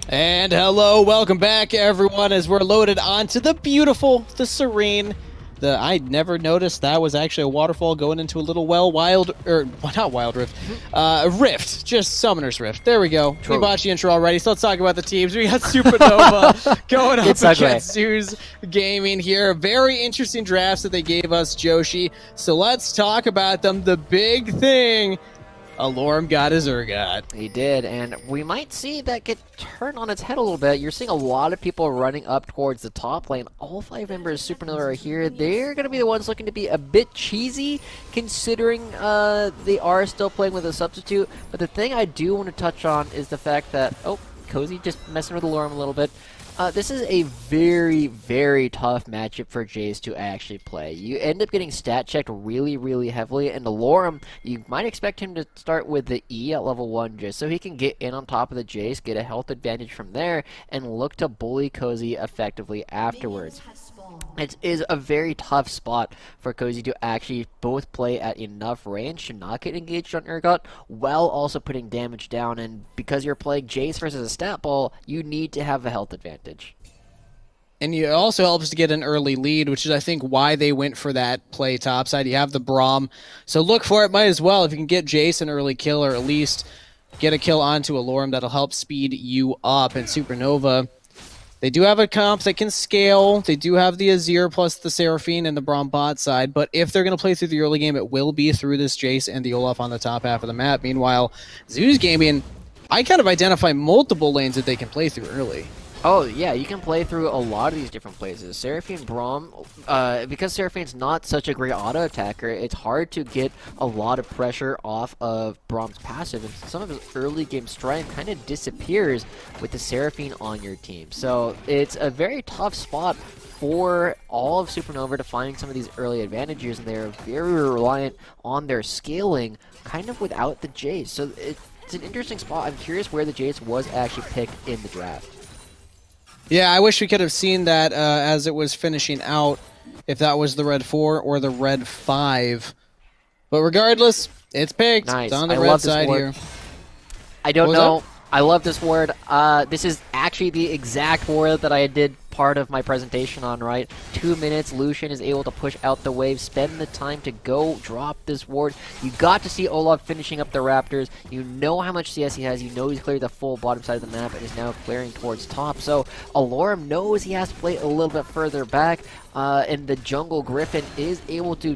And hello, welcome back everyone as we're loaded onto the beautiful, the serene, I never noticed that was actually a waterfall going into a little not Wild Rift, Rift, just Summoner's Rift. There we go. True. We botched the intro already, so let's talk about the teams. We got Supernova going up against Zeus Gaming here. Very interesting drafts that they gave us, Joshi. So let's talk about them. The big thing, Alorm got his Urgot. He did, and we might see that get turned on its head a little bit. You're seeing a lot of people running up towards the top lane. All 5 members of Supernova are here. They're going to be the ones looking to be a bit cheesy, considering they are still playing with a substitute. But the thing I do want to touch on is the fact that, oh, Cozy just messing with Alorm a little bit. This is a very, very tough matchup for Jace to actually play. You end up getting stat checked really, really heavily, and Alorm, you might expect him to start with the E at level 1 just so he can get in on top of the Jace, get a health advantage from there, and look to bully Cozy effectively afterwards. It is a very tough spot for Cozy to actually both play at enough range to not get engaged on Urgot while also putting damage down, and because you're playing Jace versus a stat ball, you need to have a health advantage. And it also helps to get an early lead, which is, I think, why they went for that play topside. You have the Braum, so look for it, might as well. If you can get Jace an early kill, or at least get a kill onto Alorm, that'll help speed you up. And Supernova, they do have a comp that can scale. They do have the Azir plus the Seraphine and the Braum bot side, but if they're going to play through the early game, it will be through this Jace and the Olaf on the top half of the map. Meanwhile, Zeus Gaming, I kind of identify multiple lanes that they can play through early. Oh, yeah, you can play through a lot of these different places. Seraphine Braum, because Seraphine's not such a great auto attacker, it's hard to get a lot of pressure off of Braum's passive, and some of his early game strength kind of disappears with the Seraphine on your team. So it's a very tough spot for all of Supernova to find some of these early advantages, and they're very reliant on their scaling, kind of without the Jace. So it's an interesting spot. I'm curious where the Jace was actually picked in the draft. Yeah, I wish we could have seen that as it was finishing out, if that was the red 4 or the red 5. But regardless, it's picked. Nice. It's on the red side here. I don't know. I love this ward. This is actually the exact ward that I did part of my presentation on, right? 2 minutes, Lucian is able to push out the wave, spend the time to go drop this ward. You got to see Olaf finishing up the Raptors. You know how much CS he has. You know he's cleared the full bottom side of the map and is now clearing towards top. So Alorm knows he has to play a little bit further back. And the Jungle Griffin is able to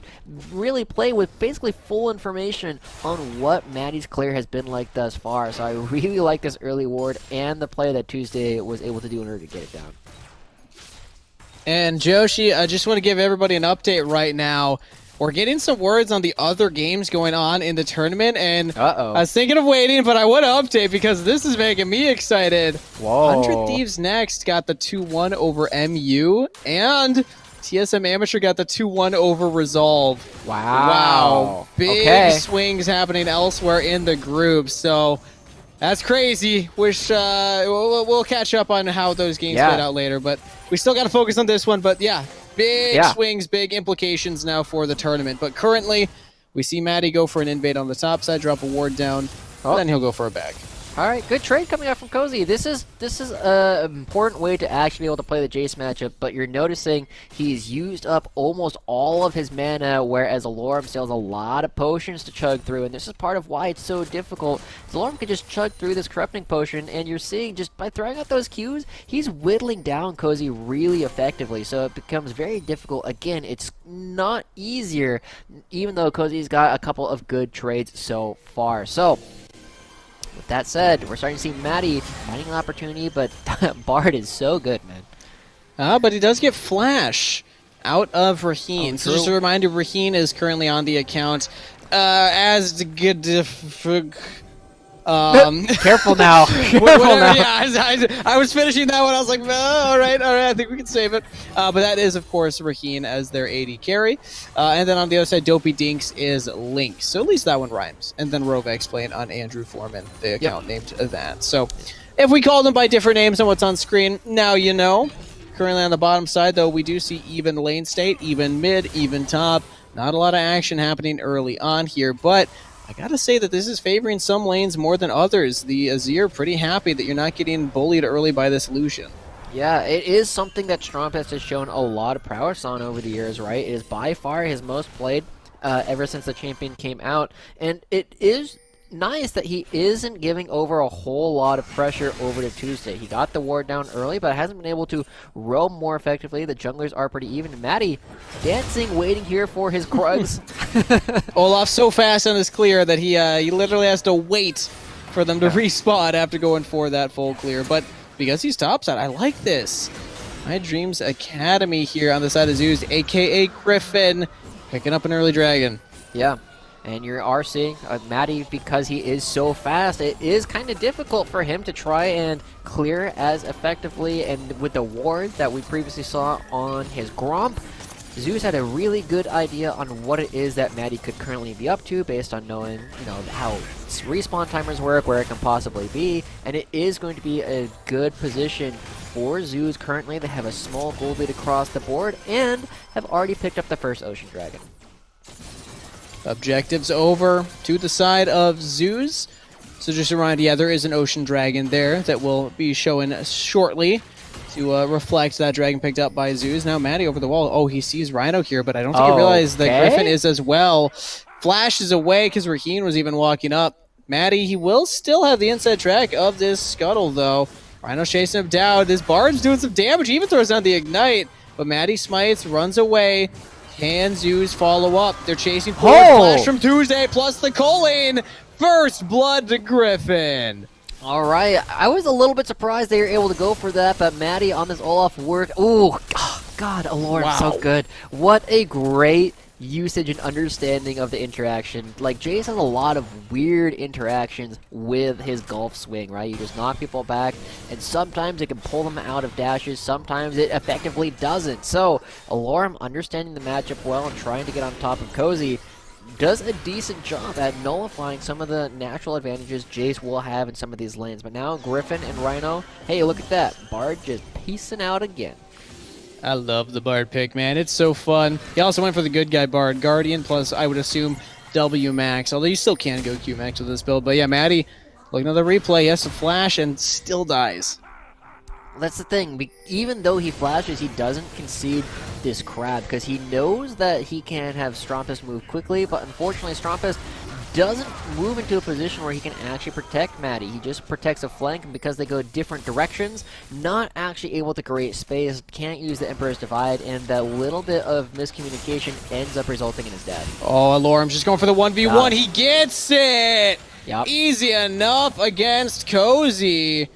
really play with basically full information on what Maddie's clear has been like thus far. So I really like this early ward and the play that Tuesday was able to do in order to get it down. And Joshi, I just want to give everybody an update right now. We're getting some words on the other games going on in the tournament, and I was thinking of waiting, but I want to update because this is making me excited. Whoa. 100 Thieves Next got the 2-1 over MU, and TSM Amateur got the 2-1 over Resolve. Wow. Big swings happening elsewhere in the group, so that's crazy. Wish we'll catch up on how those games played out later, but we still got to focus on this one. But yeah, big swings, big implications now for the tournament. But currently, we see Maddie go for an invade on the top side, drop a ward down, and then he'll go for a bag. All right, good trade coming out from Cozy. This is an important way to actually be able to play the Jace matchup, but you're noticing he's used up almost all of his mana, whereas Alorm still has a lot of potions to chug through, and this is part of why it's so difficult. Alorm can just chug through this corrupting potion, and you're seeing just by throwing out those Qs, he's whittling down Cozy really effectively, so it becomes very difficult. Again, it's not easier, even though Cozy's got a couple of good trades so far. So with that said, we're starting to see Maddie finding an opportunity, but Bard is so good, man. But he does get Flash out of Raheen. So just a reminder, Raheen is currently on the account as good. Careful now. Careful now. Yeah, I was finishing that one. I was like, oh, all right, I think we can save it. But that is, of course, Raheen as their AD carry. And then on the other side, Dopey Dinks is Link. So at least that one rhymes. And then Rovex playing on Andrew Foreman, the account named that. So if we call them by different names on what's on screen, now you know. Currently on the bottom side, though, we do see even lane state, even mid, even top. Not a lot of action happening early on here, but I gotta say that this is favoring some lanes more than others. The Azir pretty happy that you're not getting bullied early by this Lucian. Yeah, it is something that Strumpus has shown a lot of prowess on over the years, right? It is by far his most played ever since the champion came out, and it is nice that he isn't giving over a whole lot of pressure over to Tuesday. He got the ward down early, but hasn't been able to roam more effectively. The junglers are pretty even. Maddie dancing, waiting here for his Krugs. Olaf so fast on his clear that he literally has to wait for them to respawn after going for that full clear. But because he's topside, I like this. My Dreams Academy here on the side of Zeus, a.k.a. Griffin, picking up an early dragon. Yeah. And you are seeing Maddie, because he is so fast, it is kind of difficult for him to try and clear as effectively. And with the ward that we previously saw on his Gromp, Zeus had a really good idea on what it is that Maddie could currently be up to based on knowing, how respawn timers work, where it can possibly be. And it is going to be a good position for Zeus currently. They have a small gold lead across the board and have already picked up the first Ocean Dragon. Objectives over to the side of Zeus. So just a reminder, yeah, there is an Ocean Dragon there that will be showing shortly to reflect that dragon picked up by Zeus. Now Maddie over the wall. Oh, he sees Rhino here, but I don't think he realized that Griffin is as well. Flashes away because Raheen was even walking up. Maddie, he will still have the inside track of this Scuttle, though. Rhino's chasing him down. This Bard's doing some damage. He even throws down the Ignite, but Maddie smites, runs away. Can Zeus follow up? They're chasing forward. Flash from Tuesday plus the culling. First blood to Griffin. All right. I was a little bit surprised they were able to go for that, but Maddie on this Olaf work. Ooh, God, Alorn, so good. What a great usage and understanding of the interaction. Like, Jace has a lot of weird interactions with his golf swing, right? You just knock people back, and sometimes it can pull them out of dashes, sometimes it effectively doesn't. So, Alorm understanding the matchup well and trying to get on top of Cozy does a decent job at nullifying some of the natural advantages Jace will have in some of these lanes. But now Griffin and Rhino, hey, look at that. Bard just piecing out again. I love the Bard pick, man. It's so fun. He also went for the good guy Bard. Guardian plus, I would assume, W max. Although you still can go Q max with this build. But yeah, Maddie, looking at the replay, he has to flash and still dies. That's the thing. Even though he flashes, he doesn't concede this crab because he knows that he can have Strumpus move quickly. But unfortunately, Strumpus doesn't move into a position where he can actually protect Maddie. He just protects a flank, and because they go different directions, not actually able to create space, can't use the Emperor's Divide, and that little bit of miscommunication ends up resulting in his death. Oh, Alorm's just going for the 1v1. He gets it! Yep. Easy enough against Cozy.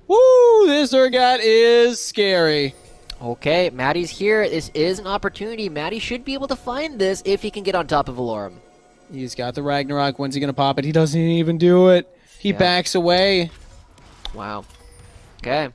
Woo! This Urgot is scary. Okay, Maddie's here. This is an opportunity. Maddie should be able to find this if he can get on top of Alorm. He's got the Ragnarok. When's he going to pop it? He doesn't even do it. He backs away. Wow. Okay.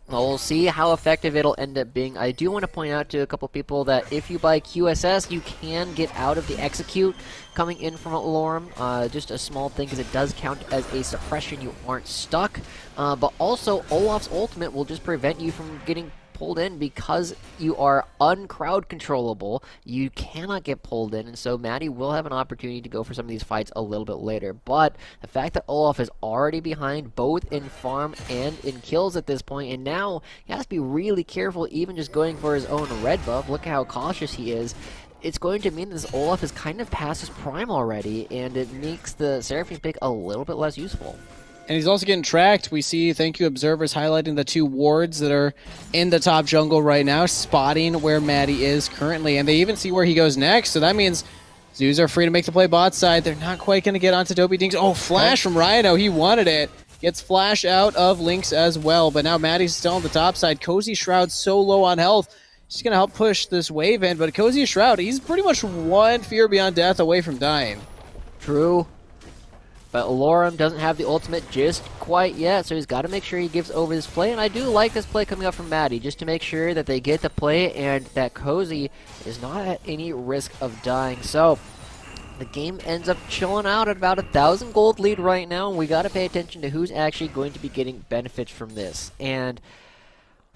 Well, we'll see how effective it'll end up being. I do want to point out to a couple people that if you buy QSS, you can get out of the execute coming in from Alorm. Just a small thing because it does count as a suppression. You aren't stuck. But also, Olaf's ultimate will just prevent you from getting pulled in because you are uncrowd controllable. You cannot get pulled in, and so Maddie will have an opportunity to go for some of these fights a little bit later. But the fact that Olaf is already behind both in farm and in kills at this point, and now he has to be really careful even just going for his own red buff. Look at how cautious he is. It's going to mean this Olaf is kind of past his prime already, and it makes the Seraphine pick a little bit less useful. And he's also getting tracked. We see, thank you, observers highlighting the two wards that are in the top jungle right now, spotting where Maddie is currently. And they even see where he goes next. So that means Zeus are free to make the play bot side. They're not quite going to get onto Dopey Dings. Oh, flash from Rhino. He wanted it. Gets flash out of Lynx as well. But now Maddie's still on the top side. Cozy Shroud so low on health. She's going to help push this wave in. But Cozy Shroud, he's pretty much one fear beyond death away from dying. True. But Alorm doesn't have the ultimate just quite yet, so he's got to make sure he gives over this play. And I do like this play coming up from Maddie, just to make sure that they get the play and that Cozy is not at any risk of dying. So the game ends up chilling out at about 1,000 gold lead right now, and we got to pay attention to who's actually going to be getting benefits from this. And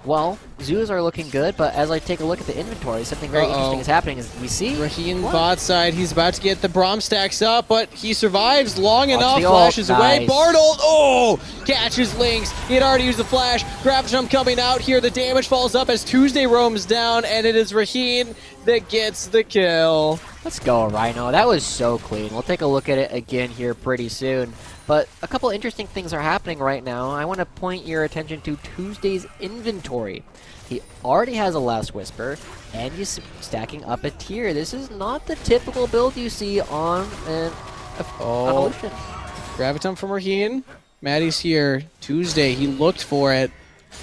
Well, zoos are looking good, but as I take a look at the inventory, something very interesting is happening. As we see Raheen bot side, he's about to get the Braum stacks up, but he survives long enough, flashes away. Bardold, oh, catches Lynx. He had already used the flash. Gravitum coming out here. The damage falls up as Tuesday roams down, and it is Raheen that gets the kill. Let's go, Rhino. That was so clean. We'll take a look at it again here pretty soon. But a couple interesting things are happening right now. I want to point your attention to Tuesday's inventory. He already has a Last Whisper, and he's stacking up a tier. This is not the typical build you see on an Ocean. Gravitum from Raheen. Maddie's here. Tuesday, he looked for it.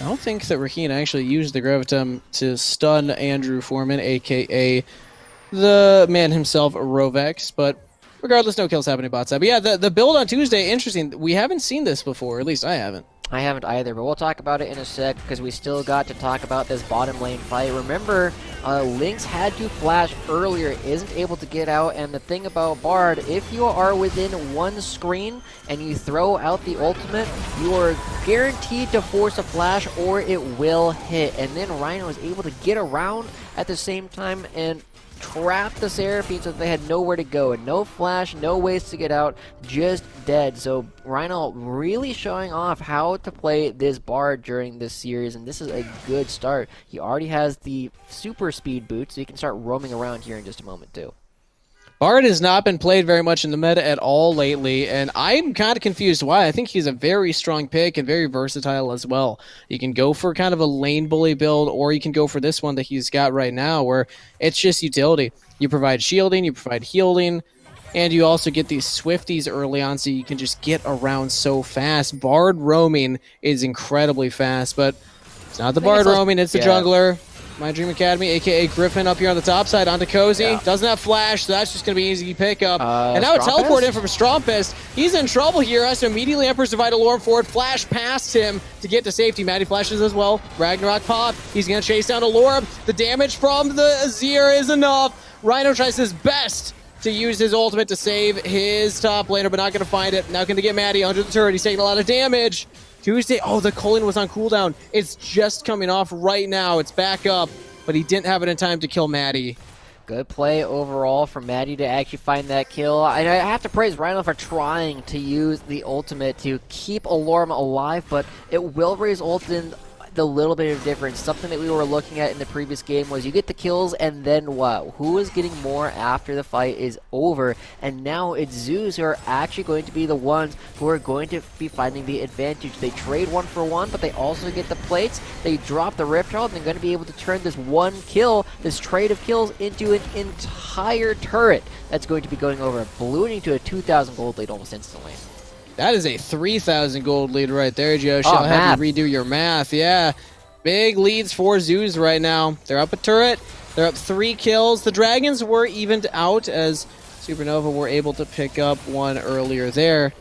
I don't think that Raheen actually used the Gravitum to stun Andrew Foreman, a.k.a. the man himself, Rovex, but regardless, no kills happening bot side. But yeah, the build on Tuesday, interesting. We haven't seen this before, at least I haven't. I haven't either, but we'll talk about it in a sec because we still got to talk about this bottom lane fight. Remember, Lynx had to flash earlier, isn't able to get out, and the thing about Bard, if you are within one screen and you throw out the ultimate, you are guaranteed to force a flash or it will hit. And then Rhino is able to get around at the same time and trap the Seraphine so that they had nowhere to go, and no flash, no ways to get out, just dead. So Rhino really showing off how to play this Bard during this series, and this is a good start. He already has the super speed boot, so he can start roaming around here in just a moment too. Bard has not been played very much in the meta at all lately, and I'm kind of confused why. I think he's a very strong pick and very versatile as well. You can go for kind of a lane bully build, or you can go for this one that he's got right now, where it's just utility. You provide shielding, you provide healing, and you also get these Swifties early on, so you can just get around so fast. Bard roaming is incredibly fast, but it's not the Bard roaming, it's the jungler. My Dream Academy, a.k.a. Griffin, up here on the top side onto Cozy. Yeah. Doesn't have flash, so that's just going to be easy pickup. And now a teleport in from Strompest. He's in trouble here. Has to immediately Emperor's Divide Alarm forward. Flash past him to get to safety. Maddie flashes as well. Ragnarok pop. He's going to chase down Alorb. The damage from the Azir is enough. Rhino tries his best to use his ultimate to save his top laner, but not going to find it. Now going to get Maddie under the turret. He's taking a lot of damage. Tuesday, oh, the Culling was on cooldown. It's just coming off right now. It's back up, but he didn't have it in time to kill Maddie. Good play overall from Maddie to actually find that kill. And I have to praise Rhino for trying to use the ultimate to keep Alorm alive, but it will result in the little bit of difference. Something that we were looking at in the previous game was you get the kills and then what? Who is getting more after the fight is over? And now it's Zeus who are actually going to be the ones who are going to be finding the advantage. They trade 1-for-1, but they also get the plates. They drop the Rift Herald, and they're going to be able to turn this one kill, this trade of kills, into an entire turret that's going to be going over, ballooning to a 2,000 gold lead almost instantly. That is a 3,000 gold lead right there, Josh. I'll have you redo your math. Yeah, big leads for Zeus right now. They're up a turret. They're up 3 kills. The Dragons were evened out as Supernova were able to pick up one earlier there.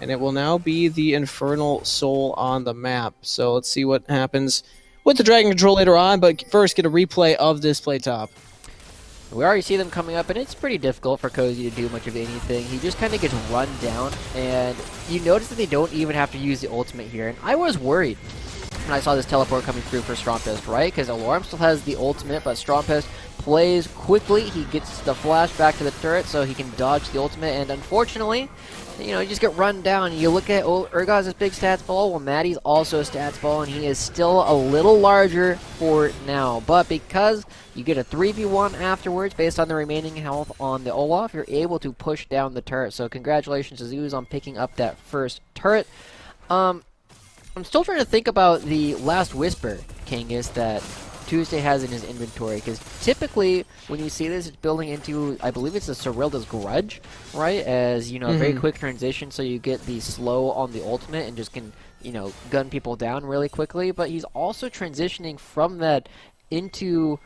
And it will now be the Infernal Soul on the map. So let's see what happens with the Dragon Control later on. But first, get a replay of this play top. We already see them coming up, and it's pretty difficult for Cozy to do much of anything. He just kind of gets run down, and you notice that they don't even have to use the ultimate here. And I was worried when I saw this teleport coming through for Strompest, right? Because Alorm still has the ultimate, but Strompest plays quickly. He gets the flash back to the turret so he can dodge the ultimate, and unfortunately, you know, you just get run down. You look at Urgaz's big stats ball. Well, Maddie's also a stats ball, and he is still a little larger for now. But because you get a 3v1 afterwards based on the remaining health on the Olaf, you're able to push down the turret. So congratulations to Zeus on picking up that first turret. I'm still trying to think about the Last Whisper, Kangas, that Tuesday has in his inventory, because typically when you see this, it's building into, I believe it's a Cyrilda's Grudge, right? As, you know, a very quick transition, so you get the slow on the ultimate and just can, you know, gun people down really quickly. But he's also transitioning from that into,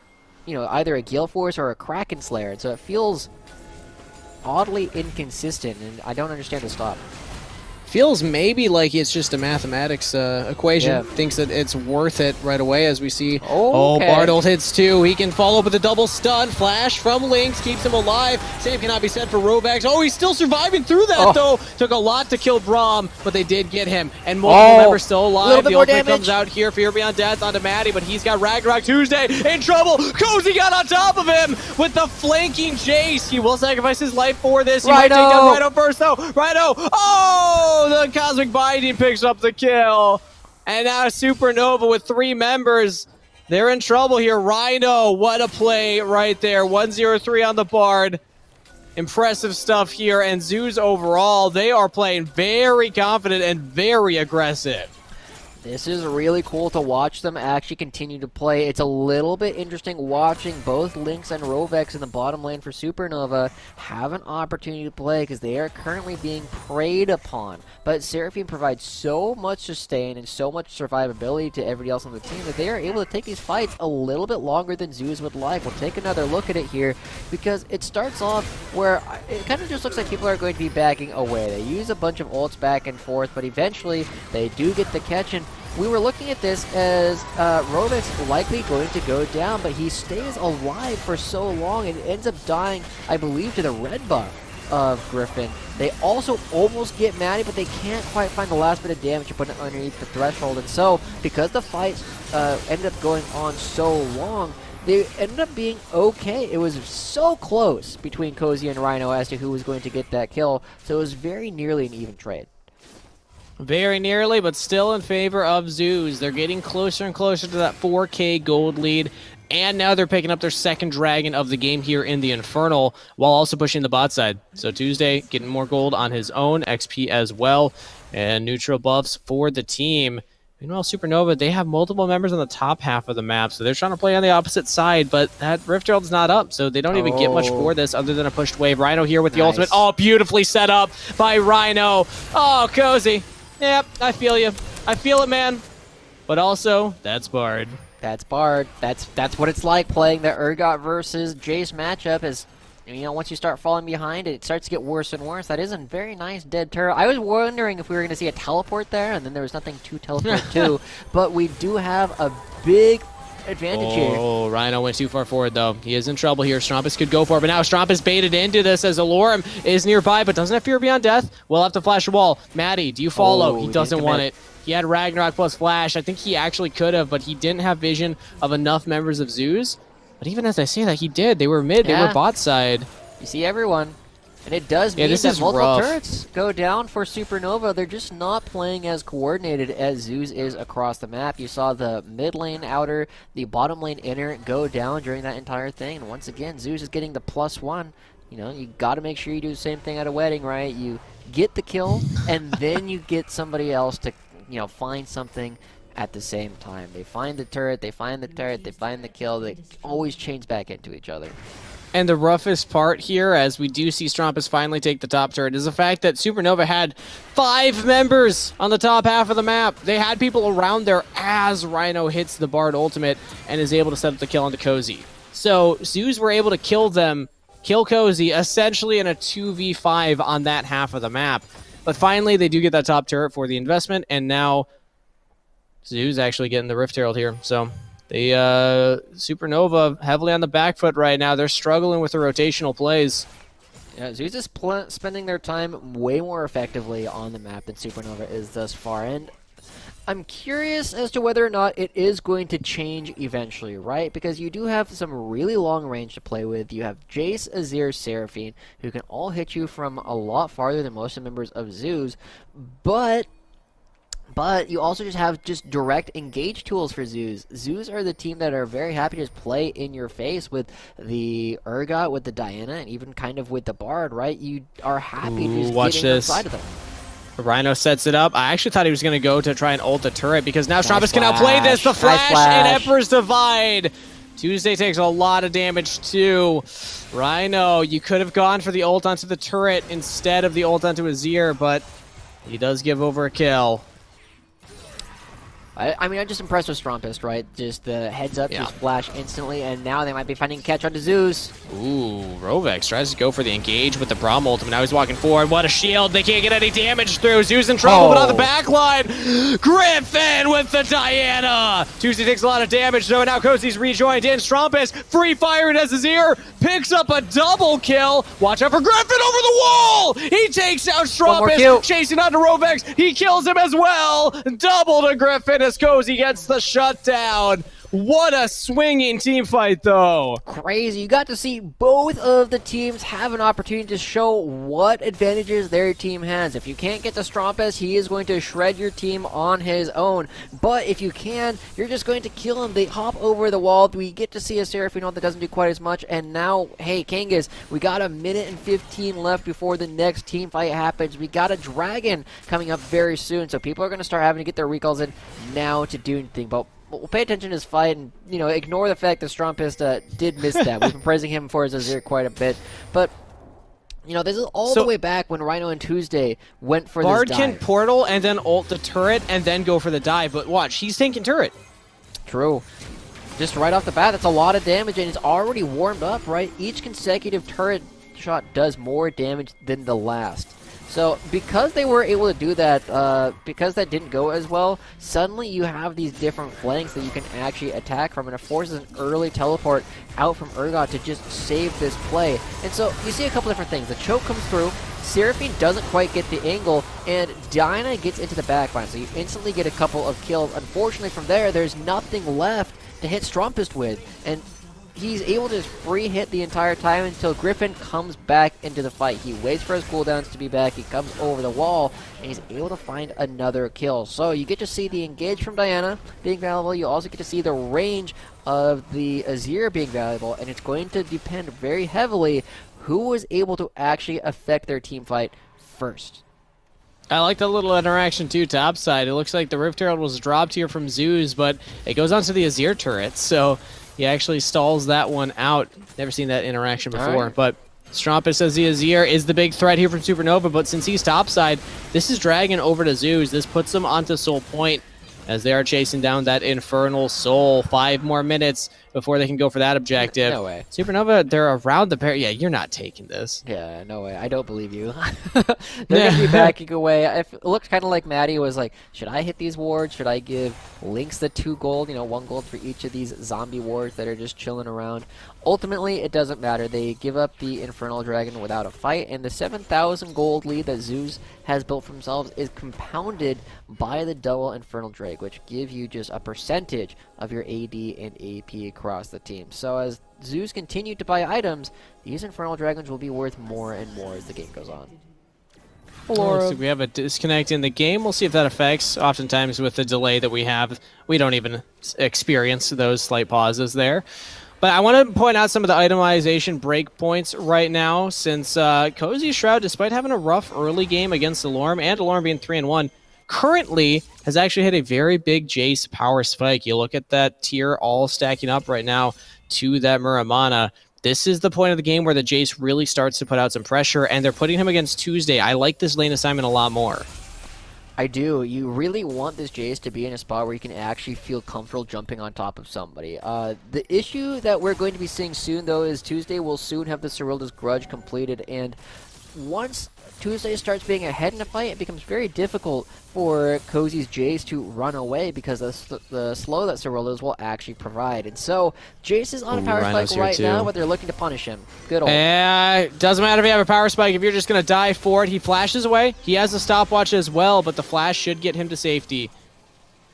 you know, either a Gale Force or a Kraken Slayer, and so it feels oddly inconsistent, and I don't understand the stop. feels maybe like it's just a mathematics equation. Yeah. Thinks that it's worth it right away as we see. Oh, Bardolt hits 2. He can follow up with a double stun. Flash from Lynx keeps him alive. Same cannot be said for Rovax. Oh, he's still surviving through that though. Took a lot to kill Braum, but they did get him. And multiple members still alive. The ultimate comes out here. Fear Beyond Death onto Maddie, but he's got Ragnarok Tuesday in trouble. Cozy got on top of him with the flanking Jace. He will sacrifice his life for this. He might take down Rhino first though. Rhino. Oh, the Cosmic Binding picks up the kill. And now Supernova with 3 members. They're in trouble here. Rhino, what a play right there. 1-0-3 on the Bard. Impressive stuff here. And Zeus overall, they are playing very confident and very aggressive. This is really cool to watch them actually continue to play. It's a little bit interesting watching both Lynx and Rovex in the bottom lane for Supernova have an opportunity to play because they are currently being preyed upon. But Seraphine provides so much sustain and so much survivability to everybody else on the team that they are able to take these fights a little bit longer than Zeus would like. We'll take another look at it here because it starts off where it kind of just looks like people are going to be backing away. They use a bunch of ults back and forth, but eventually they do get the catch. And we were looking at this as Rovex likely going to go down, but he stays alive for so long and ends up dying, I believe, to the red buff of Griffin. They also almost get Maddie, but they can't quite find the last bit of damage to put it underneath the threshold. And so, because the fight ended up going on so long, they ended up being okay. It was so close between Cozy and Rhino as to who was going to get that kill, so it was very nearly an even trade. Very nearly, but still in favor of Zeus. They're getting closer and closer to that 4K gold lead. And now they're picking up their second dragon of the game here in the Infernal, while also pushing the bot side. So Tuesday getting more gold on his own, XP as well, and neutral buffs for the team. Meanwhile, Supernova, they have multiple members on the top half of the map, so they're trying to play on the opposite side, but that Rift Herald's not up, so they don't even get much for this other than a pushed wave. Rhino here with the ultimate. Oh, beautifully set up by Rhino. Oh, Cozy. Yep, I feel you. I feel it, man. But also, that's Bard. That's Bard. That's what it's like playing the Urgot versus Jace matchup. Is, you know, once you start falling behind, it starts to get worse and worse. That is a very nice dead turret. I was wondering if we were going to see a teleport there, and then there was nothing to teleport to. But we do have a big advantage here. Oh, Rhino went too far forward, though. He is in trouble here. Strampus could go for it, but now Strampus baited into this as Alorum is nearby, but doesn't have Fear Beyond Death. Will have to flash a wall. Maddie, do you follow? He doesn't want it. He had Ragnarok plus Flash. I think he actually could have, but he didn't have vision of enough members of Zeus. But even as I say that, he did. They were mid. They were bot side. You see everyone. And it does mean that multiple turrets go down for Supernova. They're just not playing as coordinated as Zeus is across the map. You saw the mid lane outer, the bottom lane inner go down during that entire thing. And once again, Zeus is getting the +1. You know, you got to make sure you do the same thing at a wedding, right? You get the kill, and then you get somebody else to, you know, find something at the same time. They find the turret, they find the turret, they find the kill. They always change back into each other. And the roughest part here, as we do see Strampus finally take the top turret, is the fact that Supernova had 5 members on the top half of the map. They had people around there as Rhino hits the Bard ultimate and is able to set up the kill onto Cozy. So Zeus were able to kill them, kill Cozy, essentially in a 2v5 on that half of the map. But finally, they do get that top turret for the investment, and now Zeus actually getting the Rift Herald here. So they Supernova heavily on the back foot right now. They're struggling with the rotational plays. Yeah, Zeus is spending their time way more effectively on the map than Supernova is thus far. And I'm curious as to whether or not it is going to change eventually, right? Because you do have some really long range to play with. You have Jace, Azir, Seraphine, who can all hit you from a lot farther than most of the members of Zeus. But you also just have direct engage tools for Zeus. Zeus are the team that are very happy to just play in your face with the Urgot, with the Diana, and even kind of with the Bard, right? You are happy to just get inside of them. Rhino sets it up. I actually thought he was going to go to try and ult the turret because now Strampus can outplay this. The flash and Emperor's Divide. Tuesday takes a lot of damage too. Rhino, you could have gone for the ult onto the turret instead of the ult onto Azir, but he does give over a kill. I mean, I'm just impressed with Strumpist, right? Just the heads up, just flash instantly, and now they might be finding catch onto Zeus. Ooh, Rovex tries to go for the engage with the Braum ultimate. Now he's walking forward. What a shield. They can't get any damage through. Zeus in trouble, but on the back line, Griffin with the Diana. Tuesday takes a lot of damage, so now Cozy's rejoined in. Strumpist, free firing as his ear, picks up a double kill. Watch out for Griffin over the wall. He takes out Strumpist, chasing onto Rovex. He kills him as well. Double to Griffin as Cozy gets the shutdown. What a swinging team fight, though. Crazy. You got to see both of the teams have an opportunity to show what advantages their team has. If you can't get to Strumpist, he is going to shred your team on his own. But if you can, you're just going to kill him. They hop over the wall. We get to see a Seraphine that doesn't do quite as much. And now, hey, Kangas, we got a minute and 15 left before the next team fight happens. We got a Dragon coming up very soon. So people are going to start having to get their recalls in now to do anything. But we'll pay attention to his fight and, you know, ignore the fact that Strumpist did miss that. We've been praising him for his Azir quite a bit. But, you know, this is all the way back when Rhino and Tuesday went for Bard this dive. can portal and then ult the turret and then go for the dive. But watch, he's tanking turret. True. Just right off the bat, that's a lot of damage, and it's already warmed up, right? Each consecutive turret shot does more damage than the last. So because they were able to do that, because that didn't go as well, suddenly you have these different flanks that you can actually attack from, and it forces an early teleport out from Urgot to just save this play. And so you see a couple different things. The choke comes through, Seraphine doesn't quite get the angle, and Dinah gets into the backline, so you instantly get a couple of kills. Unfortunately from there, there's nothing left to hit Strumpist with, and he's able to just free hit the entire time until Griffin comes back into the fight. He waits for his cooldowns to be back, he comes over the wall, and he's able to find another kill. So you get to see the engage from Diana being valuable, you also get to see the range of the Azir being valuable, and it's going to depend very heavily who was able to actually affect their team fight first. I like the little interaction too, topside. It looks like the Rift Herald was dropped here from Zeus, but it goes onto the Azir turret, so he actually stalls that one out. Never seen that interaction before, but Strumpist says the Azir is the big threat here from Supernova, but since he's topside, this is Dragon over to Zeus. This puts him onto Soul Point as they are chasing down that Infernal Soul. 5 more minutes before they can go for that objective. No way. Supernova, they're around the pair. Yeah, you're not taking this. Yeah, no way. I don't believe you. They're going to be backing away. It looked kind of like Maddie was like, should I hit these wards? Should I give Lynx the 2 gold? You know, 1 gold for each of these zombie wards that are just chilling around. Ultimately, it doesn't matter. They give up the Infernal Dragon without a fight, and the 7,000 gold lead that Zeus has built for themselves is compounded by the double Infernal Drake, which give you just a percentage of your AD and AP across the team. So as Zeus continued to buy items, these Infernal Dragons will be worth more and more as the game goes on. So we have a disconnect in the game. We'll see if that affects. Oftentimes with the delay that we have, we don't even experience those slight pauses there. But I want to point out some of the itemization breakpoints right now, since Cozy Shroud, despite having a rough early game against Alorm, and Alorm being 3-1, currently has actually had a very big Jace power spike. You look at that tier all stacking up right now to that Muramana. This is the point of the game where the Jace really starts to put out some pressure, and they're putting him against Tuesday. I like this lane assignment a lot more. I do. You really want this Jace to be in a spot where you can actually feel comfortable jumping on top of somebody. The issue that we're going to be seeing soon, though, is Tuesday will soon have the Cyrilda's Grudge completed, and once Tuesday starts being ahead in a fight, it becomes very difficult for Cozy's Jace to run away because of the slow that Cyrilda's will actually provide. And so, Jace is on a power spike right now, but they're looking to punish him. Good old. Doesn't matter if you have a power spike. If you're just going to dive for it, he flashes away. He has a stopwatch as well, but the flash should get him to safety.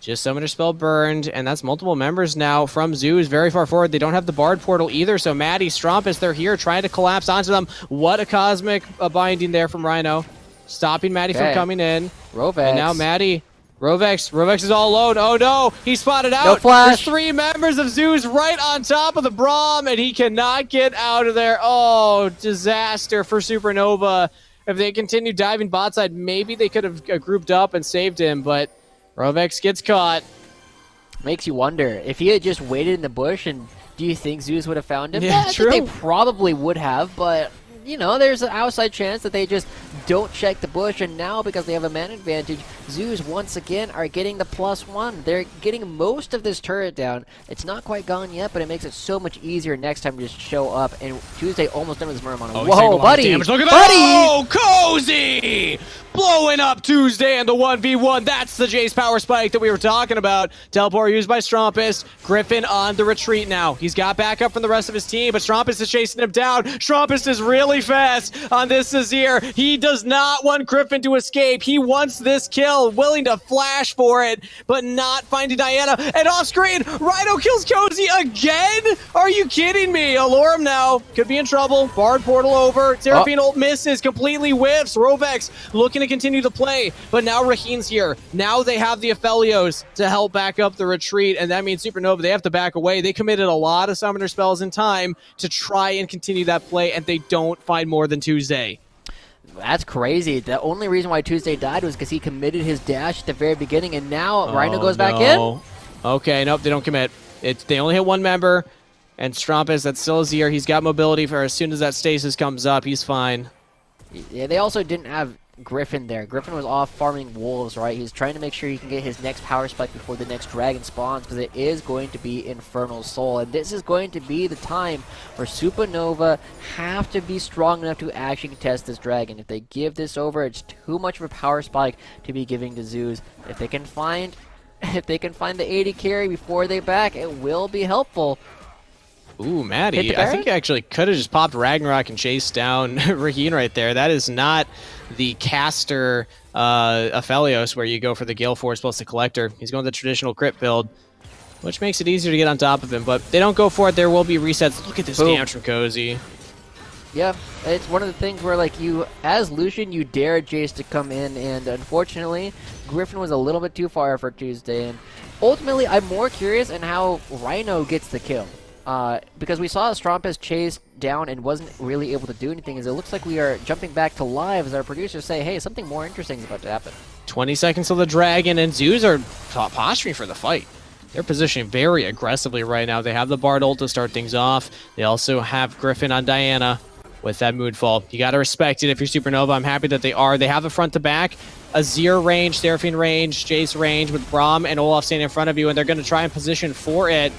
Just Summoner Spell burned, and that's multiple members now from Zeus very far forward. They don't have the Bard portal either, so Maddie, Strumpist, they're here trying to collapse onto them. What a cosmic binding there from Rhino. Stopping Maddie from coming in. Rovex. And now Maddie. Rovex is all alone. Oh no, he spotted out. No flash. There's 3 members of Zeus right on top of the Braum, and he cannot get out of there. Oh, disaster for Supernova. If they continue diving bot side, maybe they could have grouped up and saved him, but Rovex gets caught. Makes you wonder, if he had just waited in the bush, and do you think Zeus would have found him? Yeah, I think they probably would have, but you know, there's an outside chance that they just don't check the bush, and now because they have a man advantage, Zoos once again are getting the +1. They're getting most of this turret down. It's not quite gone yet, but it makes it so much easier next time to just show up, and Tuesday almost done with his Murmon. Oh, whoa, buddy! Look at buddy! that! Oh, Cozy! Blowing up Tuesday in the 1v1. That's the Jace power spike that we were talking about. Teleport used by Strumpus. Griffin on the retreat now. He's got backup from the rest of his team, but Strumpus is chasing him down. Strumpus is really fast on this Azir. He does not want Griffin to escape. He wants this kill, willing to flash for it, but not finding Diana. And off screen, Rhino kills Cozy again? Are you kidding me? Alorum now could be in trouble. Bard portal over. Seraphine ult misses, completely whiffs. Rovex looking to continue the play, but now Raheem's here. Now they have the Aphelios to help back up the retreat, and that means Supernova, they have to back away. They committed a lot of summoner spells in time to try and continue that play, and they don't find more than Tuesday. That's crazy. The only reason why Tuesday died was because he committed his dash at the very beginning, and now Rhino goes back in? Okay, nope, they don't commit. They only hit one member, and Strumpus, that's still Azir. He's got mobility for as soon as that stasis comes up, he's fine. Yeah, they also didn't have Griffin there. Griffin was off farming wolves, right? He's trying to make sure he can get his next power spike before the next dragon spawns, because it is going to be Infernal Soul, and this is going to be the time where Supernova have to be strong enough to actually contest this dragon. If they give this over, it's too much of a power spike to be giving to Zeus. If they can find the 80 carry before they back, it will be helpful. Ooh, Maddie, I think he actually could have just popped Ragnarok and chased down Raheen right there. That is not the caster Aphelios where you go for the Gale Force plus the Collector. He's going the traditional crit build, which makes it easier to get on top of him, but they don't go for it. There will be resets. Look at this damage from Cozy. Yeah, it's one of the things where, like, you, as Lucian, you dare Jace to come in, and unfortunately, Griffin was a little bit too far for Tuesday, and ultimately, I'm more curious in how Rhino gets the kill. Because we saw Strumpus chase down and wasn't really able to do anything, as it looks like we are jumping back to live as our producers say, hey, something more interesting is about to happen. 20 seconds till the dragon, and Zeus are posturing for the fight. They're positioning very aggressively right now. They have the Bard ult to start things off. They also have Griffin on Diana with that Moonfall. You gotta respect it if you're Supernova. I'm happy that they are. They have the front to back. Azir range, Seraphine range, Jace range with Braum and Olaf standing in front of you, and they're gonna try and position for it.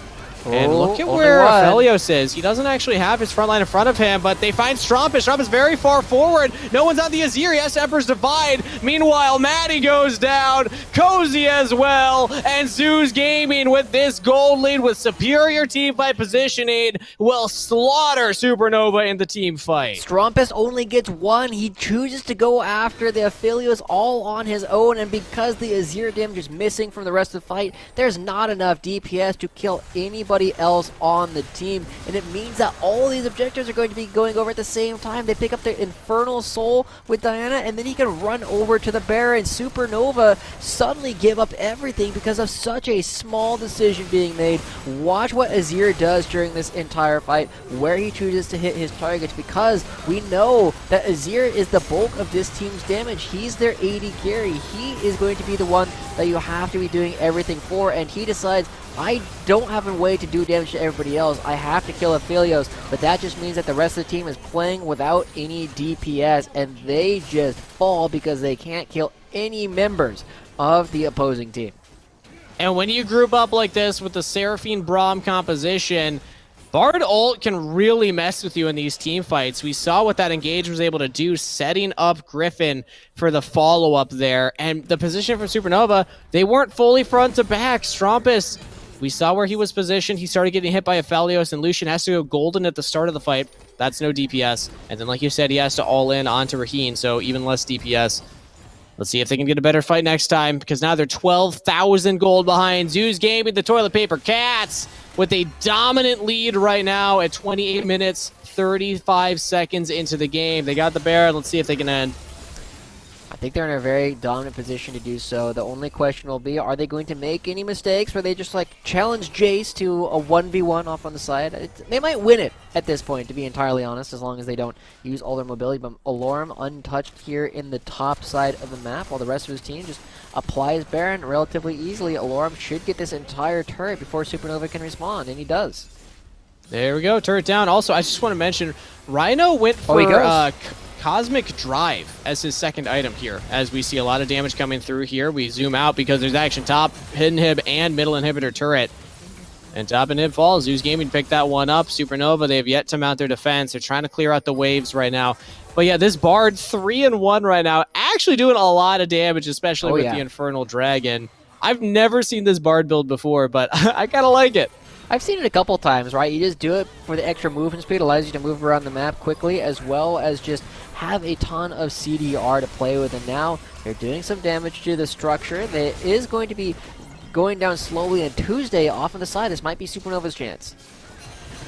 And look at where Aphelios is. He doesn't actually have his front line in front of him, but they find Strumpus. Strumpus very far forward. No one's on the Azir. He has Emperor's Divide. Meanwhile, Maddie goes down. Cozy as well. And Zeus Gaming with this gold lead with superior team fight positioning will slaughter Supernova in the team fight. Strumpus only gets one. He chooses to go after the Aphelios all on his own, and because the Azir damage is missing from the rest of the fight, there's not enough DPS to kill anybody else on the team, and it means that all these objectives are going to be going over at the same time. They pick up their Infernal Soul with Diana, and then he can run over to the Baron. Supernova suddenly give up everything because of such a small decision being made. Watch what Azir does during this entire fight, where he chooses to hit his targets, because we know that Azir is the bulk of this team's damage. He's their AD carry. He is going to be the one that you have to be doing everything for, and he decides, I don't have a way to do damage to everybody else. I have to kill Aphelios, but that just means that the rest of the team is playing without any DPS, and they just fall because they can't kill any members of the opposing team. And when you group up like this with the Seraphine Braum composition, Bard ult can really mess with you in these team fights. We saw what that engage was able to do, setting up Griffin for the follow-up there. And the position for Supernova, they weren't fully front to back. Strumpus, we saw where he was positioned. He started getting hit by Aphelios, and Lucian has to go golden at the start of the fight. That's no DPS. And then, like you said, he has to all in onto Raheen, so even less DPS. Let's see if they can get a better fight next time, because now they're 12,000 gold behind. Zeus Gaming, the Toilet Paper Cats, with a dominant lead right now at 28 minutes, 35 seconds into the game. They got the Baron. Let's see if they can end. I think they're in a very dominant position to do so. The only question will be, are they going to make any mistakes where they just, like, challenge Jace to a 1v1 off on the side? They might win it at this point, to be entirely honest, as long as they don't use all their mobility. But Alorum untouched here in the top side of the map, while the rest of his team just applies Baron relatively easily. Alorum should get this entire turret before Supernova can respond, and he does. There we go, turret down. Also, I just want to mention, Rhino went for Cosmic Drive as his second item here, as we see a lot of damage coming through here. We zoom out because there's action top, inhib, and middle inhibitor turret. And top inhib falls. Zeus Gaming picked that one up. Supernova, they have yet to mount their defense. They're trying to clear out the waves right now. But yeah, this Bard 3-1 right now, actually doing a lot of damage, especially with the Infernal Dragon. I've never seen this Bard build before, but I kind of like it. I've seen it a couple times, right? You just do it for the extra movement speed, allows you to move around the map quickly, as well as just have a ton of CDR to play with. And now they're doing some damage to the structure. That is going to be going down slowly, and Tuesday off on the side. This might be Supernova's chance.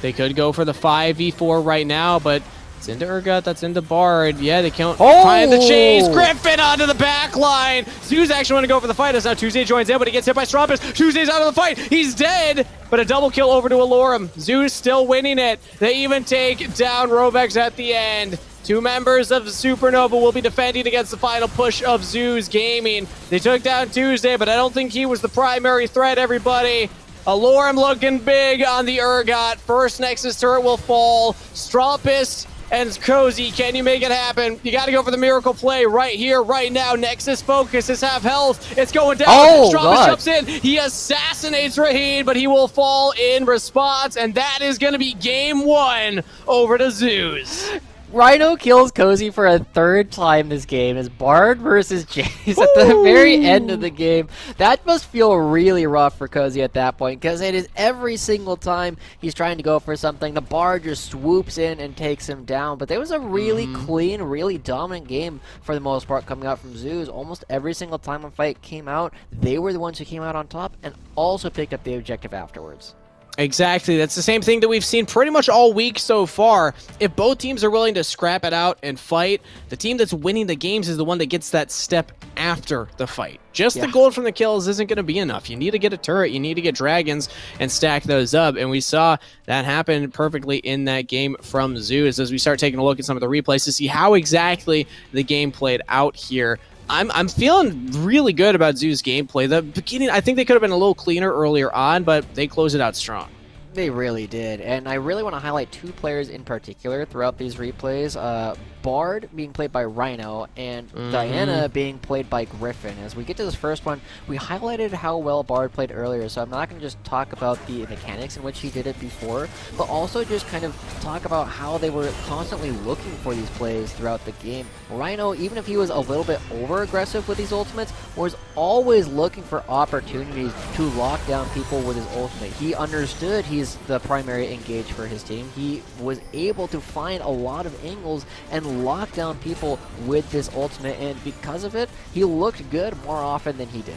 They could go for the 5v4 right now, but it's into Urgot, that's into Bard. Yeah, they can't find the chase. Griffin onto the back line. Zeus actually want to go for the fight as now Tuesday joins in, but he gets hit by Strumpus. Tuesday's out of the fight. He's dead, but a double kill over to Alorum. Zeus still winning it. They even take down Robex at the end. Two members of Supernova will be defending against the final push of Zeus Gaming. They took down Tuesday, but I don't think he was the primary threat, everybody. Alorum looking big on the Urgot. First Nexus turret will fall. Strumpus and Cozy, can you make it happen? You got to go for the miracle play right here, right now. Nexus focus is half health. It's going down. Strumpus jumps in. He assassinates Rahid, but he will fall in response, and that is going to be game 1 over to Zeus. Rhino kills Cozy for a third time this game as Bard versus Jace at the very end of the game. That must feel really rough for Cozy at that point, because it is every single time he's trying to go for something, the Bard just swoops in and takes him down. But there was a really clean, really dominant game for the most part coming out from Zeus. Almost every single time a fight came out, they were the ones who came out on top and also picked up the objective afterwards. Exactly. That's the same thing that we've seen pretty much all week so far. If both teams are willing to scrap it out and fight, the team that's winning the games is the one that gets that step after the fight. Just the gold from the kills isn't going to be enough. You need to get a turret, you need to get dragons and stack those up. And we saw that happen perfectly in that game from Zeus as we start taking a look at some of the replays to see how exactly the game played out here. I'm feeling really good about Zeus' gameplay. The beginning, I think they could have been a little cleaner earlier on, but they closed it out strong. They really did, and I really want to highlight two players in particular throughout these replays. Bard being played by Rhino, and Diana being played by Griffin. As we get to this first one, we highlighted how well Bard played earlier, so I'm not going to just talk about the mechanics in which he did it before, but also just kind of talk about how they were constantly looking for these plays throughout the game. Rhino, even if he was a little bit over-aggressive with these ultimates, was always looking for opportunities to lock down people with his ultimate. He understood he's the primary engage for his team. He was able to find a lot of angles and lock down people with this ultimate, and because of it, he looked good more often than he did.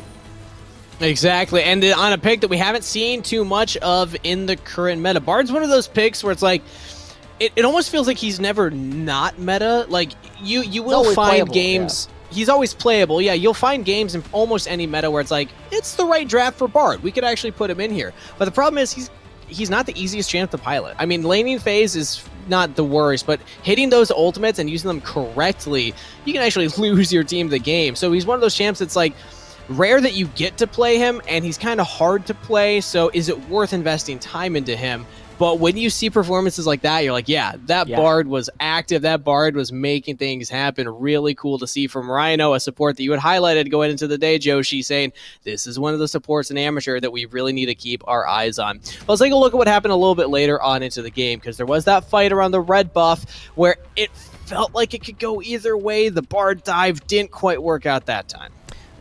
Exactly, and on a pick that we haven't seen too much of in the current meta. Bard's one of those picks where it's like, it almost feels like he's never not meta. Like, you will find games... He's always playable. Yeah, you'll find games in almost any meta where it's like, it's the right draft for Bard. We could actually put him in here. But the problem is he's not the easiest champ to pilot. I mean, laning phase is not the worst, but hitting those ultimates and using them correctly, you can actually lose your team the game. So he's one of those champs that's like, rare that you get to play him, and he's kind of hard to play, so is it worth investing time into him? But when you see performances like that, you're like, yeah, that Bard was active. That Bard was making things happen. Really cool to see from Rhino, a support that you had highlighted going into the day, Joshi, saying this is one of the supports in Amateur that we really need to keep our eyes on. Let's take a look at what happened a little bit later on into the game, because there was that fight around the red buff where it felt like it could go either way. The Bard dive didn't quite work out that time.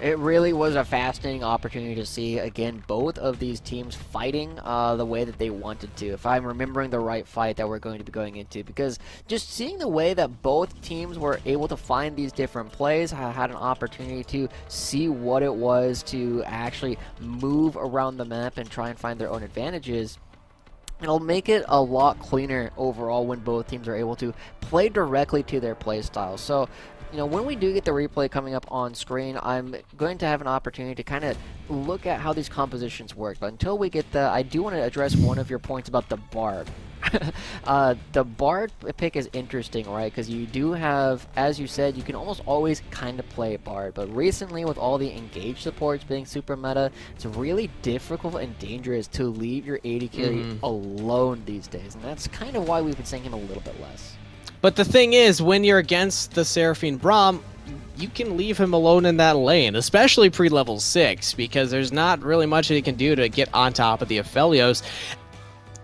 It really was a fascinating opportunity to see, again, both of these teams fighting the way that they wanted to, if I'm remembering the right fight that we're going to be going into, because just seeing the way that both teams were able to find these different plays, I had an opportunity to see what it was to actually move around the map and try and find their own advantages. It'll make it a lot cleaner overall when both teams are able to play directly to their play style. So, you know, when we do get the replay coming up on screen, I'm going to have an opportunity to kind of look at how these compositions work. But until we get that, I do want to address one of your points about the Bard. The Bard pick is interesting, right? Because you do have, as you said, you can almost always kind of play Bard, but recently with all the engaged supports being super meta, it's really difficult and dangerous to leave your AD carry alone these days, and that's kind of why we've been seeing him a little bit less. But the thing is, when you're against the Seraphine Braum, you can leave him alone in that lane, especially pre-level 6, because there's not really much that he can do to get on top of the Aphelios.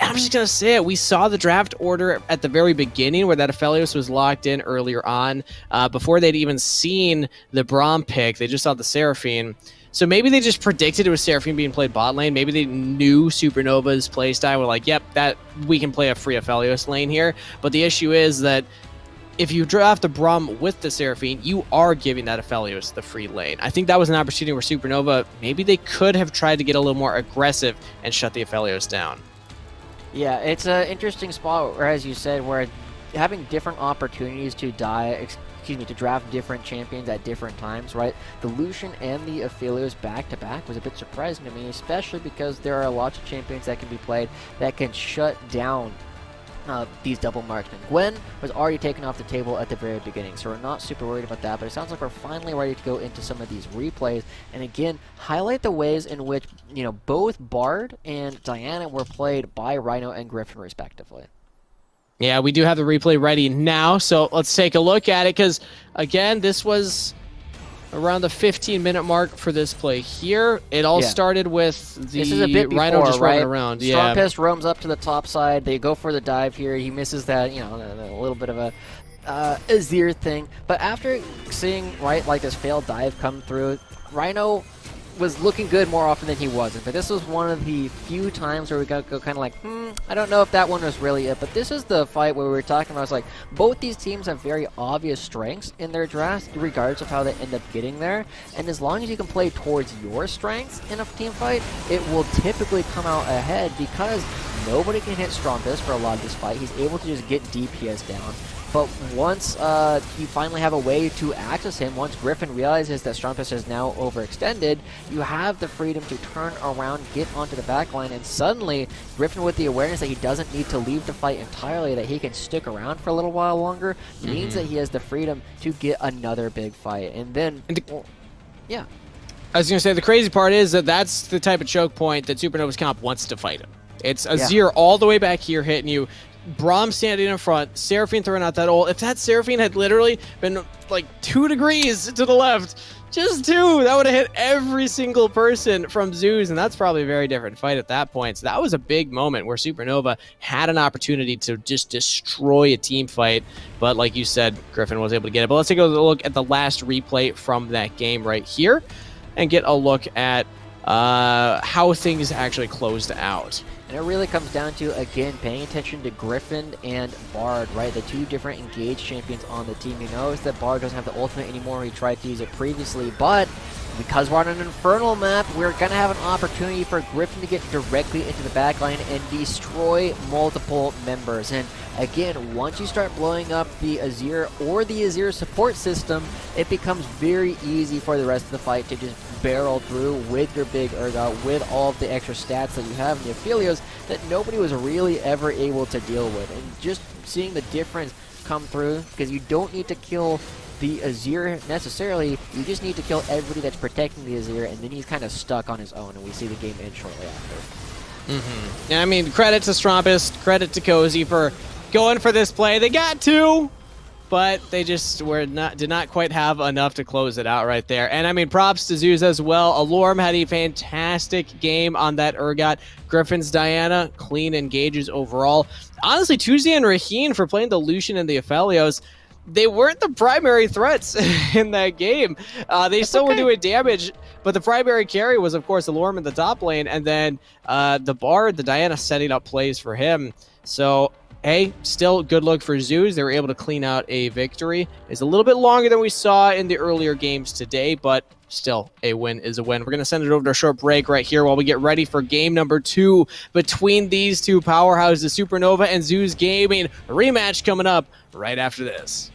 And I'm just going to say it, we saw the draft order at the very beginning where that Aphelios was locked in earlier on, before they'd even seen the Braum pick. They just saw the Seraphine. So maybe they just predicted it was Seraphine being played bot lane. Maybe they knew Supernova's playstyle. Were like, yep, that we can play a free Aphelios lane here. But the issue is that if you draft the Braum with the Seraphine, you are giving that Aphelios the free lane. I think that was an opportunity where Supernova, maybe they could have tried to get a little more aggressive and shut the Aphelios down. Yeah, it's an interesting spot, where, as you said, where having different opportunities to to draft different champions at different times, right? The Lucian and the Aphelios back-to-back was a bit surprising to me, especially because there are lots of champions that can be played that can shut down these double marksmen. Gwen was already taken off the table at the very beginning, so we're not super worried about that, but it sounds like we're finally ready to go into some of these replays, and again, highlight the ways in which, you know, both Bard and Diana were played by Rhino and Griffin, respectively. Yeah, we do have the replay ready now, so let's take a look at it, because, again, this was around the 15-minute mark for this play here. It all started with the Rhino just running around. Stormpest roams up to the top side. They go for the dive here. He misses that, you know, a little bit of a Azir thing. But after seeing, right, like this failed dive come through, Rhino was looking good more often than he wasn't. But this was one of the few times where we got to go kind of like, I don't know if that one was really it. But this is the fight where we were talking about, it's like, both these teams have very obvious strengths in their drafts, regardless of how they end up getting there. And as long as you can play towards your strengths in a team fight, it will typically come out ahead, because nobody can hit Stormpest for a lot of this fight. He's able to just get DPS down. But once you finally have a way to access him, once Griffin realizes that Stormpest is now overextended, you have the freedom to turn around, get onto the backline, and suddenly Griffin, with the awareness that he doesn't need to leave the fight entirely, that he can stick around for a little while longer, means that he has the freedom to get another big fight. And then, well, yeah. I was going to say, the crazy part is that that's the type of choke point that Supernova's comp wants to fight him. It's Azir all the way back here hitting you, Braum standing in front, Seraphine throwing out that ult. If that Seraphine had literally been like 2 degrees to the left, just 2, that would have hit every single person from Zeus, and that's probably a very different fight at that point. So that was a big moment where Supernova had an opportunity to just destroy a team fight, but like you said, Griffin was able to get it. But let's take a look at the last replay from that game right here and get a look at how things actually closed out. And it really comes down to, again, paying attention to Griffin and Bard, right? The two different engaged champions on the team. You notice that Bard doesn't have the ultimate anymore. He tried to use it previously, but because we're on an Infernal map, we're going to have an opportunity for Griffin to get directly into the backline and destroy multiple members. And again, once you start blowing up the Azir or the Azir support system, it becomes very easy for the rest of the fight to just barrel through with your big Urgot, with all of the extra stats that you have in the Aphelios that nobody was really ever able to deal with. And just seeing the difference come through, because you don't need to kill the Azir necessarily, you just need to kill everybody that's protecting the Azir, and then he's kind of stuck on his own, and we see the game end shortly after. Yeah, I mean, credit to Stormpest, credit to Cozy for going for this play. They got 2, but they just did not quite have enough to close it out right there. And I mean, props to Zeus as well. Alorm had a fantastic game on that Urgot. Griffin's Diana, clean engages overall. Honestly, Tuesday and Raheen for playing the Lucian and the Aphelios, they weren't the primary threats in that game. They still were doing damage, but the primary carry was, of course, Alorm in the top lane, and then the Bard, the Diana, setting up plays for him. So, hey, still good look for Zeus. They were able to clean out a victory. It's a little bit longer than we saw in the earlier games today, but still, a win is a win. We're going to send it over to a short break right here while we get ready for game number 2 between these two powerhouses, Supernova and Zeus Gaming. A rematch coming up right after this.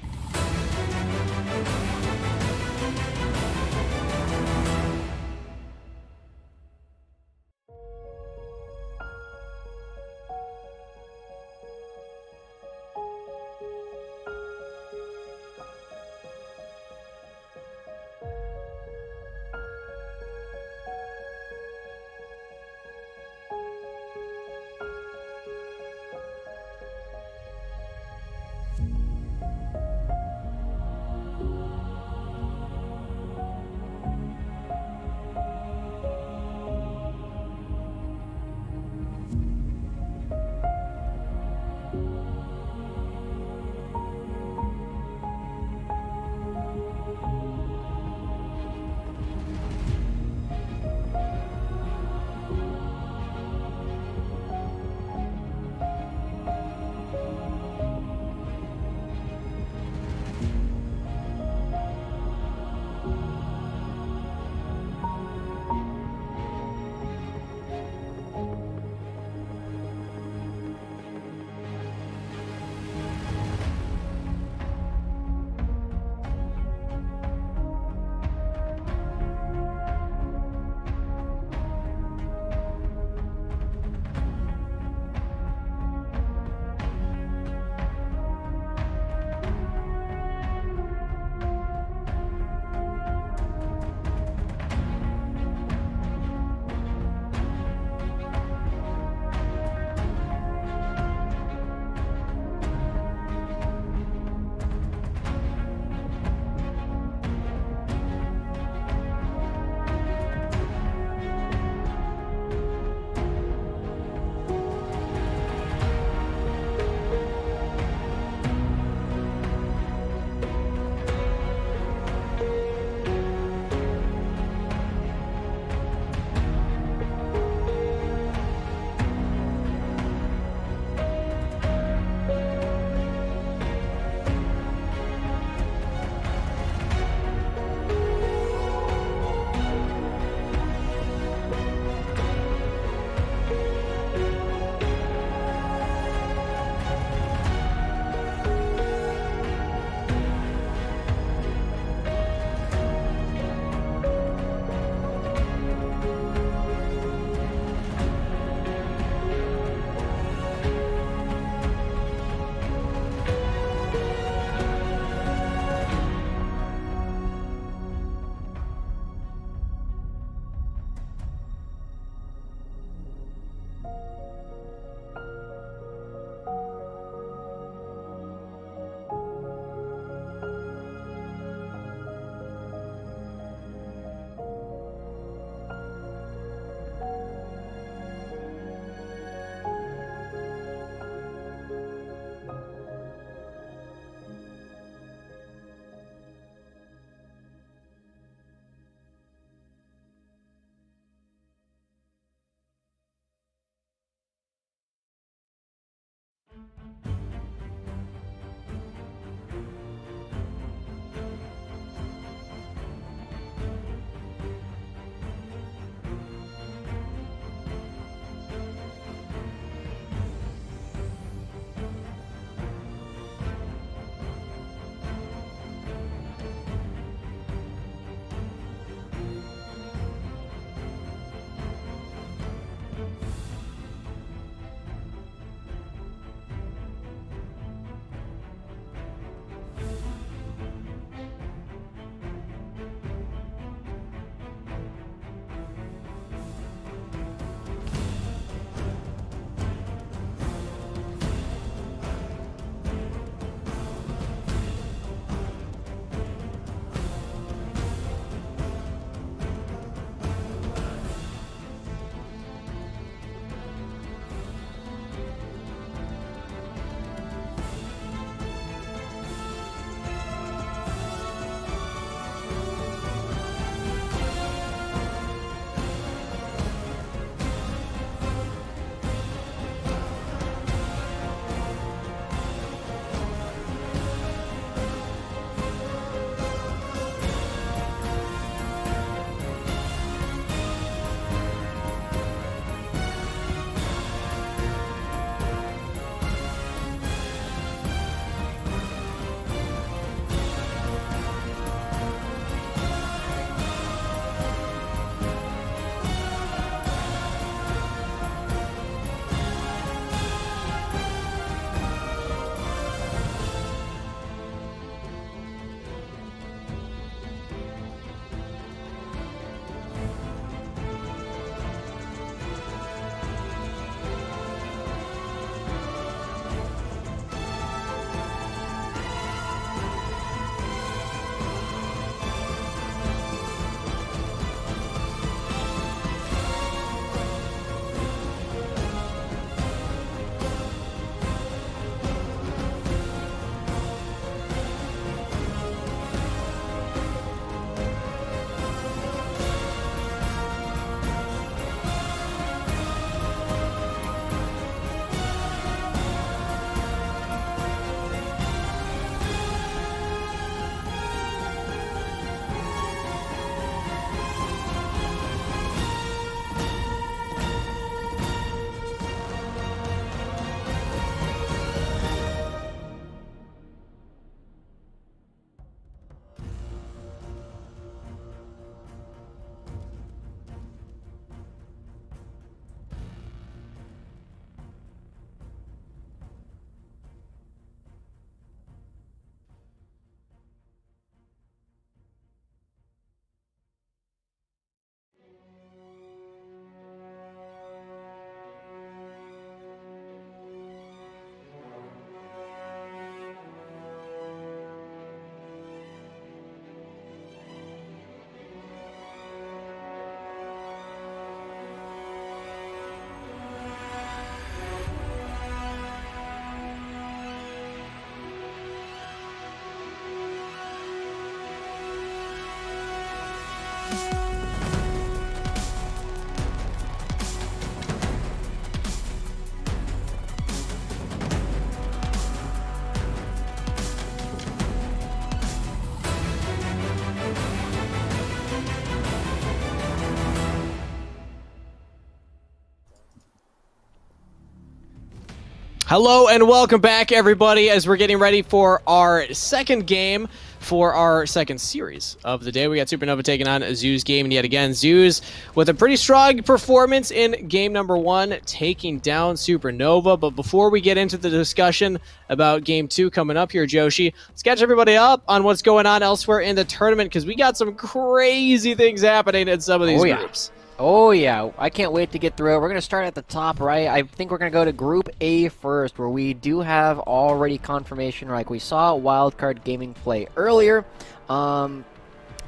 Hello and welcome back, everybody, as we're getting ready for our second game for our second series of the day. We got Supernova taking on Zoo's game, and yet again, Zoo's with a pretty strong performance in game number 1, taking down Supernova. But before we get into the discussion about game 2 coming up here, Joshi, let's catch everybody up on what's going on elsewhere in the tournament, because we got some crazy things happening in some of these groups. Oh, yeah. I can't wait to get through it. We're going to start at the top, right? I think we're going to go to Group A first, where we do have already confirmation, like we saw Wildcard Gaming play earlier up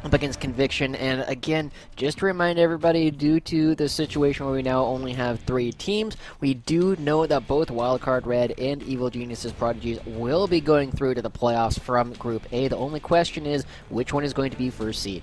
against Conviction. And again, just to remind everybody, due to the situation where we now only have 3 teams, we do know that both Wildcard Red and Evil Geniuses Prodigies will be going through to the playoffs from Group A. The only question is, which one is going to be first seed?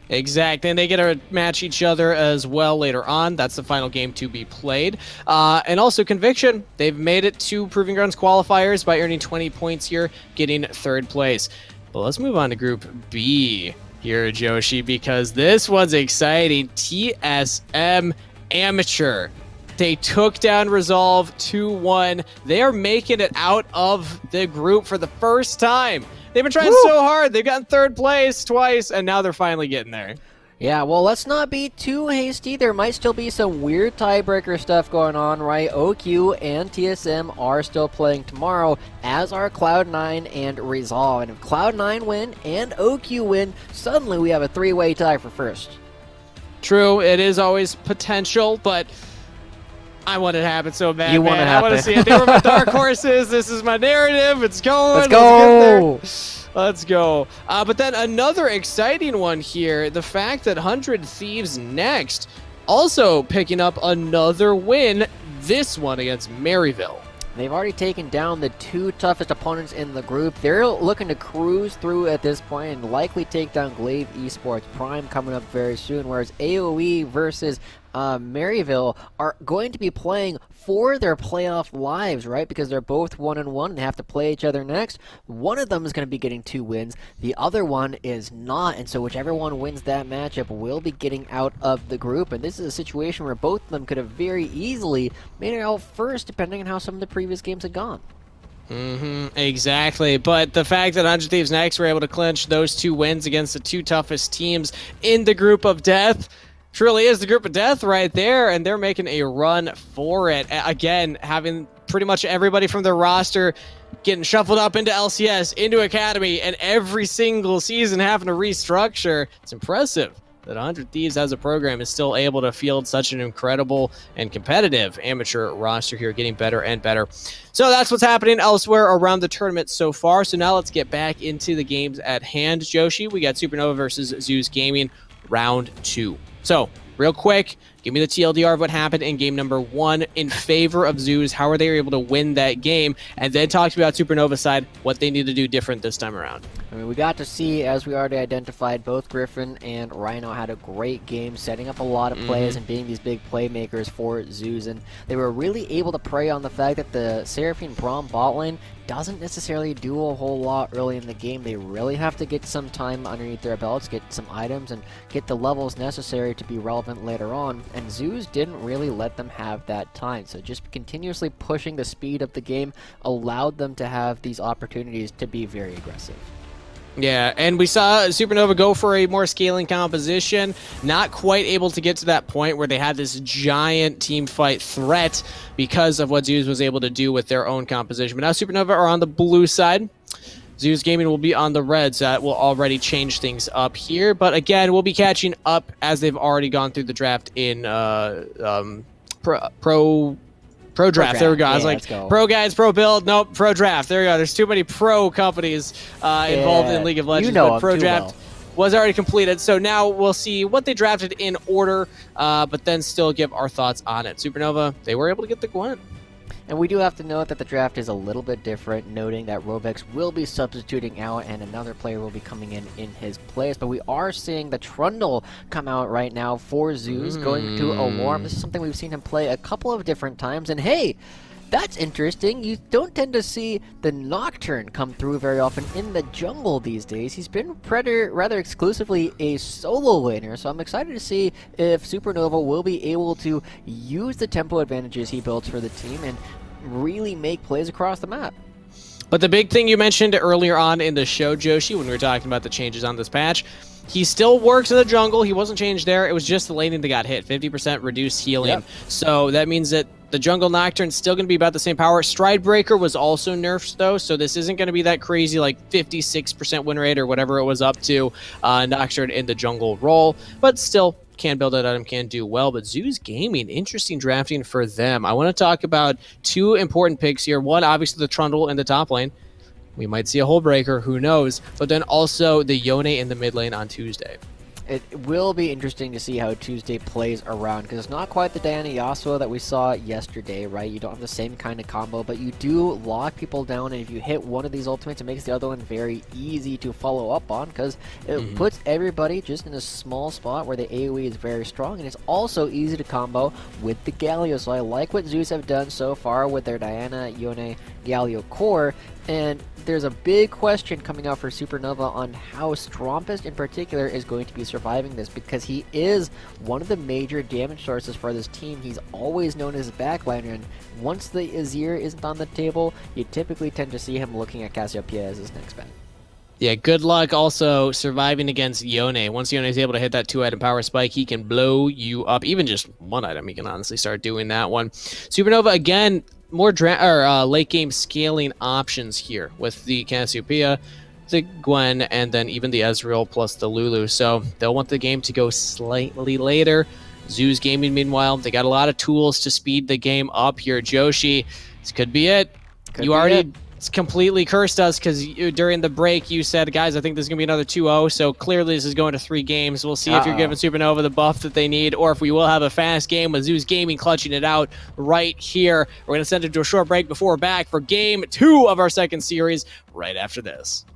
Exactly, and they get to match each other as well later on. That's the final game to be played. And also Conviction, they've made it to Proving Grounds qualifiers by earning 20 points here, getting 3rd place. But let's move on to Group B here, Joshi, because this one's exciting. TSM Amateur. They took down Resolve 2-1. They are making it out of the group for the first time. They've been trying so hard. They've gotten 3rd place twice, and now they're finally getting there. Yeah, well, let's not be too hasty. There might still be some weird tiebreaker stuff going on, right? OQ and TSM are still playing tomorrow, as are Cloud9 and Resolve. And if Cloud9 win and OQ win, suddenly we have a 3-way tie for first. True, it is always potential, but I want it to happen so bad, man. I want to see it. They were my dark horses. This is my narrative. It's going. Let's go. Let's go. But then another exciting one here, the fact that 100 Thieves Next also picking up another win, this one against Maryville. They've already taken down the 2 toughest opponents in the group. They're looking to cruise through at this point and likely take down Glaive Esports Prime coming up very soon, whereas AoE versus Maryville are going to be playing for their playoff lives, right? Because they're both 1-1 and they have to play each other next. One of them is going to be getting 2 wins. The other one is not, and so whichever one wins that matchup will be getting out of the group. And this is a situation where both of them could have very easily made it out first, depending on how some of the previous games had gone. Exactly. But the fact that 100 Thieves Next were able to clinch those 2 wins against the 2 toughest teams in the group of death truly is the group of death right there, and they're making a run for it. Again, having pretty much everybody from their roster getting shuffled up into LCS, into Academy, and every single season having to restructure. It's impressive that 100 Thieves as a program is still able to field such an incredible and competitive amateur roster here, getting better and better. So that's what's happening elsewhere around the tournament so far. So now let's get back into the games at hand, Joshi. We got Supernova versus Zeus Gaming, round 2. So, real quick, give me the TLDR of what happened in game number 1 in favor of Zeus, how are they able to win that game, and then talk to me about Supernova's side, what they need to do different this time around. I mean, we got to see, as we already identified, both Griffin and Rhino had a great game, setting up a lot of plays and being these big playmakers for Zeus, and they were really able to prey on the fact that the Seraphine Braum bot lane doesn't necessarily do a whole lot early in the game. They really have to get some time underneath their belts, get some items, and get the levels necessary to be relevant later on, and Zeus didn't really let them have that time. So just continuously pushing the speed of the game allowed them to have these opportunities to be very aggressive. Yeah, and we saw Supernova go for a more scaling composition, not quite able to get to that point where they had this giant team fight threat because of what Zeus was able to do with their own composition. But now Supernova are on the blue side. Zeus Gaming will be on the red, so that will already change things up here. But again, we'll be catching up as they've already gone through the draft in Pro Draft. There we go. I was like, Pro Guides, Pro Build. Nope, Pro Draft. There we go. There's too many pro companies involved in League of Legends. But Pro Draft was already completed. So now we'll see what they drafted in order, but then still give our thoughts on it. Supernova, they were able to get the Gwen. And we do have to note that the draft is a little bit different, noting that Rovex will be substituting out and another player will be coming in his place. But we are seeing the Trundle come out right now for Zeus, going to Alarm. This is something we've seen him play a couple of different times. And hey, that's interesting. You don't tend to see the Nocturne come through very often in the jungle these days. He's been rather exclusively a solo laner, so I'm excited to see if Supernova will be able to use the tempo advantages he built for the team and really make plays across the map. But the big thing you mentioned earlier on in the show, Joshi, when we were talking about the changes on this patch, he still works in the jungle. He wasn't changed there. It was just the laning that got hit. 50% reduced healing. Yep. So that means that the jungle Nocturne's still going to be about the same power. Stride Breaker was also nerfed, though, so this isn't going to be that crazy, like 56% win rate or whatever it was up to Nocturne in the jungle role. But still, can build that item, can do well. But Zeus Gaming, interesting drafting for them. I want to talk about two important picks here. One, obviously, the Trundle in the top lane. We might see a Hull Breaker, who knows? But then also the Yone in the mid lane on Tuesday. It will be interesting to see how Tuesday plays around, because it's not quite the Diana Yasuo that we saw yesterday, right? You don't have the same kind of combo, but you do lock people down, and if you hit one of these ultimates, it makes the other one very easy to follow up on, because it puts everybody just in a small spot where the AoE is very strong, and it's also easy to combo with the Galio. So I like what Zeus have done so far with their Diana, Yone, Galio core, and there's a big question coming out for Supernova on how Strompist in particular is going to be surviving this, because he is one of the major damage sources for this team. He's always known as a backliner, and once the Azir isn't on the table, you typically tend to see him looking at Cassiopeia as his next bet. Yeah, good luck also surviving against Yone. Once Yone is able to hit that 2-item power spike, he can blow you up. Even just one item, he can honestly start doing that one. Supernova, again, more late game scaling options here with the Cassiopeia, the Gwen, and then even the Ezreal plus the Lulu. So they'll want the game to go slightly later. Zeus Gaming, meanwhile, they got a lot of tools to speed the game up here. Joshi, this could be it. You already completely cursed us, because during the break you said, guys, I think there's going to be another 2-0, so clearly this is going to 3 games. We'll see if you're giving Supernova the buff that they need, or if we will have a fast game with Zeus Gaming clutching it out right here. We're going to send it to a short break before we're back for Game 2 of our second series right after this.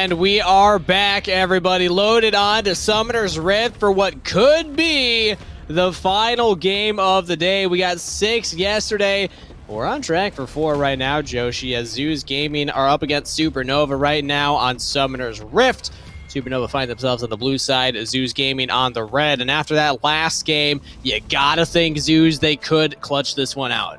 And we are back, everybody, loaded on to Summoner's Rift for what could be the final game of the day. We got 6 yesterday. We're on track for 4 right now, Joshi, as Zeus Gaming are up against Supernova right now on Summoner's Rift. Supernova find themselves on the blue side, Zeus Gaming on the red. And after that last game, you gotta think Zeus, they could clutch this one out.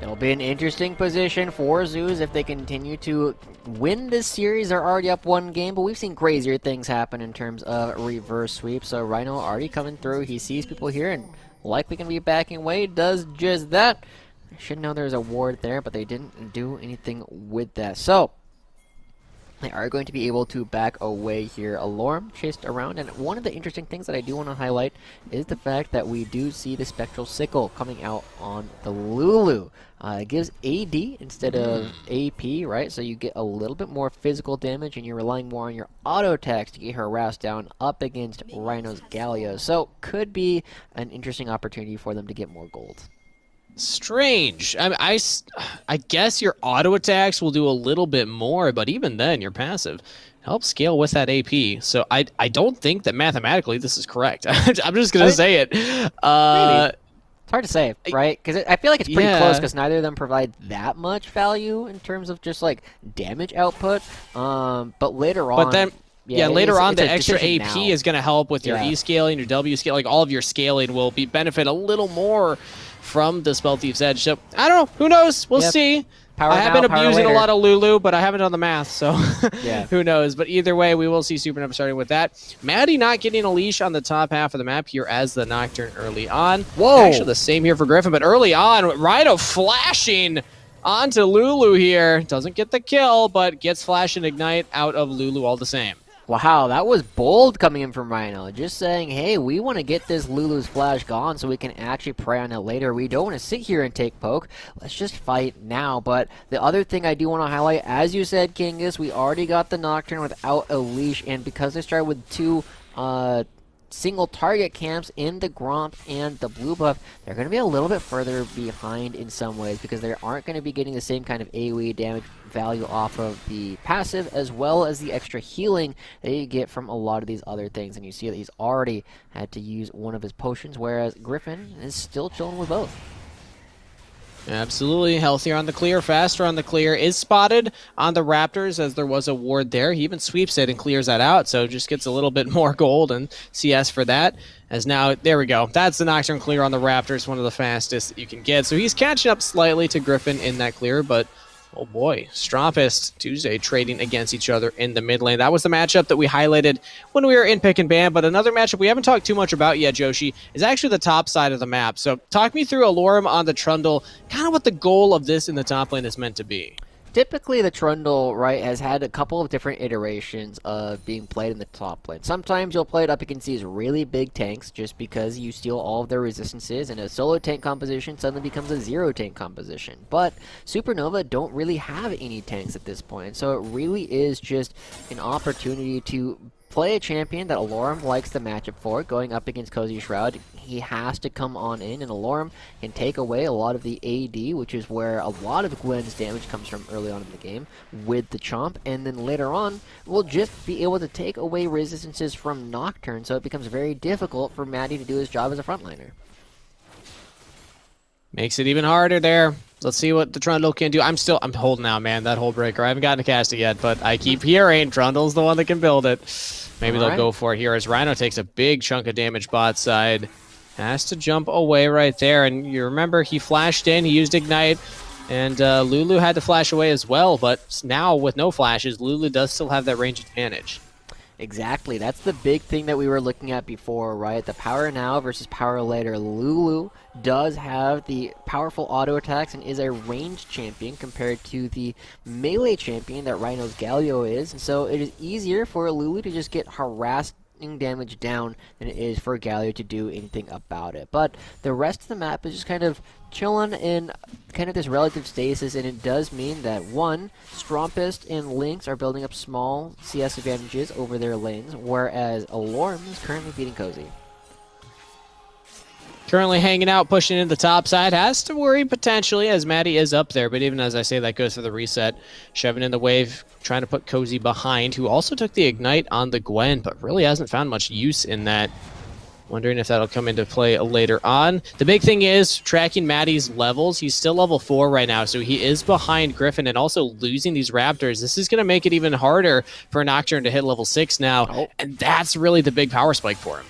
It'll be an interesting position for Zeus if they continue to win this series. They're already up 1 game, but we've seen crazier things happen in terms of reverse sweep. So Rhino already coming through. He sees people here and likely going to be backing away. Does just that. I should know there's a ward there, but they didn't do anything with that. So they are going to be able to back away here. Alorm chased around, and one of the interesting things that I do want to highlight is the fact that we do see the Spectral Sickle coming out on the Lulu. It gives AD instead of AP, right? So you get a little bit more physical damage, and you're relying more on your auto attacks to get harassed down up against Rhino's Galio. So could be an interesting opportunity for them to get more gold. Strange. I guess your auto attacks will do a little bit more, but even then, your passive helps scale with that AP. So I don't think that mathematically this is correct. I'm just going to say it. Maybe. It's hard to say, right? Because I feel like it's pretty close, because neither of them provide that much value in terms of just, like, damage output. But later on... But then... Yeah, later on, the extra AP is going to help with your E scaling, your W scaling. Like, all of your scaling will benefit a little more from the Spell Thief's Edge. So, I don't know. Who knows? We'll see. I have been abusing a lot of Lulu, but I haven't done the math, so who knows. But either way, we will see Supernova starting with that. Maddie not getting a leash on the top half of the map here as the Nocturne early on. Whoa! Actually, the same here for Griffin, but early on, Rhino flashing onto Lulu here. Doesn't get the kill, but gets Flash and Ignite out of Lulu all the same. Wow, that was bold coming in from Rhino. Just saying, hey, we want to get this Lulu's Flash gone so we can actually prey on it later. We don't want to sit here and take poke. Let's just fight now. But the other thing I do want to highlight, as you said, Kingus, we already got the Nocturne without a leash. And because they started with 2 single target camps in the Gromp and the blue buff, they're going to be a little bit further behind in some ways, because they aren't going to be getting the same kind of AoE damage value off of the passive, as well as the extra healing that you get from a lot of these other things. And you see that he's already had to use one of his potions, whereas Griffin is still chilling with both. Absolutely. Healthier on the clear, faster on the clear, is spotted on the Raptors as there was a ward there. He even sweeps it and clears that out, so just gets a little bit more gold and CS for that. As now, there we go. That's the Nocturne clear on the Raptors, one of the fastest that you can get. So he's catching up slightly to Griffin in that clear, but oh boy, Strompist, Tuesday trading against each other in the mid lane. That was the matchup that we highlighted when we were in Pick and Ban, but another matchup we haven't talked too much about yet, Joshi, is actually the top side of the map. So talk me through Alorm on the Trundle, kind of what the goal of this in the top lane is meant to be. Typically, the Trundle, right, has had a couple of different iterations of being played in the top lane. Sometimes you'll play it up against these really big tanks just because you steal all of their resistances, and a solo tank composition suddenly becomes a zero tank composition. But Supernova don't really have any tanks at this point, so it really is just an opportunity to play a champion that Alorm likes the matchup for, going up against Cozy Shroud. He has to come on in, and Alorm can take away a lot of the AD, which is where a lot of Gwen's damage comes from early on in the game, with the Chomp, and then later on, we'll just be able to take away resistances from Nocturne, so it becomes very difficult for Maddie to do his job as a frontliner. Makes it even harder there. Let's see what the Trundle can do. I'm holding out, man, that whole breaker. I haven't gotten to cast it yet, but I keep hearing Trundle's the one that can build it. Maybe they'll go for it here as Rhino takes a big chunk of damage bot side. Has to jump away right there, and you remember he flashed in, he used Ignite, and Lulu had to flash away as well, but now with no flashes, Lulu does still have that range advantage. Exactly. That's the big thing that we were looking at before, right? The power now versus power later. Lulu does have the powerful auto attacks and is a ranged champion compared to the melee champion that Rhino's Galio is. And so it is easier for Lulu to just get harassed damage down than it is for Galio to do anything about it. But the rest of the map is just kind of chilling in kind of this relative stasis, and it does mean that, one, Strompist and Lynx are building up small CS advantages over their lanes, whereas Alorm is currently beating Cozy. currently hanging out, pushing into the top side. Has to worry potentially as Maddie is up there, but even as I say, that goes for the reset. Shoving in the wave, trying to put Cozy behind, who also took the Ignite on the Gwen, but really hasn't found much use in that. Wondering if that'll come into play later on. The big thing is tracking Maddie's levels. He's still level 4 right now, so he is behind Griffin and also losing these Raptors. This is going to make it even harder for Nocturne to hit level 6 now, and that's really the big power spike for him.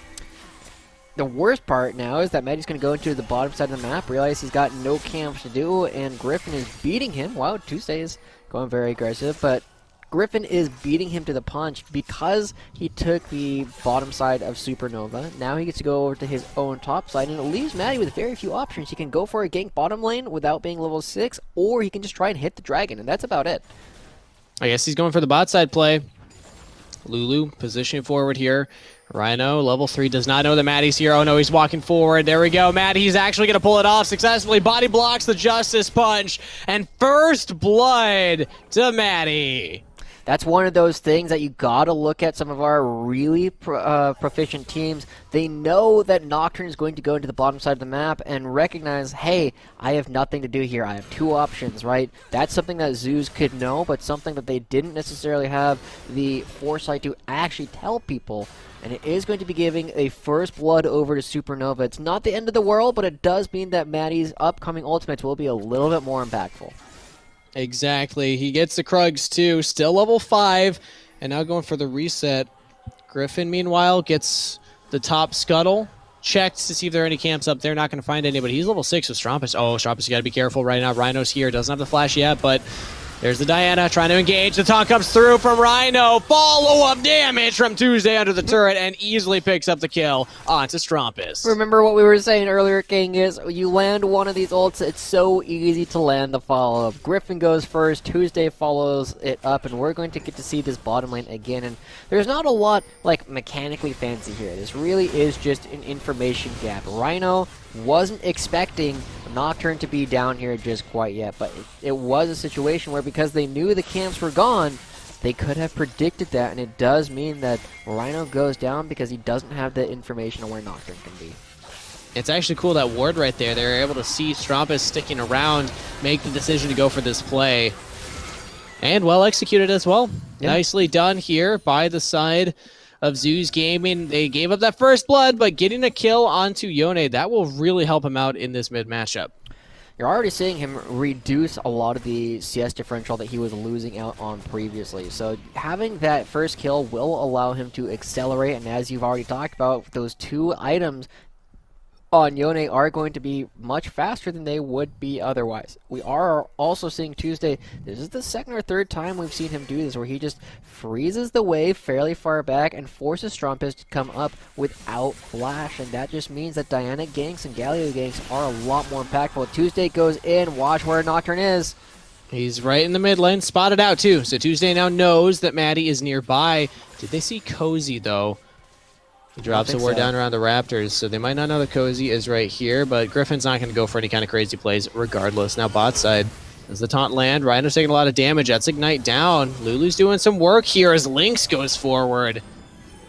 The worst part now is that Maddie's going to go into the bottom side of the map, realize he's got no camps to do, and Griffin is beating him. Wow, Tuesday is going very aggressive, but Griffin is beating him to the punch because he took the bottom side of Supernova. Now he gets to go over to his own top side, and it leaves Maddie with very few options. He can go for a gank bottom lane without being level 6, or he can just try and hit the dragon, and that's about it. I guess he's going for the bot side play. Lulu positioning forward here. Rhino, level 3, does not know that Maddie's here. Oh no, he's walking forward. There we go. Maddie's actually going to pull it off successfully. Body blocks the Justice Punch, and first blood to Maddie. That's one of those things that you gotta look at some of our really proficient teams. They know that Nocturne is going to go into the bottom side of the map and recognize, hey, I have nothing to do here. I have 2 options, right? That's something that Zeus could know, but something that they didn't necessarily have the foresight to actually tell people. And it is going to be giving a first blood over to Supernova. It's not the end of the world, but it does mean that Maddie's upcoming ultimates will be a little bit more impactful. Exactly. He gets the Krugs too, still level 5, and now going for the reset. Griffin, meanwhile, gets the top scuttle, checked to see if there are any camps up there. Not going to find anybody. He's level 6 with Strumpus. Oh, Strumpus, you got to be careful right now. Rhino's here. Doesn't have the flash yet, but there's the Diana trying to engage. The taunt comes through from Rhino. Follow-up damage from Tuesday under the turret and easily picks up the kill onto Strumpus. Remember what we were saying earlier, King, is you land one of these ults, it's so easy to land the follow-up. Griffin goes first, Tuesday follows it up, and we're going to get to see this bottom lane again. And there's not a lot, like, mechanically fancy here. This really is just an information gap. Rhino wasn't expecting Nocturne to be down here just quite yet, but it was a situation where because they knew the camps were gone, they could have predicted that, and it does mean that Rhino goes down because he doesn't have the information on where Nocturne can be. It's actually cool, that ward right there. They were able to see Strumpus sticking around, make the decision to go for this play. And well executed as well. Yeah. Nicely done here by the side of Zeus Gaming. They gave up that first blood, but getting a kill onto Yone, that will really help him out in this mid matchup. You're already seeing him reduce a lot of the CS differential that he was losing out on previously. So having that first kill will allow him to accelerate, and as you've already talked about, those 2 items on Yone are going to be much faster than they would be otherwise. We are also seeing Tuesday, this is the 2nd or 3rd time we've seen him do this, where he just freezes the wave fairly far back and forces Strumpus to come up without flash, and that just means that Diana ganks and Galio ganks are a lot more impactful. Tuesday goes in, watch where Nocturne is. He's right in the mid lane, spotted out too, so Tuesday now knows that Maddie is nearby. Did they see Cozy though? He drops a ward down around the Raptors, so they might not know that Cozy is right here, but Griffin's not going to go for any kind of crazy plays regardless. Now bot side, as the taunt land, Rhino's taking a lot of damage. That's Ignite down. Lulu's doing some work here as Lynx goes forward.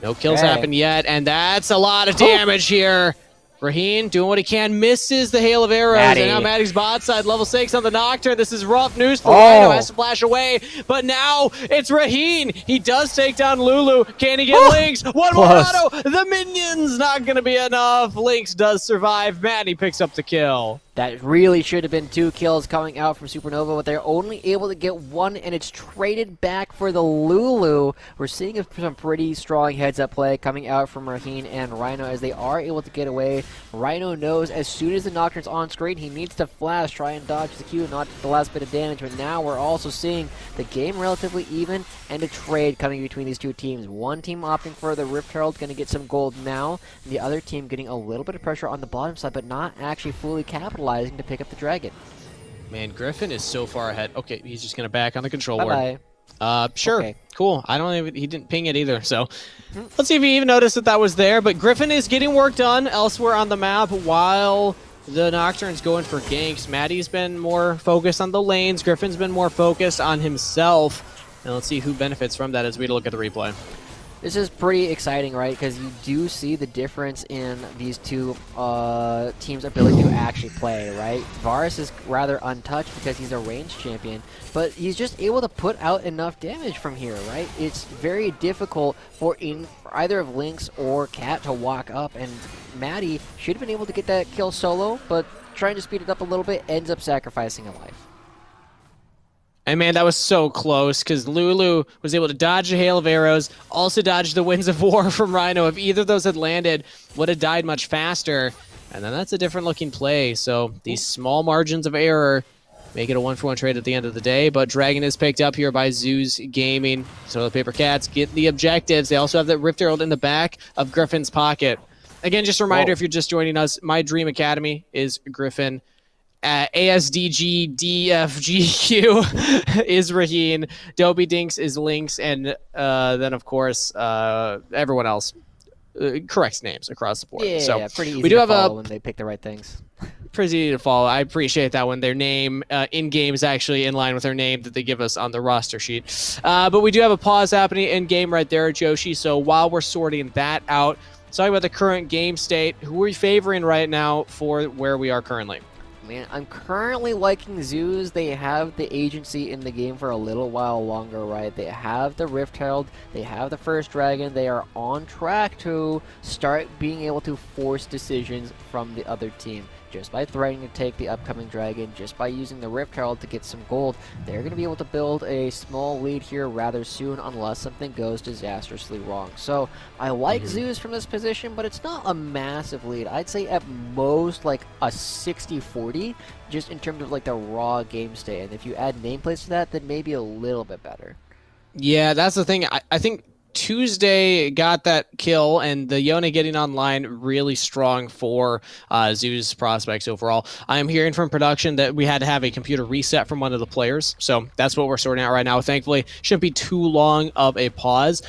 No kills happen yet, and that's a lot of damage here. Raheen doing what he can, misses the hail of arrows, and now Maddie's bot side, level 6 on the Nocturne. This is rough news for Rhino, has to flash away, but now it's Raheen. He does take down Lulu. Can he get Lynx? One more auto. The minion's not going to be enough. Lynx does survive. Maddie picks up the kill. That really should have been 2 kills coming out from Supernova, but they're only able to get 1, and it's traded back for the Lulu. We're seeing some pretty strong heads-up play coming out from Raheen and Rhino as they are able to get away. Rhino knows as soon as the Nocturne's on screen, he needs to flash, try and dodge the Q, not the last bit of damage, but now we're also seeing the game relatively even and a trade coming between these 2 teams. One team opting for the Rift Herald, going to get some gold now, and the other team getting a little bit of pressure on the bottom side, but not actually fully capitalizing to pick up the dragon. Man, Griffin is so far ahead. Okay, he's just gonna back on the control ward. Sure. Okay. Cool. I don't even, he didn't ping it either, so let's see if he even noticed that was there. But Griffin is getting work done elsewhere on the map while the Nocturne's going for ganks. Maddie's been more focused on the lanes. Griffin's been more focused on himself. And let's see who benefits from that as we look at the replay. This is pretty exciting, right? Because you do see the difference in these two teams' ability to actually play, right? Varus is rather untouched because he's a ranged champion, but he's just able to put out enough damage from here, right? It's very difficult for either of Lynx or Cat to walk up, and Maddie should have been able to get that kill solo, but trying to speed it up a little bit ends up sacrificing a life. And man, that was so close because Lulu was able to dodge a hail of arrows, also dodge the Winds of War from Rhino. If either of those had landed, would have died much faster. And then that's a different looking play. So these small margins of error make it a 1-for-1 trade at the end of the day. But Dragon is picked up here by Zeus Gaming. So the Paper Cats get the objectives. They also have that Rift Herald in the back of Griffin's pocket. Again, just a reminder, if you're just joining us, my Dream Academy is Griffin. ASDG DFGQ is Raheen, Dobie Dinks is Lynx, and then of course everyone else corrects names across the board. Yeah, so pretty easy we do to have follow when they pick the right things. Pretty easy to follow. I appreciate that when their name in game is actually in line with their name that they give us on the roster sheet. But we do have a pause happening in game right there, Joshi. So while we're sorting that out, let's talk about the current game state. Who are we favoring right now for where we are currently? Man, I'm currently liking Zeus. They have the agency in the game for a little while longer, right? They have the Rift Herald, they have the first dragon. They are on track to start being able to force decisions from the other team. Just by threatening to take the upcoming dragon, just by using the Rift Herald to get some gold, they're going to be able to build a small lead here rather soon unless something goes disastrously wrong. So I like Zeus from this position, but it's not a massive lead. I'd say at most like a 60-40 just in terms of like the raw game state. And if you add nameplates to that, then maybe a little bit better. Yeah, that's the thing. I think Tuesday got that kill, and the Yone getting online really strong for Zeus prospects overall. I'm hearing from production that we had to have a computer reset from one of the players, so that's what we're sorting out right now. Thankfully, shouldn't be too long of a pause.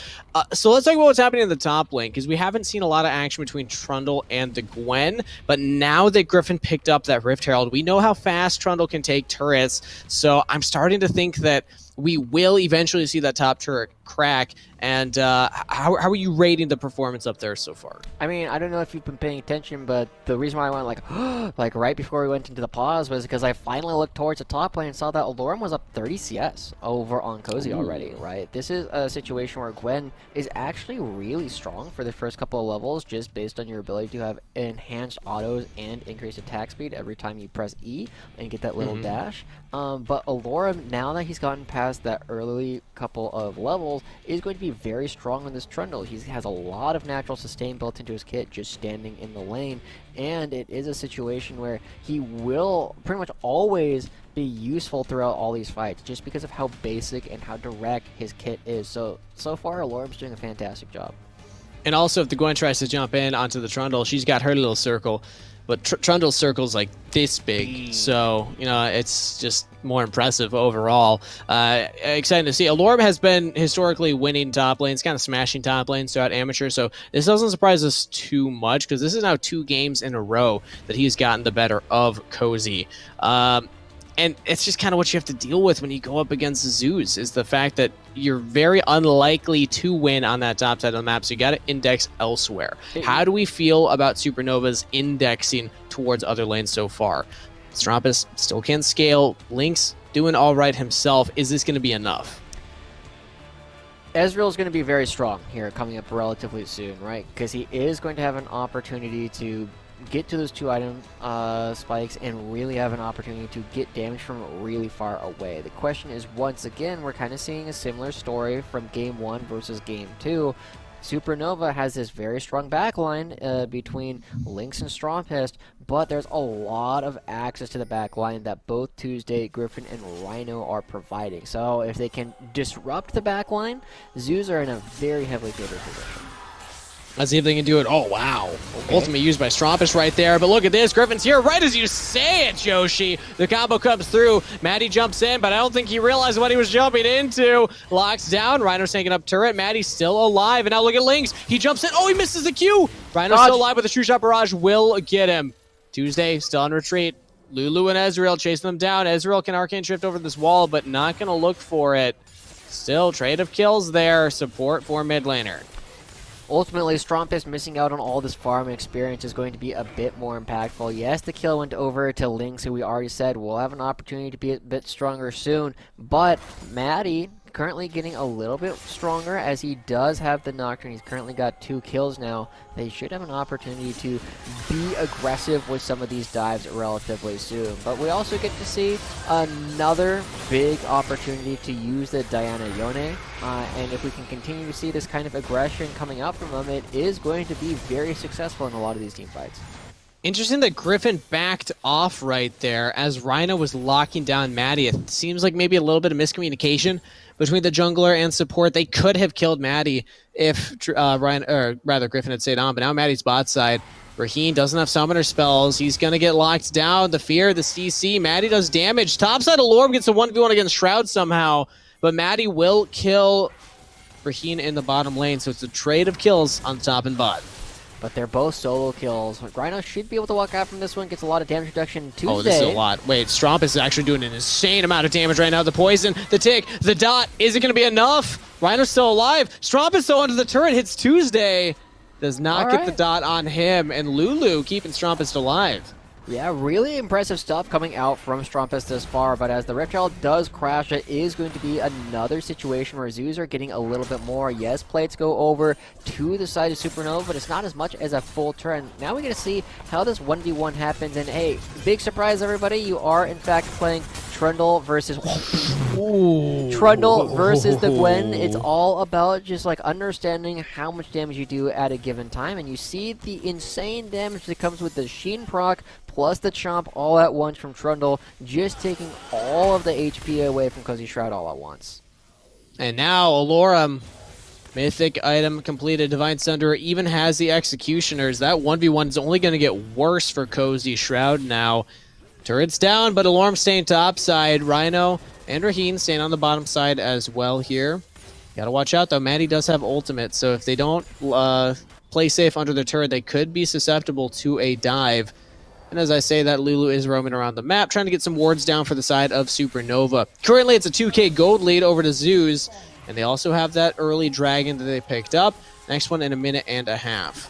So let's talk about what's happening in the top lane, because we haven't seen a lot of action between Trundle and the Gwen, but now that Griffin picked up that Rift Herald, we know how fast Trundle can take turrets, so I'm starting to think that we will eventually see that top turret crack. And how are you rating the performance up there so far? I mean, I don't know if you've been paying attention, but the reason why I went like right before we went into the pause was because I finally looked towards the top lane and saw that Alorum was up 30 CS over on Cozy already, right? This is a situation where Gwen is actually really strong for the first couple of levels just based on your ability to have enhanced autos and increased attack speed every time you press E and get that little dash. But Alorum, now that he's gotten past that early couple of levels, is going to be very strong on this Trundle. He has a lot of natural sustain built into his kit just standing in the lane, and it is a situation where he will pretty much always be useful throughout all these fights just because of how basic and how direct his kit is. So far, Alorum's doing a fantastic job. And also, if the Gwen tries to jump in onto the Trundle, she's got her little circle. But Trundle's circle's like this big, so, you know, it's just more impressive overall. Exciting to see. Alorum has been historically winning top lanes, kind of smashing top lanes throughout Amateur, so this doesn't surprise us too much, because this is now 2 games in a row that he's gotten the better of Cozy. And it's just kind of what you have to deal with when you go up against Zeus, is the fact that you're very unlikely to win on that top side of the map, so you got to index elsewhere. How do we feel about Supernova's indexing towards other lanes so far? Strampus still can't scale. Lynx doing all right himself. Is this going to be enough? Ezreal's going to be very strong here coming up relatively soon, right? Because he is going to have an opportunity to get to those 2 item spikes and really have an opportunity to get damage from really far away. The question is, once again, we're kind of seeing a similar story from Game 1 versus Game 2. Supernova has this very strong backline between Lynx and Strongpest, but there's a lot of access to the backline that both Tuesday, Griffin, and Rhino are providing. So if they can disrupt the backline, Zeus are in a very heavily favored position. Let's see if they can do it. Oh, wow. Okay. Ultimate used by Strompish right there. But look at this. Griffin's here right as you say it, Joshi. The combo comes through. Maddie jumps in, but I don't think he realized what he was jumping into. Locks down. Rhino's taking up turret. Maddie's still alive. And now look at Lynx. He jumps in. Oh, he misses the Q. Rhino's still alive, but the True Shot Barrage will get him. Tuesday still on retreat. Lulu and Ezreal chasing them down. Ezreal can Arcane Shift over this wall, but not going to look for it. Still, trade of kills there. Support for mid laner. Ultimately, Strumpus missing out on all this farm experience is going to be a bit more impactful. Yes, the kill went over to Lynx, who we already said will have an opportunity to be a bit stronger soon, but Maddie currently getting a little bit stronger as he does have the Nocturne. He's currently got 2 kills now. They should have an opportunity to be aggressive with some of these dives relatively soon. But we also get to see another big opportunity to use the Diana Yone. And if we can continue to see this kind of aggression coming out from them, it is going to be very successful in a lot of these team fights. Interesting that Griffin backed off right there as Rhino was locking down Maddie. It seems like maybe a little bit of miscommunication between the jungler and support. They could have killed Maddie if Griffin had stayed on, but now Maddie's bot side. Raheen doesn't have summoner spells. He's going to get locked down. The fear, the CC. Maddie does damage. Topside Alorm gets a 1v1 against Shroud somehow, but Maddie will kill Raheen in the bottom lane, so it's a trade of kills on top and bot. But they're both solo kills. Rhino should be able to walk out from this one. Gets a lot of damage reduction Tuesday. Oh, this is a lot. Wait, Stromp is actually doing an insane amount of damage right now. The poison, the tick, the dot. Is it going to be enough? Rhino's still alive. Stromp is still under the turret. Hits Tuesday. Does not get the dot on him. And Lulu keeping Strumpus alive. Yeah, really impressive stuff coming out from Strumpus this far, but as the Reptile does crash, it is going to be another situation where Zoos are getting a little bit more. Yes, plates go over to the side of Supernova, but it's not as much as a full turn. Now we get to see how this 1v1 happens, and hey, big surprise everybody, you are in fact playing Trundle versus Trundle versus the Gwen. It's all about just like understanding how much damage you do at a given time, and you see the insane damage that comes with the Sheen proc plus the Chomp all at once from Trundle, just taking all of the HP away from Cozy Shroud all at once. And now Alorum, mythic item completed. Divine Sunderer even has the Executioners. That 1v1 is only going to get worse for Cozy Shroud now. Turret's down, but Alorum staying top side. Rhino and Raheen staying on the bottom side as well here. Gotta watch out though, Maddie does have ultimate, so if they don't play safe under the turret, they could be susceptible to a dive. And as I say that, Lulu is roaming around the map, trying to get some wards down for the side of Supernova. Currently, it's a 2k gold lead over to Zeus, and they also have that early dragon that they picked up. Next one in a minute and a half.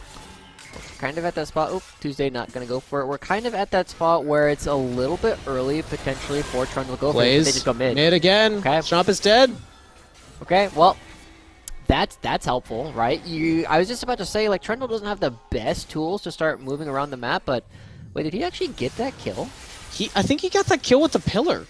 Kind of at that spot. Oop, Tuesday not going to go for it. We're kind of at that spot where it's a little bit early, potentially, for Trundle to go for it. They just go mid. Mid again. Okay. Chomp is dead. Okay, well, that's helpful, right? I was just about to say, like, Trundle doesn't have the best tools to start moving around the map, but wait, did he actually get that kill? I think he got that kill with the pillar.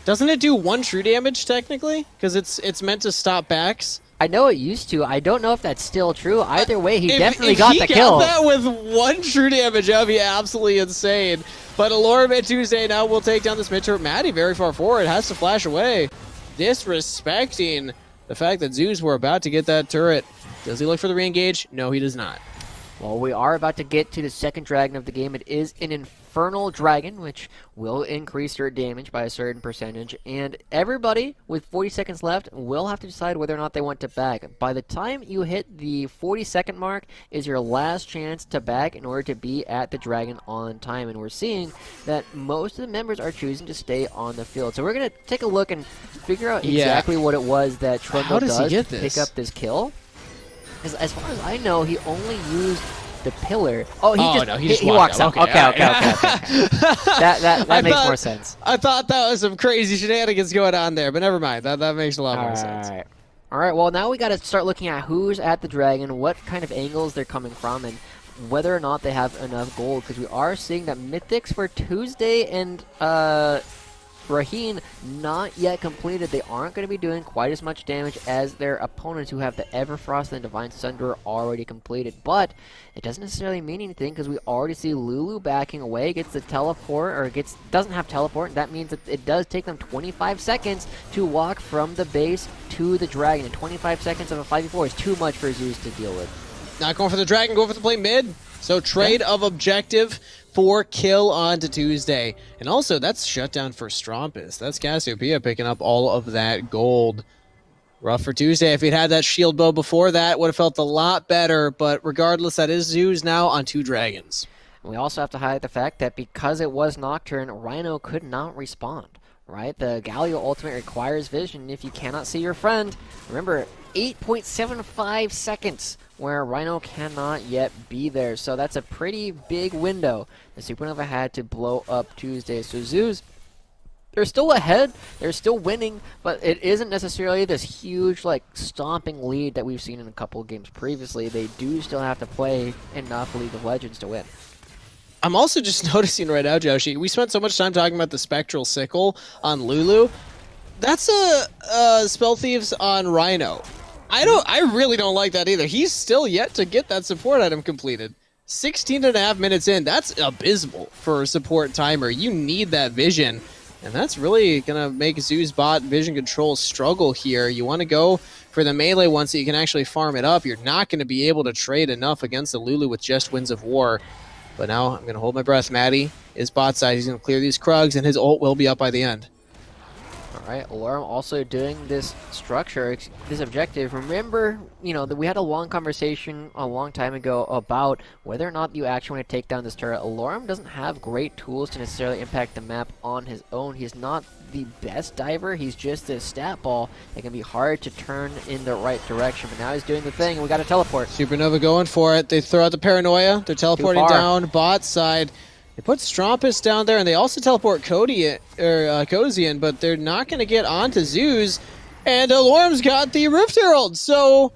Doesn't it do 1 true damage, technically? Because it's meant to stop backs. I know it used to. I don't know if that's still true. Either way, he definitely got the kill. If he got that with 1 true damage, that would be absolutely insane. But Alorum at Tuesday now will take down this mid turret. Maddie very far forward, has to flash away. Disrespecting the fact that Zeus were about to get that turret. Does he look for the re-engage? No, he does not. Well, we are about to get to the second dragon of the game. It is an Infernal Dragon, which will increase your damage by a certain percentage. And everybody with 40 seconds left will have to decide whether or not they want to back. By the time you hit the 40-second mark is your last chance to back in order to be at the dragon on time. And we're seeing that most of the members are choosing to stay on the field. So we're going to take a look and figure out exactly what it was that Trundle does to pick up this kill. As far as I know, he only used the pillar. Oh, he walks out. Okay. That makes more sense. I thought that was some crazy shenanigans going on there, but never mind. That makes a lot more sense. All right. Well, now we got to start looking at who's at the dragon, what kind of angles they're coming from, and whether or not they have enough gold. Because we are seeing that mythics for Tuesday and Raheen not yet completed. They aren't going to be doing quite as much damage as their opponents who have the Everfrost and Divine Sunderer already completed. But it doesn't necessarily mean anything because we already see Lulu backing away, gets the teleport, or doesn't have teleport. That means that it does take them 25 seconds to walk from the base to the dragon. And 25 seconds of a 5v4 is too much for Zeus to deal with. Not going for the dragon, going for the play mid. So trade of objective for kill on to Tuesday. And also, that's shutdown for Strumpus. That's Cassiopeia picking up all of that gold. Rough for Tuesday. If he'd had that shield bow before that, would have felt a lot better. But regardless, that is Zeus now on 2 dragons. We also have to highlight the fact that because it was Nocturne, Rhino could not respond. Right? The Galio ultimate requires vision if you cannot see your friend. Remember, 8.75 seconds where Rhino cannot yet be there. So that's a pretty big window that Supernova had to blow up Tuesday. So Zeus, they're still ahead, they're still winning, but it isn't necessarily this huge, like, stomping lead that we've seen in a couple of games previously. They do still have to play enough League of Legends to win. I'm also just noticing right now, Joshi, we spent so much time talking about the Spectral Sickle on Lulu. That's a Spell Thieves on Rhino. I really don't like that either. He's still yet to get that support item completed. 16.5 minutes in, that's abysmal for a support timer. You need that vision. And that's really going to make Zoo's bot vision control struggle here. You want to go for the melee once so you can actually farm it up. You're not going to be able to trade enough against the Lulu with just Winds of War. But now I'm going to hold my breath. Maddie is bot side. He's going to clear these Krugs, and his ult will be up by the end. All right, Alarm also doing this structure, this objective. Remember, you know, that we had a long conversation a long time ago about whether or not you actually want to take down this turret. Alarm doesn't have great tools to necessarily impact the map on his own. He's not the best diver. He's just a stat ball. It can be hard to turn in the right direction, but now he's doing the thing, and we got to teleport. Supernova going for it. They throw out the Paranoia. They're teleporting down bot side. They put Strumpus down there, and they also teleport Cozian, but they're not going to get onto Zeus. And Alarm's got the Rift Herald, so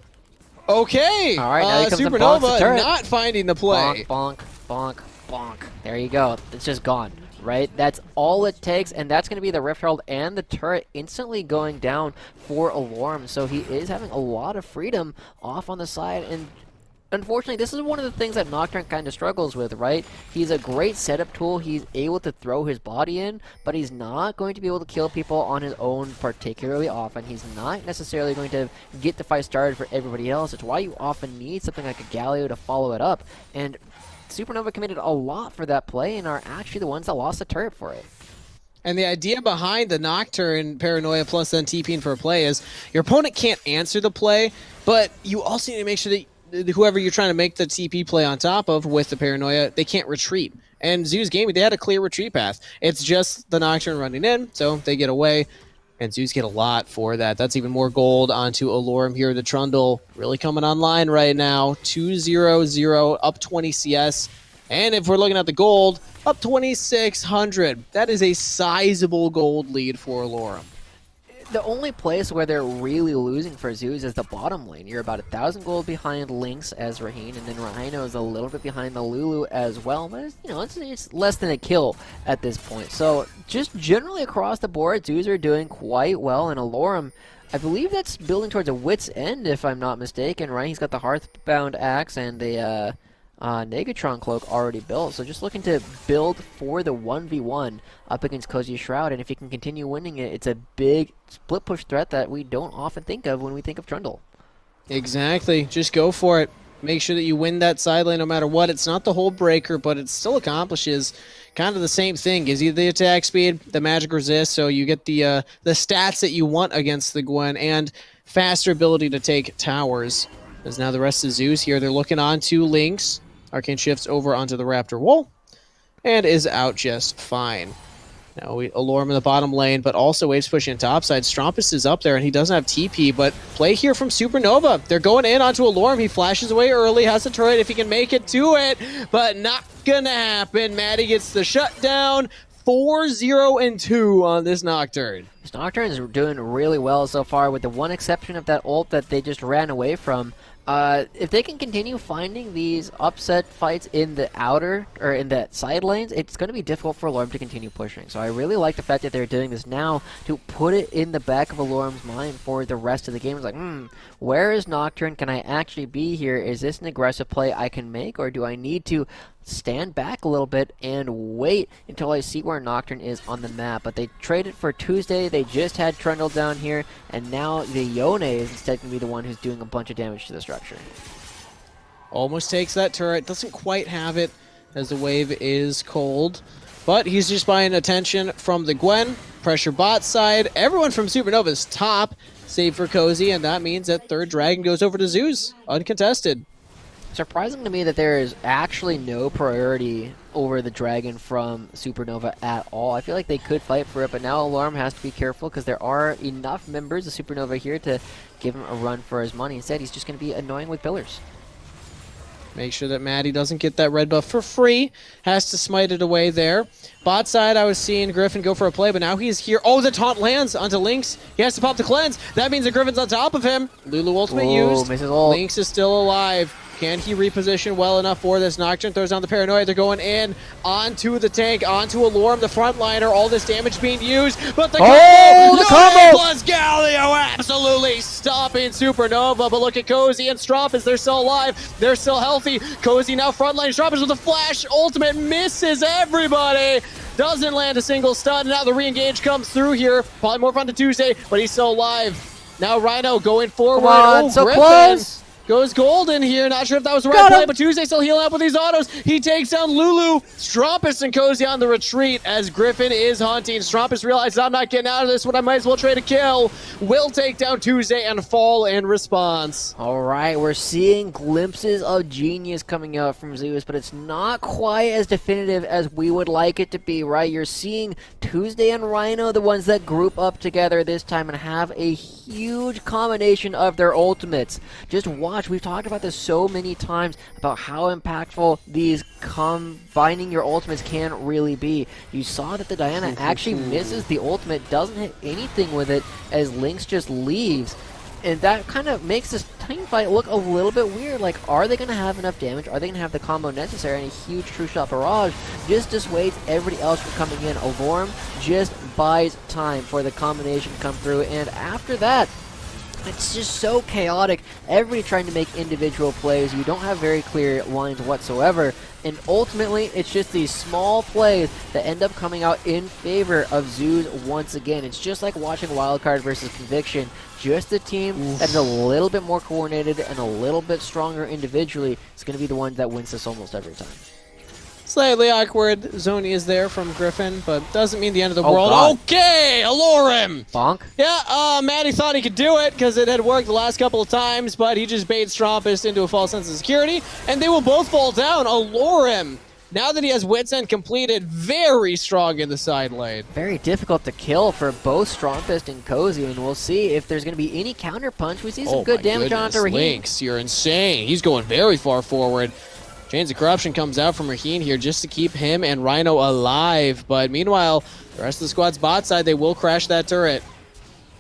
okay. All right, now Supernova not finding the play. Bonk, bonk, bonk, bonk. There you go. It's just gone, right? That's all it takes, and that's going to be the Rift Herald and the turret instantly going down for Alarm. So he is having a lot of freedom off on the side, and unfortunately, this is one of the things that Nocturne kind of struggles with, right? He's a great setup tool. He's able to throw his body in, but he's not going to be able to kill people on his own particularly often. He's not necessarily going to get the fight started for everybody else. It's why you often need something like a Galio to follow it up. And Supernova committed a lot for that play and are actually the ones that lost the turret for it. And the idea behind the Nocturne Paranoia plus then TPing for a play is your opponent can't answer the play, but you also need to make sure that whoever you're trying to make the TP play on top of with the Paranoia, they can't retreat. And Zeus Gaming, they had a clear retreat path. It's just the Nocturne running in, so they get away. And Zeus get a lot for that. That's even more gold onto Alarm here. The Trundle really coming online right now. 2-0-0, up 20 CS. And if we're looking at the gold, up 2,600. That is a sizable gold lead for Alarm. The only place where they're really losing for Zeus is the bottom lane. You're about 1,000 gold behind Lynx as Raheen, and then Rhino is a little bit behind the Lulu as well. But it's, you know, it's less than a kill at this point. So just generally across the board, Zeus are doing quite well, and Alarm, I believe that's building towards a wit's end, if I'm not mistaken, right? He's got the Hearthbound Axe and the Negatron Cloak already built, so just looking to build for the 1v1 up against Cozy Shroud, and if he can continue winning it, it's a big split push threat that we don't often think of when we think of Trundle. Exactly, just go for it. Make sure that you win that side lane no matter what. It's not the whole breaker, but it still accomplishes kind of the same thing. Gives you the attack speed, the magic resist, so you get the stats that you want against the Gwen, and faster ability to take towers. As now the rest of Zeus here, they're looking on to Lynx. Arcane shifts over onto the Raptor wall and is out just fine. Now Alarm in the bottom lane, but also Waves pushing topside. Strumpus is up there, and he doesn't have TP, but play here from Supernova. They're going in onto Alarm. He flashes away early, has the turret if he can make it to it, but not gonna happen. Maddie gets the shutdown. 4-0-2 on this Nocturne. This Nocturne is doing really well so far, with the one exception of that ult that they just ran away from. If they can continue finding these upset fights in the outer, or in the side lanes, it's going to be difficult for Alarm to continue pushing. So I really like the fact that they're doing this now to put it in the back of Alarm's mind for the rest of the game. It's like, where is Nocturne? Can I actually be here? Is this an aggressive play I can make, or do I need to stand back a little bit and wait until I see where Nocturne is on the map? But they traded for Tuesday, they just had Trundle down here, and now the Yone is instead going to be the one who's doing a bunch of damage to the structure. Almost takes that turret, doesn't quite have it as the wave is cold, but he's just buying attention from the Gwen. Pressure bot side, everyone from Supernova's top, save for Cozy, and that means that third dragon goes over to Zeus, uncontested. Surprising to me that there is actually no priority over the dragon from Supernova at all. I feel like they could fight for it, but now Alarm has to be careful because there are enough members of Supernova here to give him a run for his money. Instead, he's just going to be annoying with pillars. Make sure that Maddie doesn't get that red buff for free. Has to smite it away there. Bot side, I was seeing Griffin go for a play, but now he's here. Oh, the taunt lands onto Lynx. He has to pop the cleanse. That means that Griffin's on top of him. Lulu ultimate used. Lynx is still alive. Can he reposition well enough for this? Nocturne throws down the Paranoia. They're going in onto the tank, onto Alorm, the frontliner. All this damage being used, but the combo plus Galio absolutely stopping Supernova. But look at Cozy and Strompus. They're still alive. They're still healthy. Cozy now frontline. Strompus with a flash ultimate misses everybody. Doesn't land a single stun. Now the re-engage comes through here. Probably more fun to Tuesday, but he's still alive. Now Rhino going forward. Come on, so Griffin close. Goes golden here. Not sure if that was the right play, but Tuesday still healing up with these autos. He takes down Lulu. Strompus and Cozy on the retreat as Griffin is hunting. Strompus realizes, I'm not getting out of this one. I might as well trade a kill. Will take down Tuesday and fall in response. All right, we're seeing glimpses of genius coming out from Zeus, but it's not quite as definitive as we would like it to be, right? You're seeing Tuesday and Rhino, the ones that group up together this time and have a huge combination of their ultimates. Just watch. We've talked about this so many times about how impactful these combining your ultimates can really be. You saw that the Diana actually misses the ultimate, doesn't hit anything with it as Lynx just leaves. And that kind of makes this team fight look a little bit weird. Like, are they going to have enough damage? Are they going to have the combo necessary? And a huge True Shot Barrage just dissuades everybody else from coming in. Alorm just buys time for the combination to come through. And after that, it's just so chaotic. Everybody trying to make individual plays. You don't have very clear lines whatsoever. And ultimately, it's just these small plays that end up coming out in favor of Zeus once again. It's just like watching Wildcard versus Conviction. Just the team that is a little bit more coordinated and a little bit stronger individually is going to be the one that wins this almost every time. Slightly awkward zone is there from Griffin, but doesn't mean the end of the world. God. Okay, Alorm! Bonk? Yeah, Maddie thought he could do it because it had worked the last couple of times, but he just bait Strompus into a false sense of security, and they will both fall down. Alorm, now that he has Wits End completed, very strong in the side lane. Very difficult to kill for both Strongfist and Cozy, and we'll see if there's going to be any counter punch. We see some good damage on Raheem. Lynx, you're insane. He's going very far forward. Chains of Corruption comes out from Raheen here just to keep him and Rhino alive. But meanwhile, the rest of the squad's bot side, they will crash that turret.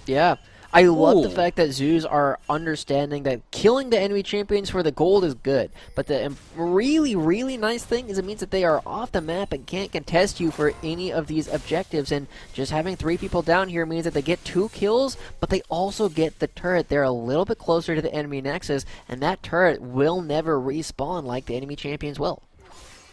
Yeah. I love the fact that Zeus are understanding that killing the enemy champions for the gold is good. But the really, really nice thing is it means that they are off the map and can't contest you for any of these objectives. And just having 3 people down here means that they get 2 kills, but they also get the turret. They're a little bit closer to the enemy nexus, and that turret will never respawn like the enemy champions will.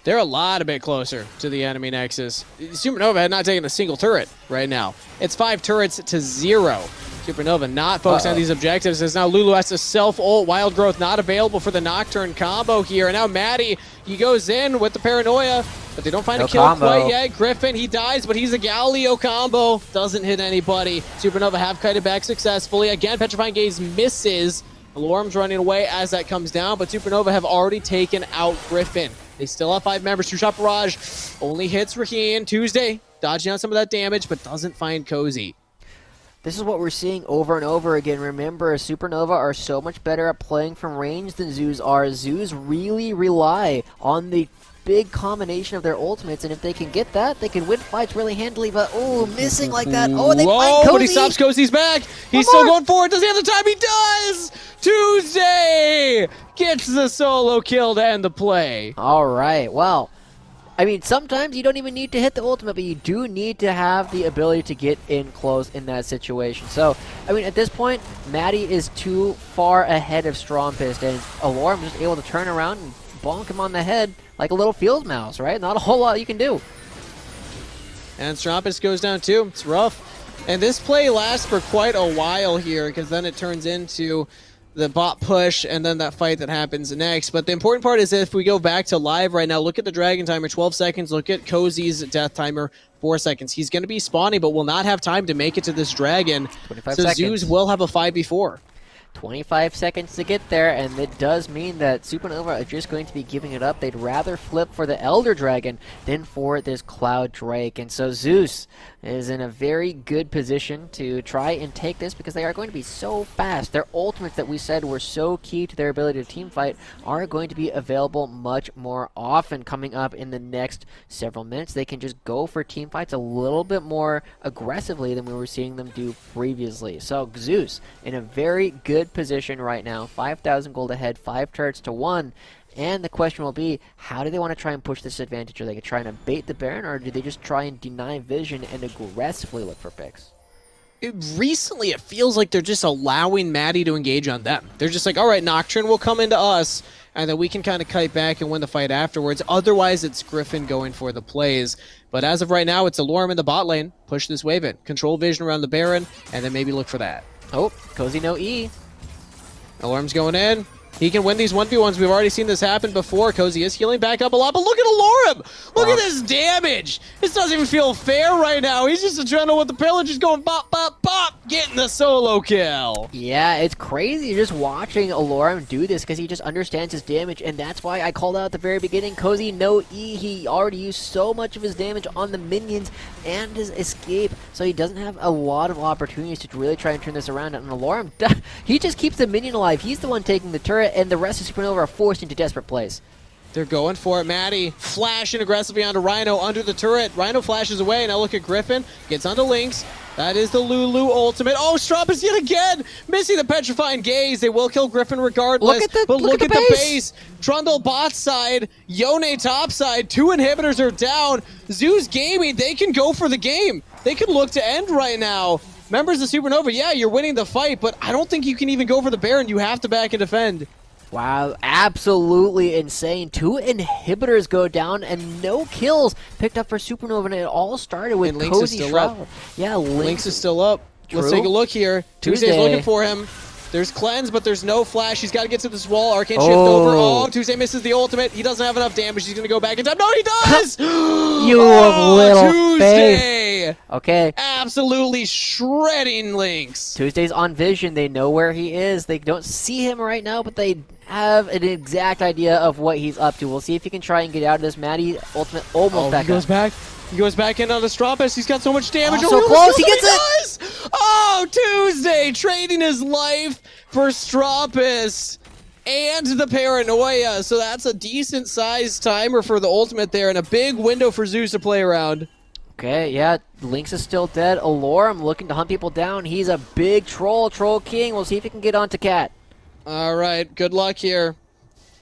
They're a lot a bit closer to the enemy nexus. Supernova had not taken a single turret right now. It's 5 turrets to 0. Supernova not focused on these objectives as now Lulu has to self-ult. Wild Growth not available for the Nocturne combo here. And now Maddie, he goes in with the Paranoia, but they don't find a kill quite yet. Griffin, he dies, but he's a Galio combo. Doesn't hit anybody. Supernova have kited back successfully. Again, Petrifying Gaze misses. Alorm's running away as that comes down, but Supernova have already taken out Griffin. They still have 5 members. True Shot Barrage only hits Raheen. Tuesday dodging out some of that damage, but doesn't find Cozy. This is what we're seeing over and over again. Remember, Supernova are so much better at playing from range than Zeus are. Zeus really rely on the big combination of their ultimates, and if they can get that, they can win fights really handily, but missing like that. Oh, they find Cozy! But he stops Cozy's back! He's still going forward. Does he have the time? He does! Tuesday gets the solo kill to end the play. All right, well, I mean, sometimes you don't even need to hit the ultimate, but you do need to have the ability to get in close in that situation. So, I mean, at this point, Maddie is too far ahead of Strongfist, and Alorm is just able to turn around and bonk him on the head like a little field mouse, right? Not a whole lot you can do. And Strongfist goes down too. It's rough. And this play lasts for quite a while here, because then it turns into the bot push, and then that fight that happens next. But the important part is if we go back to live right now, look at the dragon timer, 12 seconds. Look at Cozy's death timer, 4 seconds. He's going to be spawning, but will not have time to make it to this dragon. 25 so seconds. Zeus will have a 5v4. 25 seconds to get there, and it does mean that Supernova are just going to be giving it up. They'd rather flip for the Elder Dragon than for this Cloud Drake. And so Zeus is in a very good position to try and take this because they are going to be so fast. Their ultimates that we said were so key to their ability to team fight are going to be available much more often coming up in the next several minutes. They can just go for team fights a little bit more aggressively than we were seeing them do previously. So Zeus in a very good position right now, 5,000 gold ahead, 5 turrets to 1. And the question will be, how do they want to try and push this advantage? Are they trying to bait the Baron, or do they just try and deny vision and aggressively look for picks? Recently, it feels like they're just allowing Maddie to engage on them. They're just like, all right, Nocturne will come into us, and then we can kind of kite back and win the fight afterwards. Otherwise, it's Griffin going for the plays. But as of right now, it's Alarm in the bot lane. Push this wave in. Control vision around the Baron, and then maybe look for that. Oh, Cozy no E. Alarm's going in. He can win these 1v1s. We've already seen this happen before. Cozy is healing back up a lot, but look at Alarm! Look at this damage! This doesn't even feel fair right now. He's just adrenaline with the pillage, just going bop, bop, bop, getting the solo kill. Yeah, it's crazy just watching Alarm do this because he just understands his damage, and that's why I called out at the very beginning, Cozy no E. He already used so much of his damage on the minions and his escape, so he doesn't have a lot of opportunities to really try and turn this around. And Alarm, he just keeps the minion alive. He's the one taking the turret, and the rest of Supernova are forced into desperate plays. They're going for it. Maddie flashing aggressively onto Rhino under the turret. Rhino flashes away. Now look at Griffin. Gets onto Lynx. That is the Lulu ultimate. Oh, Straubus yet again! Missing the petrifying gaze. They will kill Griffin regardless. Look at the base. Trundle bot side. Yone top side. 2 inhibitors are down. Zeus Gaming, they can go for the game. They can look to end right now. Members of Supernova, yeah, you're winning the fight, but I don't think you can even go for the Baron. You have to back and defend. Wow, absolutely insane. 2 inhibitors go down and no kills picked up for Supernova, and it all started with Cozy Shroud. Yeah, Lynx is still up. True. Let's take a look here. Tuesday's looking for him. There's cleanse, but there's no flash. He's got to get to this wall. Arcane shift over. Oh, Tuesday misses the ultimate. He doesn't have enough damage. He's going to go back in time. No, he does! You little Tuesday! Okay. Absolutely shredding Lynx. Tuesday's on vision. They know where he is. They don't see him right now, but they have an exact idea of what he's up to. We'll see if he can try and get out of this. Maddie ultimate almost back he goes back. He goes back in on the Straubus. He's got so much damage. Oh, so close. He gets it. Oh, Tuesday trading his life for Straubus and the Paranoia. So that's a decent sized timer for the ultimate there and a big window for Zeus to play around. Okay, yeah, Lynx is still dead. Alarm looking to hunt people down. He's a big troll king. We'll see if he can get onto Cat. All right, good luck here.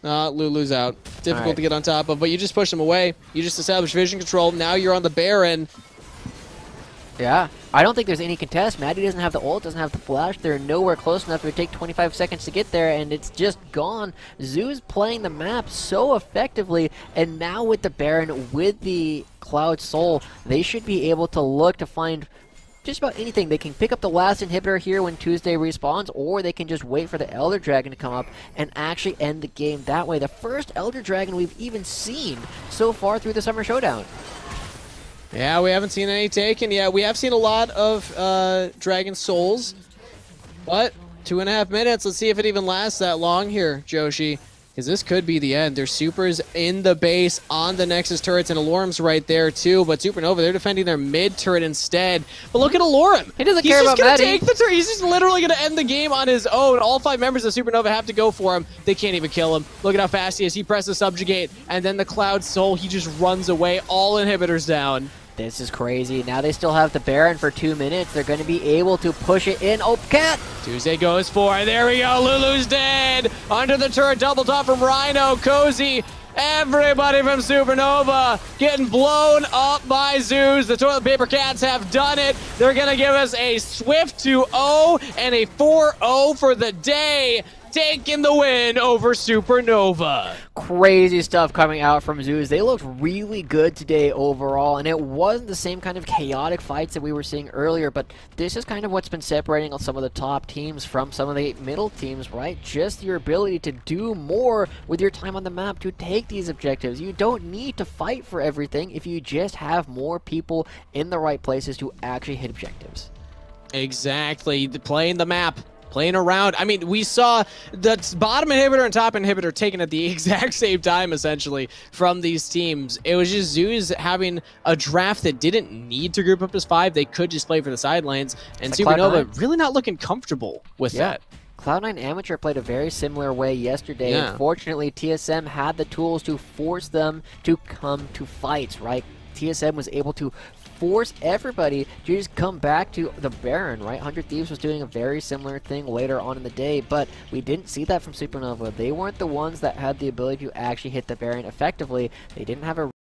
Lulu's out. Difficult to get on top of, but you just push him away. You just establish vision control. Now you're on the Baron. Yeah, I don't think there's any contest. Maddie doesn't have the ult, doesn't have the flash. They're nowhere close enough. It would take 25 seconds to get there, and it's just gone. Zoo's playing the map so effectively, and now with the Baron, with the Cloud Soul, they should be able to look to find just about anything. They can pick up the last inhibitor here when Tuesday respawns, or they can just wait for the Elder Dragon to come up and actually end the game that way. The first Elder Dragon we've even seen so far through the Summer Showdown. Yeah, we haven't seen any taken yet. We have seen a lot of Dragon Souls, but 2.5 minutes. Let's see if it even lasts that long here, Joshi. Because this could be the end. There's supers in the base on the Nexus turrets, and Alorum's right there too. But Supernova, they're defending their mid turret instead. But look at Alorum. He doesn't care about Maddie. Take the turret. He's just literally going to end the game on his own. All 5 members of Supernova have to go for him. They can't even kill him. Look at how fast he is. He presses Subjugate, and then the Cloud Soul, he just runs away. All inhibitors down. This is crazy. Now they still have the Baron for 2 minutes. They're going to be able to push it in. Oh, Cat! Tuesday goes for it. There we go. Lulu's dead. Under the turret, double top from Rhino. Cozy. Everybody from Supernova getting blown up by Zeus. The Toilet Paper Cats have done it. They're going to give us a swift 2-0 and a 4-0 for the day. Taking the win over Supernova. Crazy stuff coming out from Zeus. They looked really good today overall, and it wasn't the same kind of chaotic fights that we were seeing earlier, but this is kind of what's been separating some of the top teams from some of the middle teams, right? Just your ability to do more with your time on the map to take these objectives. You don't need to fight for everything if you just have more people in the right places to actually hit objectives. Exactly. Playing the map. playing around. I mean, we saw the bottom inhibitor and top inhibitor taken at the exact same time, essentially, from these teams. It was just Zeus having a draft that didn't need to group up as 5. They could just play for the side lanes, and Supernova really not looking comfortable with that. Cloud9 Amateur played a very similar way yesterday. Unfortunately, TSM had the tools to force them to come to fights, right? TSM was able to force everybody to just come back to the Baron, right? 100 Thieves was doing a very similar thing later on in the day, but we didn't see that from Supernova. They weren't the ones that had the ability to actually hit the Baron effectively. They didn't have a